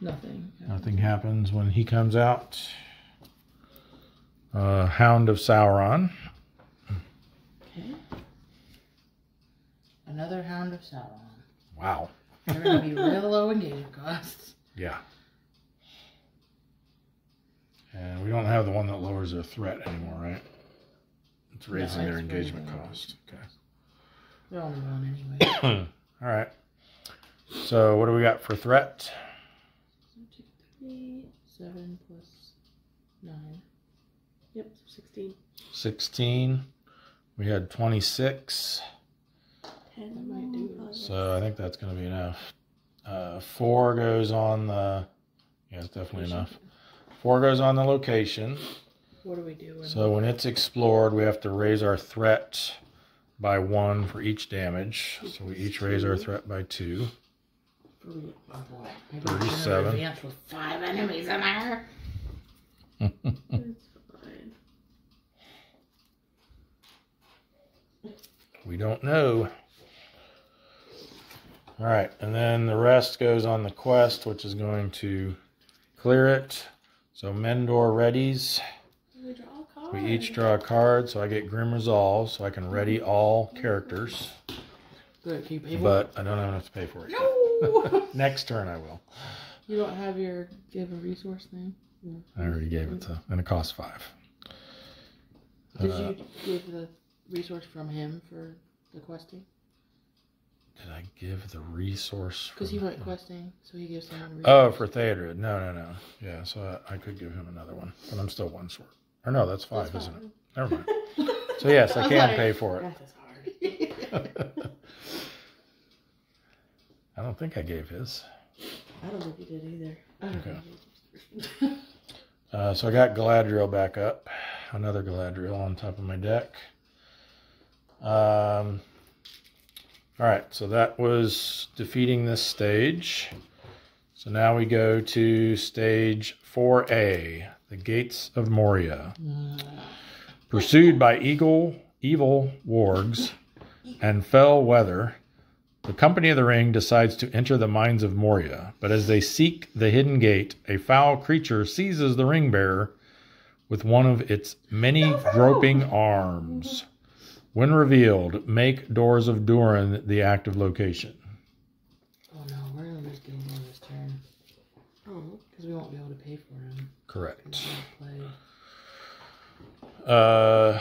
Nothing. nothing happens when he comes out. Hound of Sauron. Okay. Another Hound of Sauron. Wow. They're going to be real low engagement costs. Yeah. And we don't have the one that lowers their threat anymore, right? It's raising their engagement cost. Okay. They're only one anyway. All right. So what do we got for threat? 2, 3, 7 plus 9. Yep, 16. 16. We had 26. 10 I might do. So I think that's going to be enough. 4 goes on the... Yeah, it's definitely enough. 4 goes on the location. What do we do? So when it's explored, we have to raise our threat by 1 for each damage. So we each raise our threat by 2. Oh boy. 37. Advance with 5 enemies in there. It's We don't know. All right, and then the rest goes on the quest, which is going to clear it. So Mendor readies. We draw a card. We each draw a card, so I get Grim Resolve, so I can ready all characters. Good. Can you pay for But I don't have enough to pay for it. No! Next turn I will. You don't have your give a resource thing? No. I already gave it to, and it costs 5. Did you give the resource from him for the questing? Did I give the resource? Because he went questing, so he gives someone resource. Oh, for Theodred. No. Yeah, so I could give him another one, but I'm still 1 short. Or no, that's 5, isn't it? Never mind. So yes, I can pay for it. That is hard. I don't think I gave his. I don't think you did either. Okay. So I got Galadriel back up. Another Galadriel on top of my deck. All right, so that was defeating this stage. So now we go to stage 4A, the Gates of Moria. Pursued by evil wargs and fell weather, the Company of the Ring decides to enter the mines of Moria. But as they seek the hidden gate, a foul creature seizes the ring bearer with one of its many groping arms. When revealed, make Doors of Durin the active location. Oh no, we're going to lose game on this turn. Oh. Because we won't be able to pay for him. Correct. Play.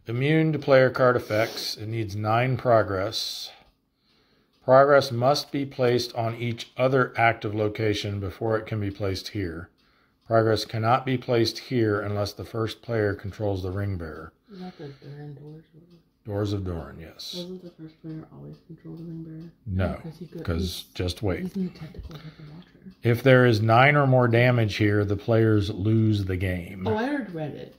Immune to player card effects. It needs 9 progress. Progress must be placed on each other active location before it can be placed here. Progress cannot be placed here unless the first player controls the ring bearer. Is that the Durin doors? Doors of Durin, yes. Wasn't the first player always control the ring bearer? No, because just wait. He's in the tentacles of the Watcher. If there is 9 or more damage here, the players lose the game. Oh, I already read it.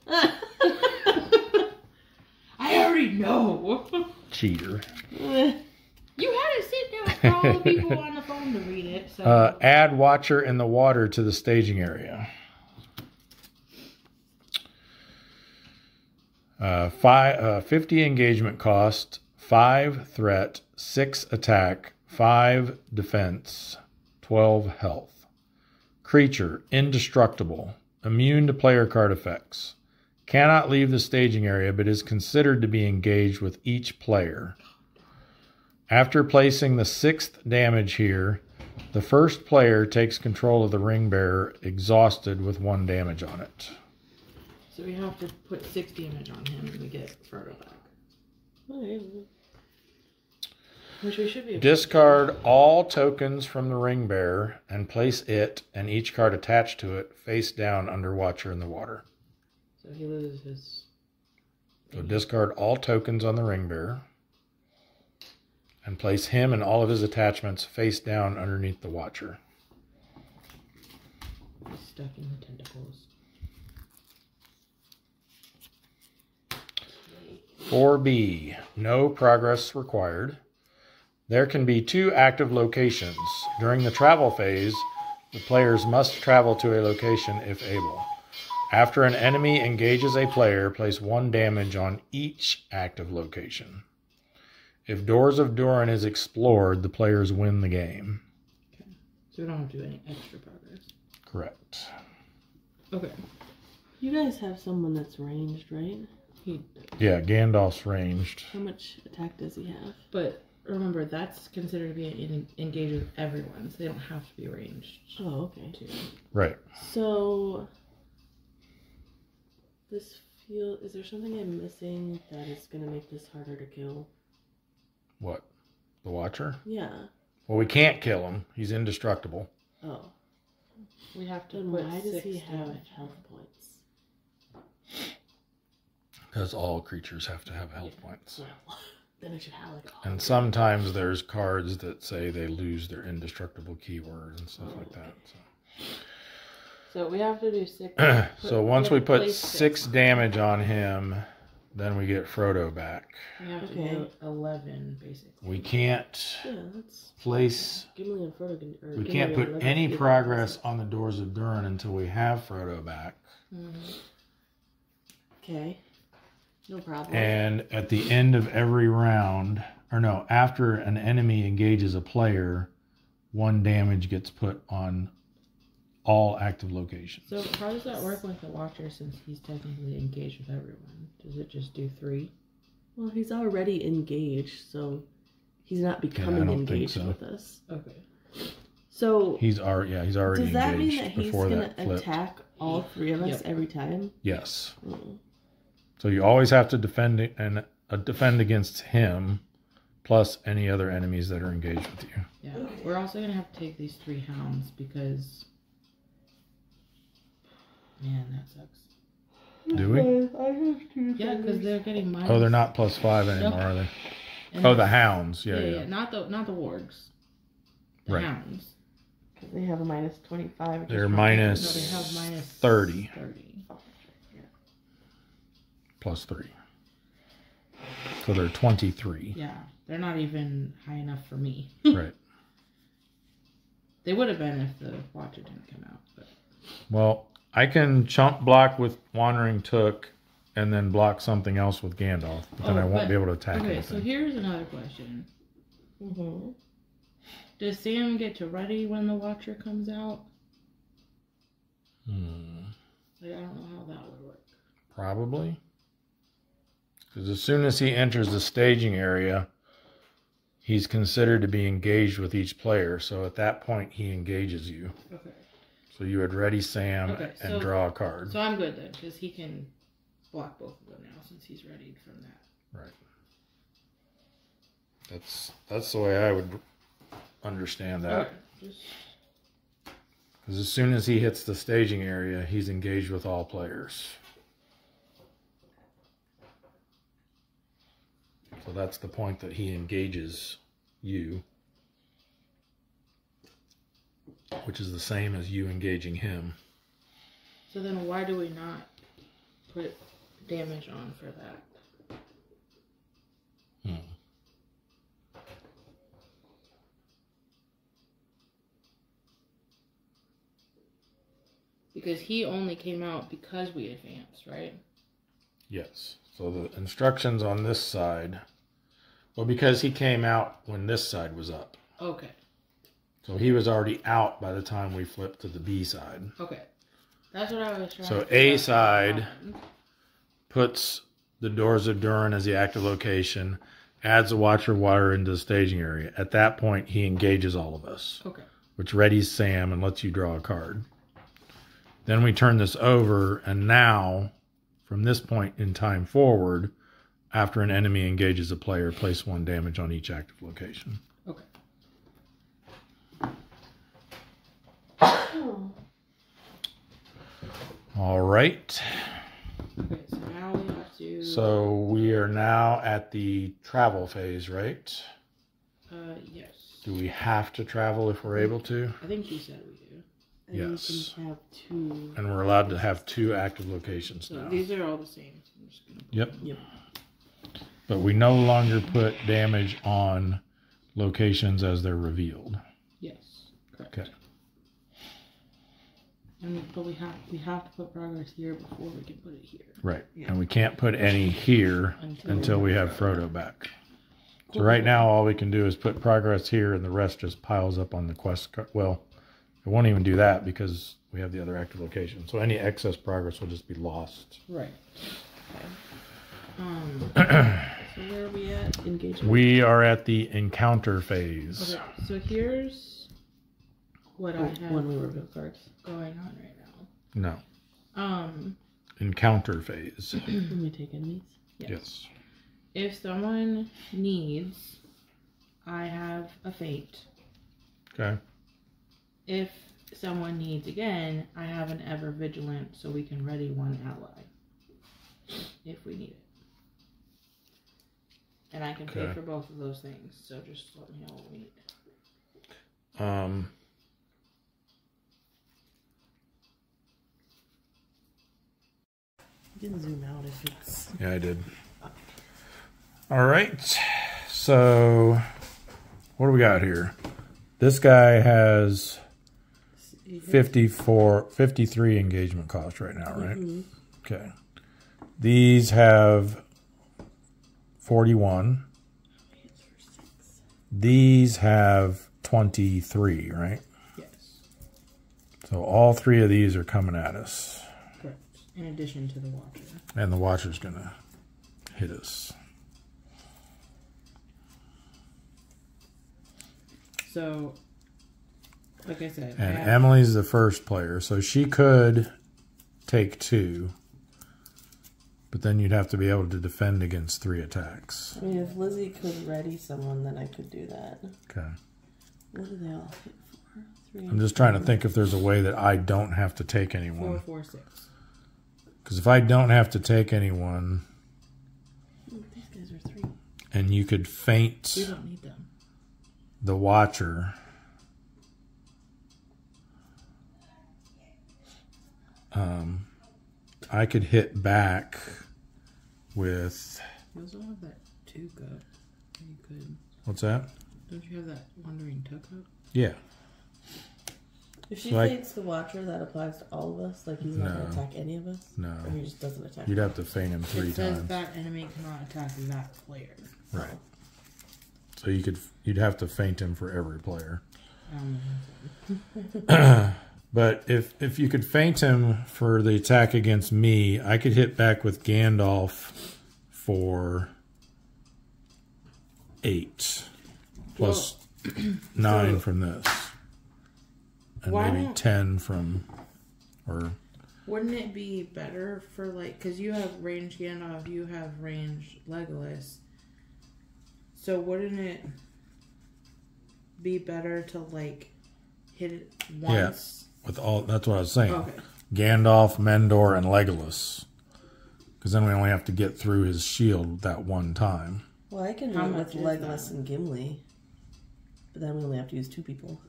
I already know. Cheater. You had to sit down for all the people on the phone to read it. So. Add Watcher in the water to the staging area. 50 engagement cost, 5 threat, 6 attack, 5 defense, 12 health. Creature, indestructible, immune to player card effects. Cannot leave the staging area, but is considered to be engaged with each player. After placing the 6th damage here, the first player takes control of the ring bearer, exhausted with 1 damage on it. So we have to put 6 damage on him and we get Frodo back. Which we should be able Discard all tokens from the ring bearer and place it and each card attached to it face down under Watcher in the water. So he loses his... So discard all tokens on the ring bearer and place him and all of his attachments face down underneath the Watcher. He's stuck in the tentacles. 4B, no progress required. There can be 2 active locations. During the travel phase, the players must travel to a location if able. After an enemy engages a player, place 1 damage on each active location. If Doors of Durin is explored, the players win the game. Okay. So we don't have to do any extra progress. Correct. Okay. You guys have someone that's ranged, right? Yeah, Gandalf's ranged. How much attack does he have? But remember, that's considered to be engaged with everyone, so they don't have to be ranged. Oh, okay. Too. Right. So, is there something I'm missing that is going to make this harder to kill? What? The Watcher? Yeah. Well, we can't kill him. He's indestructible. Oh. We have to Then put why does 6 he have damage. health points? Because all creatures have to have health points. Well, then it should have like all. And sometimes there's cards that say they lose their indestructible keyword and stuff like that. So we have to do 6. So once we put place 6 damage on him, then we get Frodo back. We have to Okay. do 11, basically. We can't Yeah, that's. place... Gimli and Frodo can. We can't put any progress on the Doors of Durin until we have Frodo back. Mm-hmm. Okay. No problem. And at the end of every round, or no, after an enemy engages a player, 1 damage gets put on all active locations. So how does that work with the Watcher since he's technically engaged with everyone? Does it just do 3? Well, he's already engaged, so he's not becoming engaged with us. Okay. So he's already engaged. Does that mean that he's before going to flipped. attack all 3 of us every time? Yes. Mm. So you always have to defend against him, plus any other enemies that are engaged with you. Yeah. We're also going to have to take these 3 hounds because... Man, that sucks. Do we? Yeah, because they're getting minus... Oh, they're not +5 anymore, are they? And Oh, the hounds. Yeah. Yeah. Not the wargs. The Right. hounds. Because they have a minus 25. They're No, minus they have minus 30. 30. +3. So they're 23. Yeah, they're not even high enough for me. Right. They would have been if the Watcher didn't come out. But... Well, I can chump block with Wandering Took and then block something else with Gandalf, but then I won't be able to attack Okay, anything. so here's another question. Mm-hmm. Does Sam get to ready when the Watcher comes out? Like, I don't know how that would work. Probably. Because as soon as he enters the staging area, he's considered to be engaged with each player. So at that point, he engages you. Okay. So you would ready Sam and draw a card. So I'm good then, because he can block both of them now since he's readied from that. Right. That's the way I would understand that. Okay. Because as soon as he hits the staging area, he's engaged with all players. So that's the point that he engages you, which is the same as you engaging him. So then why do we not put damage on for that? Because he only came out because we advanced, right? Yes. So the instructions on this side, well, because he came out when this side was up. Okay. So he was already out by the time we flipped to the B side. Okay. That's what I was trying So to figure A out. side puts the Doors of Durin as the active location, adds the Watcher of Water into the staging area. At that point, he engages all of us. Okay. Which readies Sam and lets you draw a card. Then we turn this over, and now, from this point in time forward, after an enemy engages a player, place 1 damage on each active location. Okay. All right. Okay, so now we have to... So we are now at the travel phase, right? yes. Do we have to travel if we're able to? I think you said we do. And Yes. you can have 2. And we're allowed to have 2 active locations So now. these are all the same. So I'm just gonna... Yep. Yep. But we no longer put damage on locations as they're revealed. Yes. Correct. Okay. But we have to put progress here before we can put it here. Right. Yeah. And we can't put any here until we have Frodo back. So right now all we can do is put progress here and the rest just piles up on the quest card. Well, it won't even do that because we have the other active location. So any excess progress will just be lost. Right. Okay. So where are we at? Engagement. We are at the encounter phase. Okay. So here's what I have When we reveal cards. going on right now. No. Encounter phase. When we take enemies. Yes. If someone needs, I have a fate. Okay. If someone needs again, I have an ever vigilant, so we can ready 1 ally if we need it. And I can pay Okay. for both of those things. So just let me know what we need. You can zoom out if it's. Yeah, I did. All right. So what do we got here? This guy has 53 engagement cost right now, right? Mm-hmm. Okay. These have 41. These have 23, right? Yes. So all 3 of these are coming at us. Correct. In addition to the Watcher. And the Watcher's going to hit us. So, like I said. And Emily's the first player, so she could take 2. But then you'd have to be able to defend against 3 attacks. I mean, if Lizzie could ready someone, then I could do that. Okay. What do they all hit for? 3 I'm just trying to think if there's a way that I don't have to take anyone. 4, 4, 6. Because if I don't have to take anyone, Ooh, these guys are 3. and you could feint We don't need them. the Watcher, I could hit back with... You also have that 2 up. You could. What's that? Don't you have that Wandering Took up? Yeah. If she So I- feints the Watcher, that applies to all of us? Like, he's not going to No. attack any of us? No. Or he just doesn't attack You'd have to feint him 3 It says times. that enemy cannot attack that player. Right. So you'd have to feint him for every player. But if you could feint him for the attack against me, I could hit back with Gandalf for 8 plus 9 from this, and Why maybe don't- 10 from, or Wouldn't it be better for, like, because you have range Gandalf, you have range Legolas. So wouldn't it be better to, like, hit it once? with all, that's what I was saying. Okay. Gandalf, Mendor, and Legolas, because then we only have to get through his shield that one time. Well, I can do How it much with is Legolas that? and Gimli. But then we only have to use 2 people.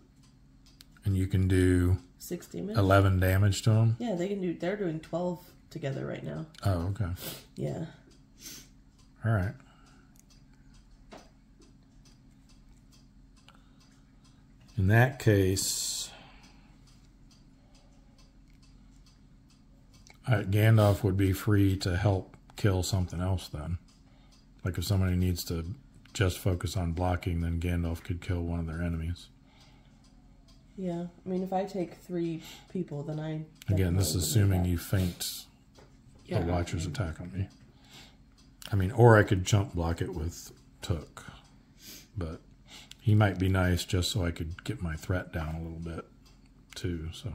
And you can do 6 damage? 11 damage to him. Yeah, they're doing 12 together right now. Oh, okay. Yeah. All right. In that case, Gandalf would be free to help kill something else then. Like if somebody needs to just focus on blocking, then Gandalf could kill one of their enemies. Yeah. I mean, if I take 3 people, then I... Again, this is assuming definitely you feint Yeah, the Watcher's attack on me. I mean, or I could jump block it with Took. But he might be nice just so I could get my threat down a little bit too, so...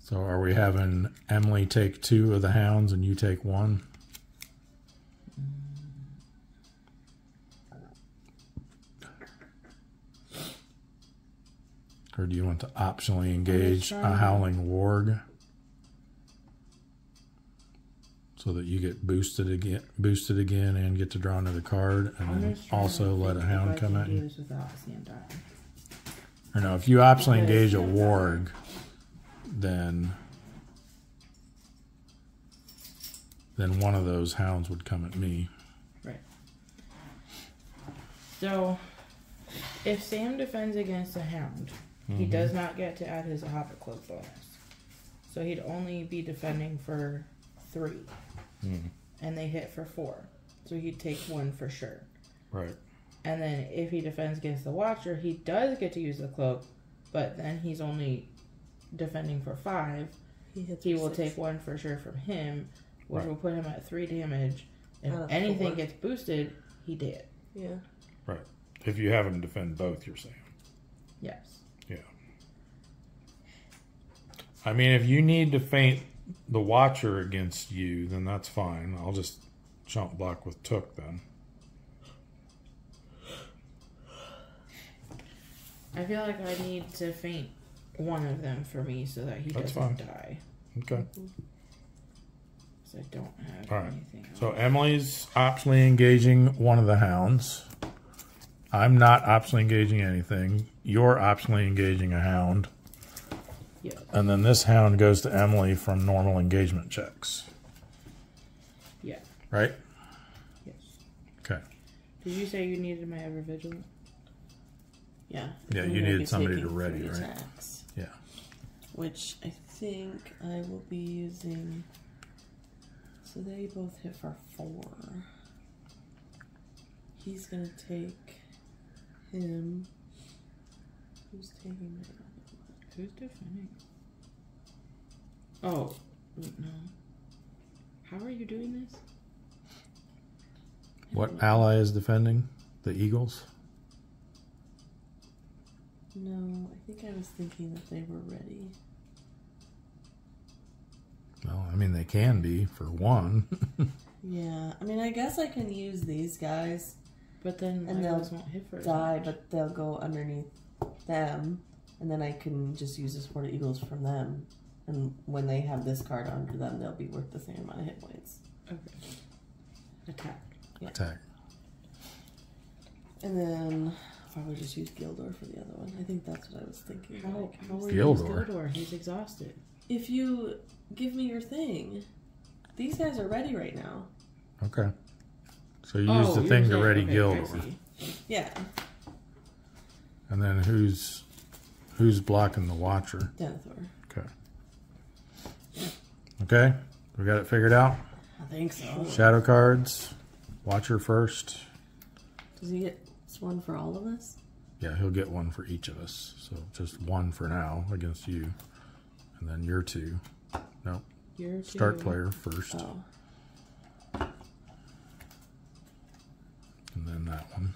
So are we having Emily take 2 of the hounds and you take 1? Or do you want to optionally engage a howling warg so that you get boosted again and get to draw another card, and I'm then just trying also to let a think if hound I come can at do you? this without seeing dying. Or no, if you optionally Okay. engage a warg, then one of those hounds would come at me. Right. So, if Sam defends against a hound, he does not get to add his Hobbit Cloak bonus. So he'd only be defending for 3. And they hit for 4. So he'd take 1 for sure. Right. And then if he defends against the Watcher, he does get to use the cloak, but then he's only defending for 5. He will take 1 for sure from him, which Right. will put him at 3 damage. If Out of anything 4. gets boosted, he did. Yeah. Right. If you have him defend both, you're saying. Yes. Yeah. I mean, if you need to feint the Watcher against you, then that's fine. I'll just jump block with Took then. I feel like I need to feint one of them for me so that he That's doesn't fine. die. Okay. So I don't have All right. anything else. So Emily's optionally engaging one of the hounds. I'm not optionally engaging anything. You're optionally engaging a hound. Yeah. And then this hound goes to Emily from normal engagement checks. Yeah. Right? Yes. Okay. Did you say you needed my ever vigilant? Yeah. Yeah, I'm you gonna needed be somebody taking to ready, 3 right? attacks. Yeah. which I think I will be using. So they both hit for 4. He's gonna take him. Who's taking my other one? Who's defending? Oh, wait, no. How are you doing this? What ally is defending? The Eagles? No, I think I was thinking that they were ready. Well, I mean, they can be for one. Yeah, I mean, I guess I can use these guys. But then And Eagles they'll won't hit for Die, but they'll go underneath them, and then I can just use the Support Eagles from them. And when they have this card under them, they'll be worth the same amount of hit points. Okay. Attack. Yeah. Attack. And then I'll probably just use Gildor for the other one. I think that's what I was thinking. How will Gildor. you use Gildor? He's exhausted. If you give me your thing, these guys are ready right now. Okay. So you use the thing to ready Gildor. Yeah. And then who's blocking the Watcher? Denethor. Okay. Okay, we got it figured out. I think so. Shadow cards. Watcher first. Does he get one for all of us? Yeah, he'll get one for each of us. So just one for now against you. And then your 2. Nope. Your 2. Start player first. Oh. And then that one.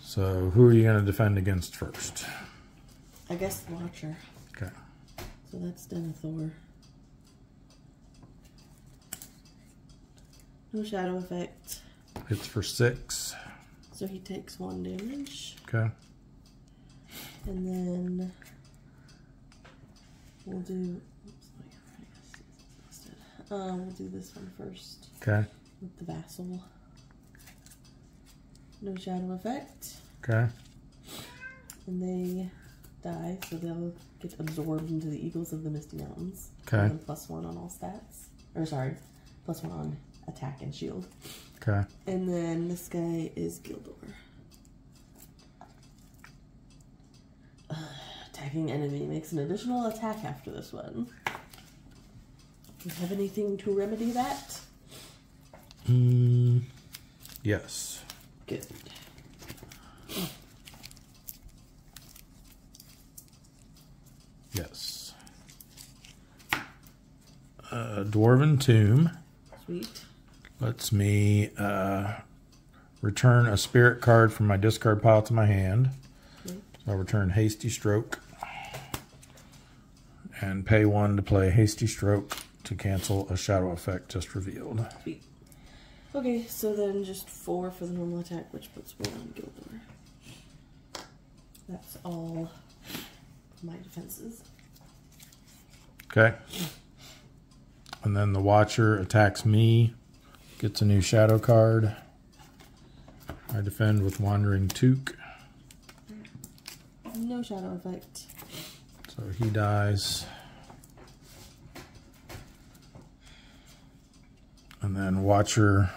So who are you going to defend against first? I guess the Watcher. Okay. So that's Denethor. No shadow effect. Hits for 6. So he takes 1 damage. Okay. And then we'll do. Oops, oh yeah, exhausted. We'll do this one first. Okay. With the Vassal. No shadow effect. Okay. And they die, so they'll get absorbed into the Eagles of the Misty Mountains. Okay. And +1 on all stats. Or sorry, +1 on attack and shield. Okay. And then this guy is Gildor. Attacking enemy makes an additional attack after this one. Do you have anything to remedy that? Yes. Good. Yes. Dwarven Tomb Sweet. lets me return a spirit card from my discard pile to my hand. Okay. So I'll return Hasty Stroke and pay 1 to play Hasty Stroke to cancel a shadow effect just revealed. Sweet. Okay, so then just 4 for the normal attack, which puts 1 on Gildor. That's all my defenses. Okay. And then the Watcher attacks me, gets a new shadow card. I defend with Wandering Took. No shadow effect. So he dies. And then Watcher,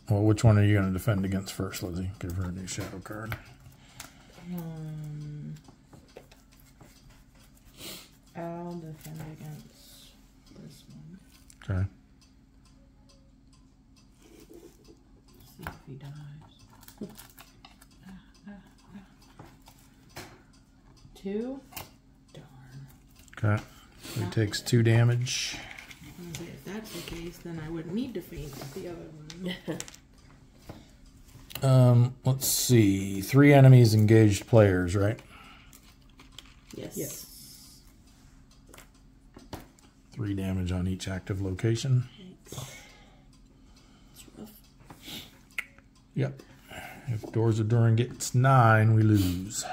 well, which one are you going to defend against first, Lizzie? Give her a new shadow card. I'll defend against this one. Okay. See if he dies. 2? Darn. Okay. So he takes 2 damage. Okay, if that's the case, then I would need to faint the other one. Let's see. 3 enemies engaged players, right? Yes. 3 damage on each active location. It's rough. Yep. If Doors of Durin gets 9, we lose.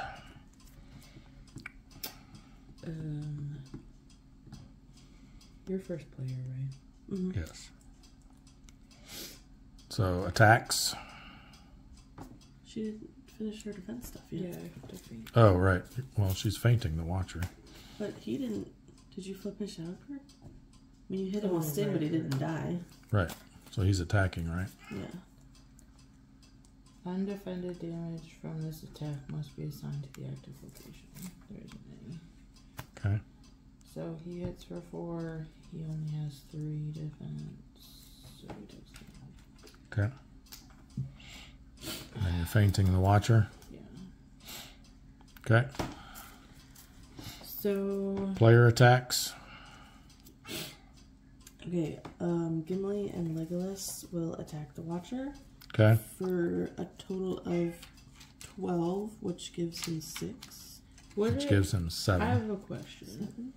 You're first player, right? Mm-hmm. Yes. So attacks. She didn't finish her defense stuff yet. Yeah, I have to faint. Oh, right. Well, she's fainting, the Watcher. But he didn't. Did you flip his shadow card? I mean, you hit him with Oh, Sting, right, but he right. didn't die. Right. So he's attacking, right? Yeah. Undefended damage from this attack must be assigned to the active location. There isn't any. Okay. So he hits for 4. He only has 3 defense. So he takes Okay. And you're fainting the Watcher. Yeah. Okay. So Player attacks. Okay, Gimli and Legolas will attack the Watcher Okay. for a total of 12, which gives him 6. Which gives him I 7. have a question.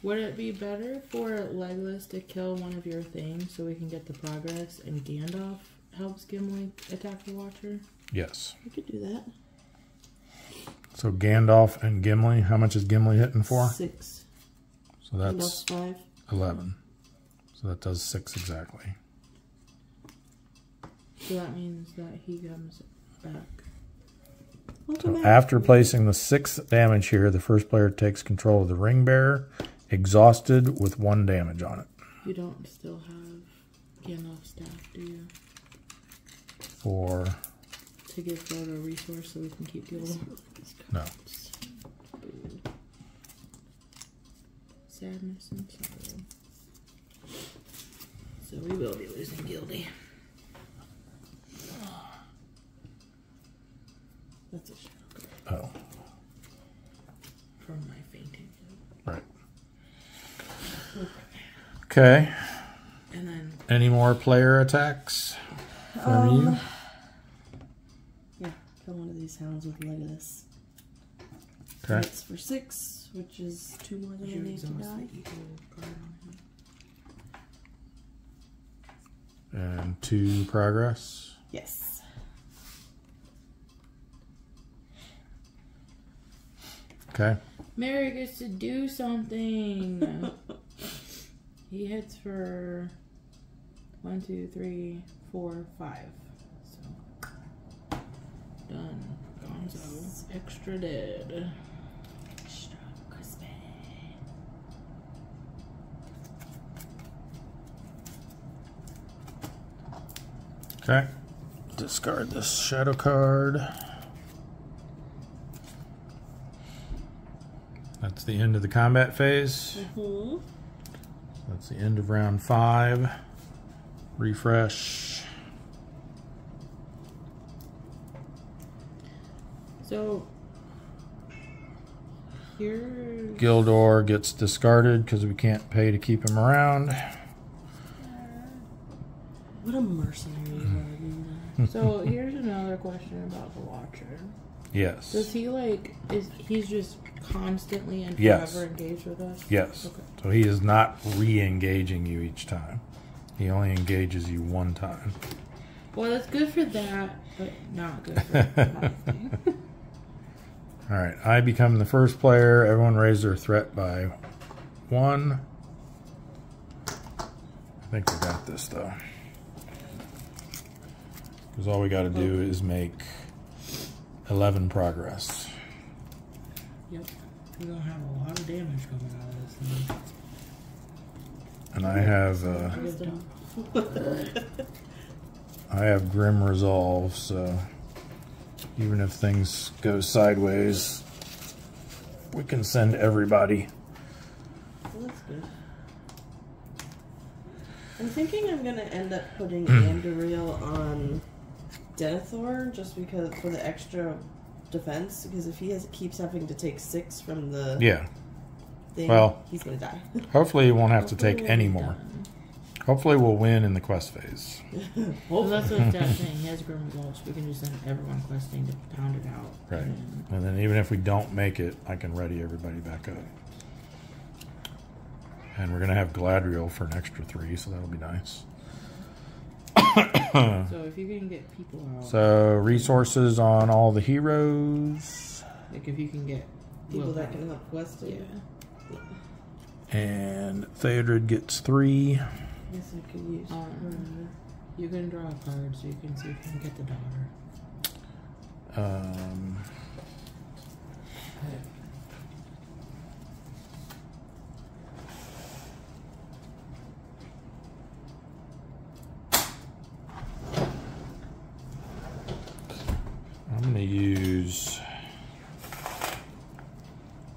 Would it be better for Legolas to kill one of your things so we can get the progress, and Gandalf helps Gimli attack the Watcher? Yes. We could do that. So Gandalf and Gimli. How much is Gimli hitting for? 6. So that's Gandalf's 5. 11. So that does 6 exactly. So that means that he comes back. So after placing the 6th damage here, the first player takes control of the ring bearer, exhausted with 1 damage on it. You don't still have Gandalf's staff, do you? For To give Frodo a resource so we can keep healing. no. Sadness and sorrow. So we will be losing Gildy. That's a shadow. Oh, From my fainting. right. Okay. And then Any more player attacks from you? Yeah, kill one of these hounds with Legolas. Okay. Hits for 6, which is 2 more than I you need to exhaust die. the equal guard on him. And 2 progress. Yes. Okay. Mary gets to do something. He hits for 1, 2, 3, 4, 5. So done. Gonzo. Extra dead. Extra crispy. Okay. Discard this shadow card. That's the end of the combat phase. Mm-hmm. That's the end of round 5. Refresh. So here Gildor gets discarded because we can't pay to keep him around. What a mercenary you are, dude. So here's another question about the Watcher. Yes. Does he he's just constantly and Yes. forever engaged with us? Yes. Okay. So he is not re-engaging you each time. He only engages you 1 time. Well, that's good for that, but not good for my thing. All right. I become the first player. Everyone raise their threat by 1. I think we got this, though. Because all we got to do is make 11 progress. Yep. We're going to have a lot of damage coming out of this thing. And I have I have Grim Resolve, so even if things go sideways, we can send everybody. Well, that's good. I'm thinking I'm gonna end up putting Anduril on Denethor just because for the extra defense. Because if he keeps having to take 6 from the thing, Well, he's gonna die. hopefully he won't have to Hopefully take we'll any be more. done. Hopefully we'll win in the quest phase. Well, that's what Dad's saying. He has Grim Gulch. We can just send everyone questing to pound it out. Right. And And then even if we don't make it, I can ready everybody back up. And we're going to have Galadriel for an extra 3, so that'll be nice. so if you can get people out, So resources on all the heroes. like if you can get People Will that out. can help questing. Yeah. And Theodred gets 3. Guess I could use. You can draw a card so you can see if you can get the daughter. use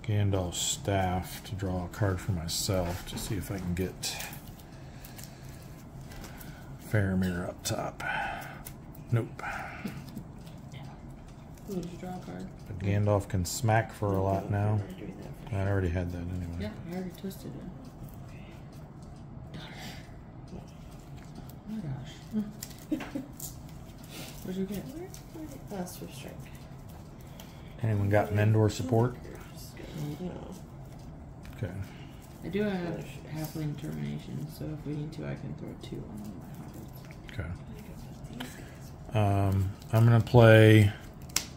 Gandalf's staff to draw a card for myself to see if I can get Faramir up top. Nope. Did you draw a card? But Gandalf can smack for a lot now. I already had that anyway. Yeah, I already twisted it. Oh my gosh. What'd you get? Last restrict. Anyone got Mendor support? No. Okay. I do have halfling termination, so if we need to, I can throw 2 on one of my hobbits. Okay. I'm going to play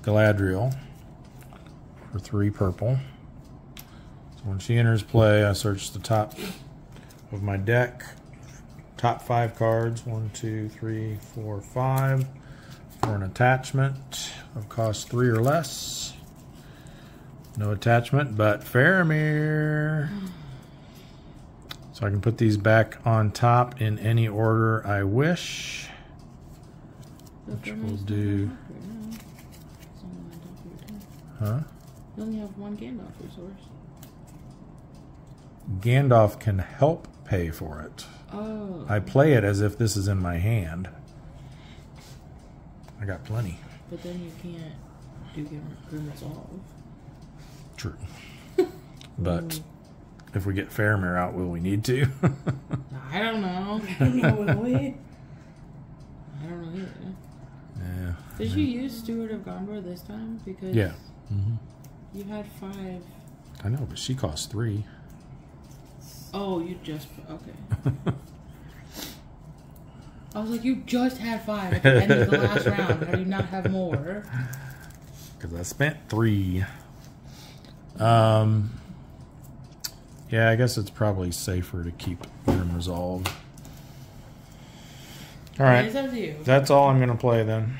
Galadriel for 3 purple. So when she enters play, I search the top of my deck. Top 5 cards, 1, 2, 3, 4, 5, for an attachment of cost 3 or less. No attachment, but Faramir. So I can put these back on top in any order I wish. Which we'll do. Huh? You only have 1 Gandalf resource. Gandalf can help pay for it. Oh. I play it as if this is in my hand. I got plenty. But then you can't do Grim Resolve. True. But if we get Faramir out, will we need to? I don't know. No, will we? I don't know either. Yeah. Did you use Steward of Gondor this time? Because Yeah. Mm-hmm. you had 5. I know, but she costs 3. Oh, you just... Okay. I was like, you just had 5 at the end of the last round. How do you not have more? Because I spent 3. Yeah, I guess it's probably safer to keep Grim Resolve. Alright. It's up to you. That's all I'm going to play then.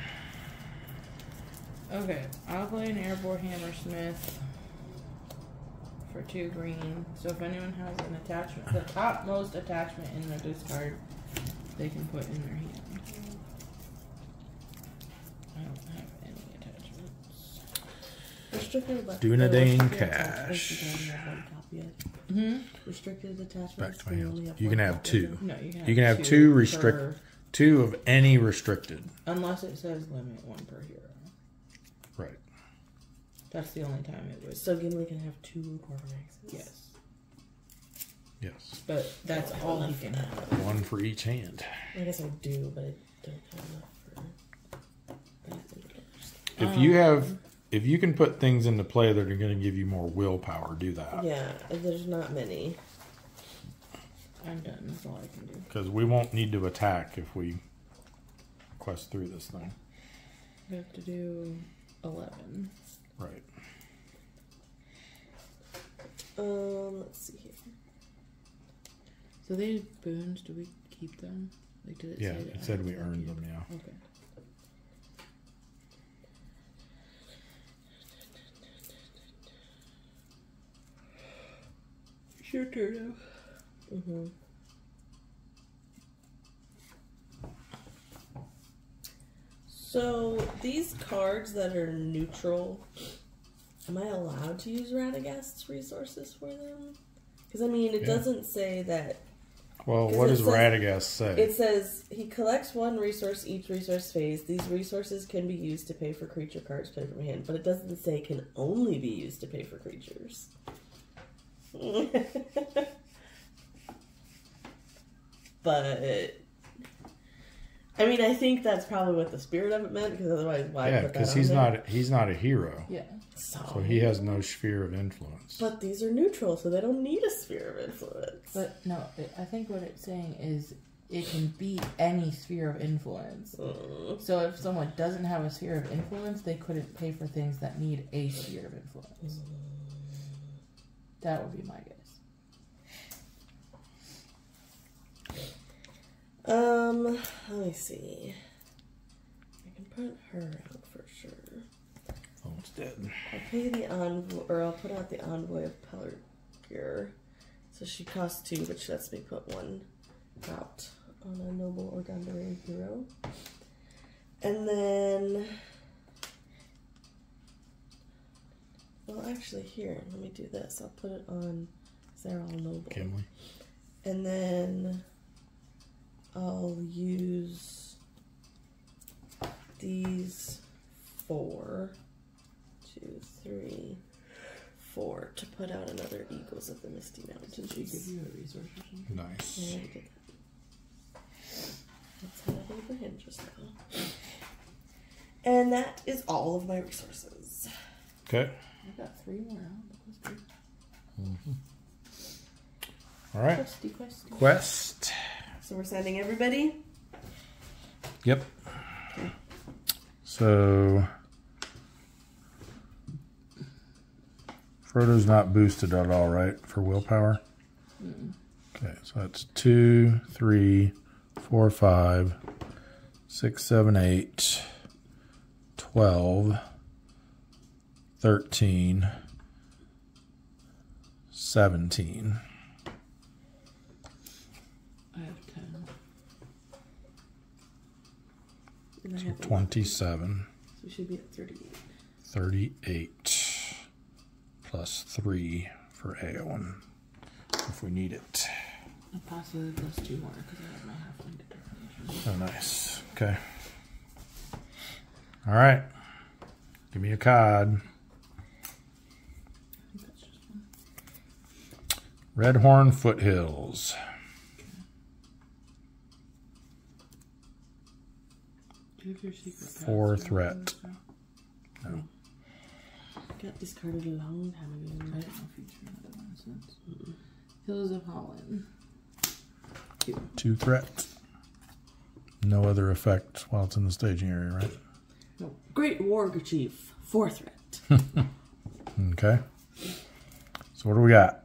Okay, I'll play an Airborne Hammersmith for 2 green. So if anyone has an attachment, the topmost attachment in their discard, they can put in their hand. I don't have any attachments. Restricted Dunedain Cash. Restricted attachments. Back to my can hand. only have You can one have copy 2. of them. No, You can have 2 per- restrict 2 of any restricted. Unless it says limit 1 per hero. Right. That's the only time it was. So Gimli can have 2 Corvinaxes. Yes. Yes. But that's all he can have. 1 for each hand. I guess I do, but I don't have enough for anything else. If you can put things into play that are going to give you more willpower, do that. Yeah, there's not many. I'm done. That's all I can do. Because we won't need to attack if we quest through this thing. We have to do 11. Right. Let's see here. So these boons, do we keep them? Like, did it Yeah, say that? it said we earned them, yeah. Okay. Your turn now. Mm-hmm. So these cards that are neutral, am I allowed to use Radagast's resources for them? Because I mean, it doesn't say that. Well, what does Radagast say? It says he collects 1 resource each resource phase. These resources can be used to pay for creature cards played from hand, but it doesn't say can only be used to pay for creatures. But I mean, I think that's probably what the spirit of it meant, because otherwise, why put that on there? he's not a hero, Yeah. so he has no sphere of influence. But these are neutral, so they don't need a sphere of influence. But no, I think what it's saying is it can be any sphere of influence. So if someone doesn't have a sphere of influence, they couldn't pay for things that need a sphere of influence. That would be my guess. Let me see. I can put her out for sure. Oh, it's dead. I'll pay the envoy, or I'll put out the envoy of Pelargir. So she costs 2, but she lets me put 1 out on a noble or Gondorian hero. And then Well, actually, here, let me do this. I'll put it on Sarah Noble. Kimley. And then I'll use these 4, 2, 3, 4 to put out another Eagles of the Misty Mountains. Did she give you a resource or something? Nice. Yeah, I did that. That's how I rolled the hand just now. And that is all of my resources. Okay. I've got 3 more out. That was good. All right. Questy. Quest. So we're sending everybody? Yep. So Frodo's not boosted at all, right? For willpower? Okay, so that's 2, 3, 4, 5, 6, 7, 8, 12, 13, 17. I have 10. And I So have 27. So we should be at 38. 38 plus 3 for Aowen if we need it. And possibly plus 2 more because I have my halfling determination. Oh, nice. Okay. All right. Give me a card. I think that's just one. Redhorn Foothills. Do you have your secret pass? 4 threat. No. Got discarded a long time I ago. don't know if you turn that one since. Hills of Holland. 2. 2 threat. No other effect while it's in the staging area, right? Nope. Great Warg Chief, 4 threat. Okay. So what do we got?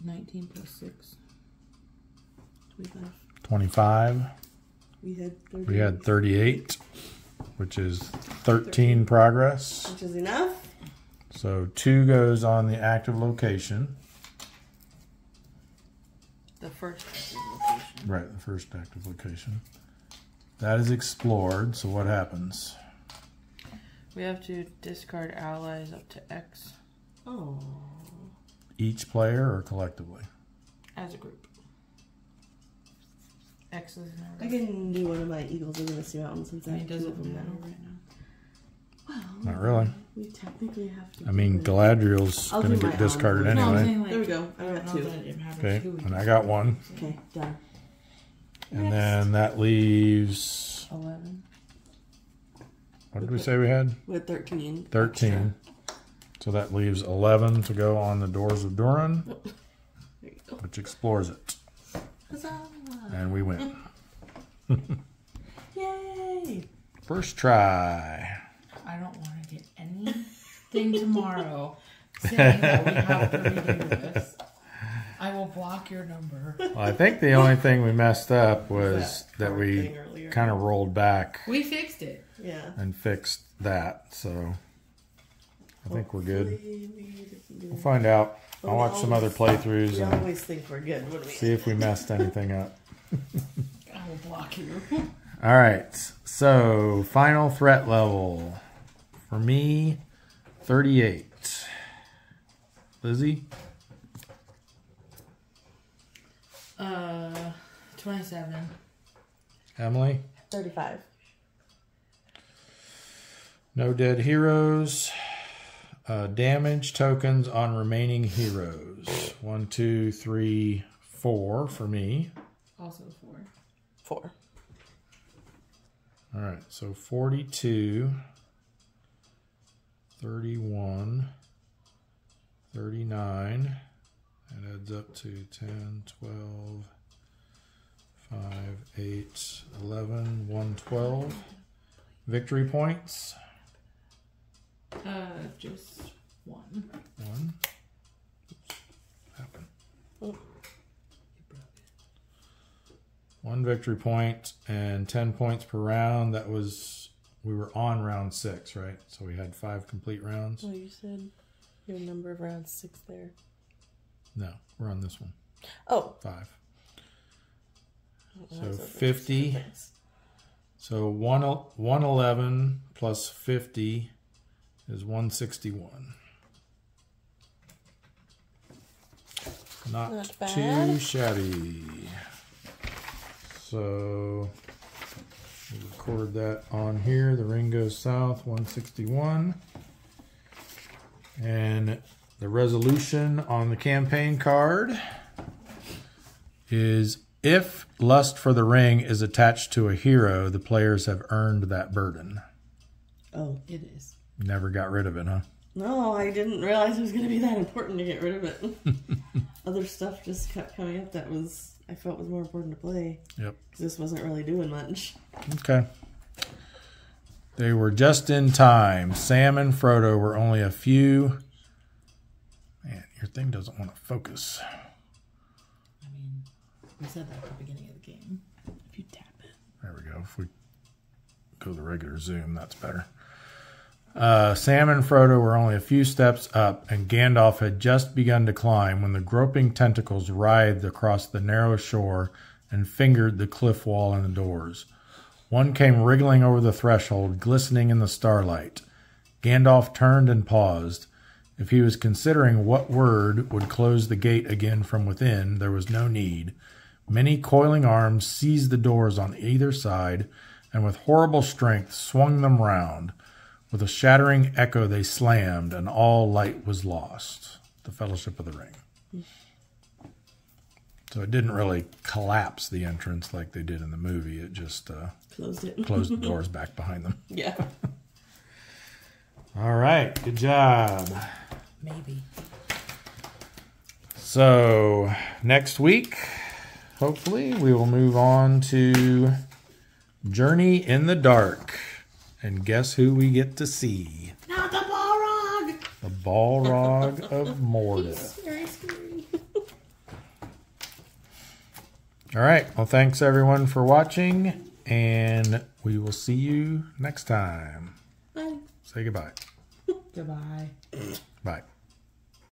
19 plus 6. 25. 25. We had 30. We had 38, which is 13 progress. Which is enough. So 2 goes on the active location. The first location. Right, the first active location. That is explored, so what happens? We have to discard allies up to X Oh. Each player or collectively? as a group. X is in I can do one of my Eagles of the Misty Mountains since I I mean, have does 2 it of them matter now. right now? Well, Not really. we technically have to. I mean, do it. Galadriel's I'll going do to my get discarded own. No, I'm anyway. saying, like, There we go. I got know 2. that it matters Okay, who we and I got 1. Okay, done. And then that leaves, 11. what did we say we had? We had 13. 13. So that leaves 11 to go on the Doors of Durin, Extra. There you go. which explores it. Huzzah! And we win. Yay! First try. I don't want to get anything tomorrow saying that we have to redo this. I will block your number. Well, I think the only thing we messed up was that card we thing earlier. kind of rolled back We fixed it. Yeah. and fixed that. So I think we're good. Hopefully we can We'll do- find out. But I'll we watch some other always- playthroughs We and always think we're good. What do we? see if we messed anything up. I will block you. All right. So final threat level for me, 38. Lizzie, 27. Emily, 35. no dead heroes. Damage tokens on remaining heroes. 1, 2, 3, 4 for me. Also 4. 4. All right, so 42, 31, 39. That adds up to 10, 12, 5, 8, 11, 112. Victory points. Just 1. 1. Oops, happened. Oh. 1 victory point and 10 points per round. That was, we were on round 6, right? So we had 5 complete rounds. Well, you said your number of rounds 6 there. No, we're on this one. Oh, 5. So 50. So 111 plus 50 is 161. Not too shabby. So we record that on here. The ring goes south, 161. And the resolution on the campaign card is, if lust for the ring is attached to a hero, the players have earned that burden. Oh, it is. Never got rid of it, huh? No, I didn't realize it was going to be that important to get rid of it. Other stuff just kept coming up that I felt was more important to play. Yep. Because this wasn't really doing much. Okay. They were just in time. Sam and Frodo were only a few... Man, your thing doesn't want to focus. I mean, we said that at the beginning of the game. If you tap it. There we go. If we go to regular zoom, that's better. Sam and Frodo were only a few steps up, and Gandalf had just begun to climb when the groping tentacles writhed across the narrow shore and fingered the cliff wall and the doors. One came wriggling over the threshold, glistening in the starlight. Gandalf turned and paused. If he was considering what word would close the gate again from within, there was no need. Many coiling arms seized the doors on either side, and with horrible strength swung them round. With a shattering echo they slammed, and all light was lost. The Fellowship of the Ring. So it didn't really collapse the entrance like they did in the movie. It just closed the doors back behind them. Yeah. All right, good job. Maybe. So next week, hopefully, we will move on to Journey in the Dark. And guess who we get to see? Not the Balrog! The Balrog of Mordor. He's very scary. All right. Well, thanks everyone for watching, and we will see you next time. Bye. Say goodbye. Goodbye. Bye.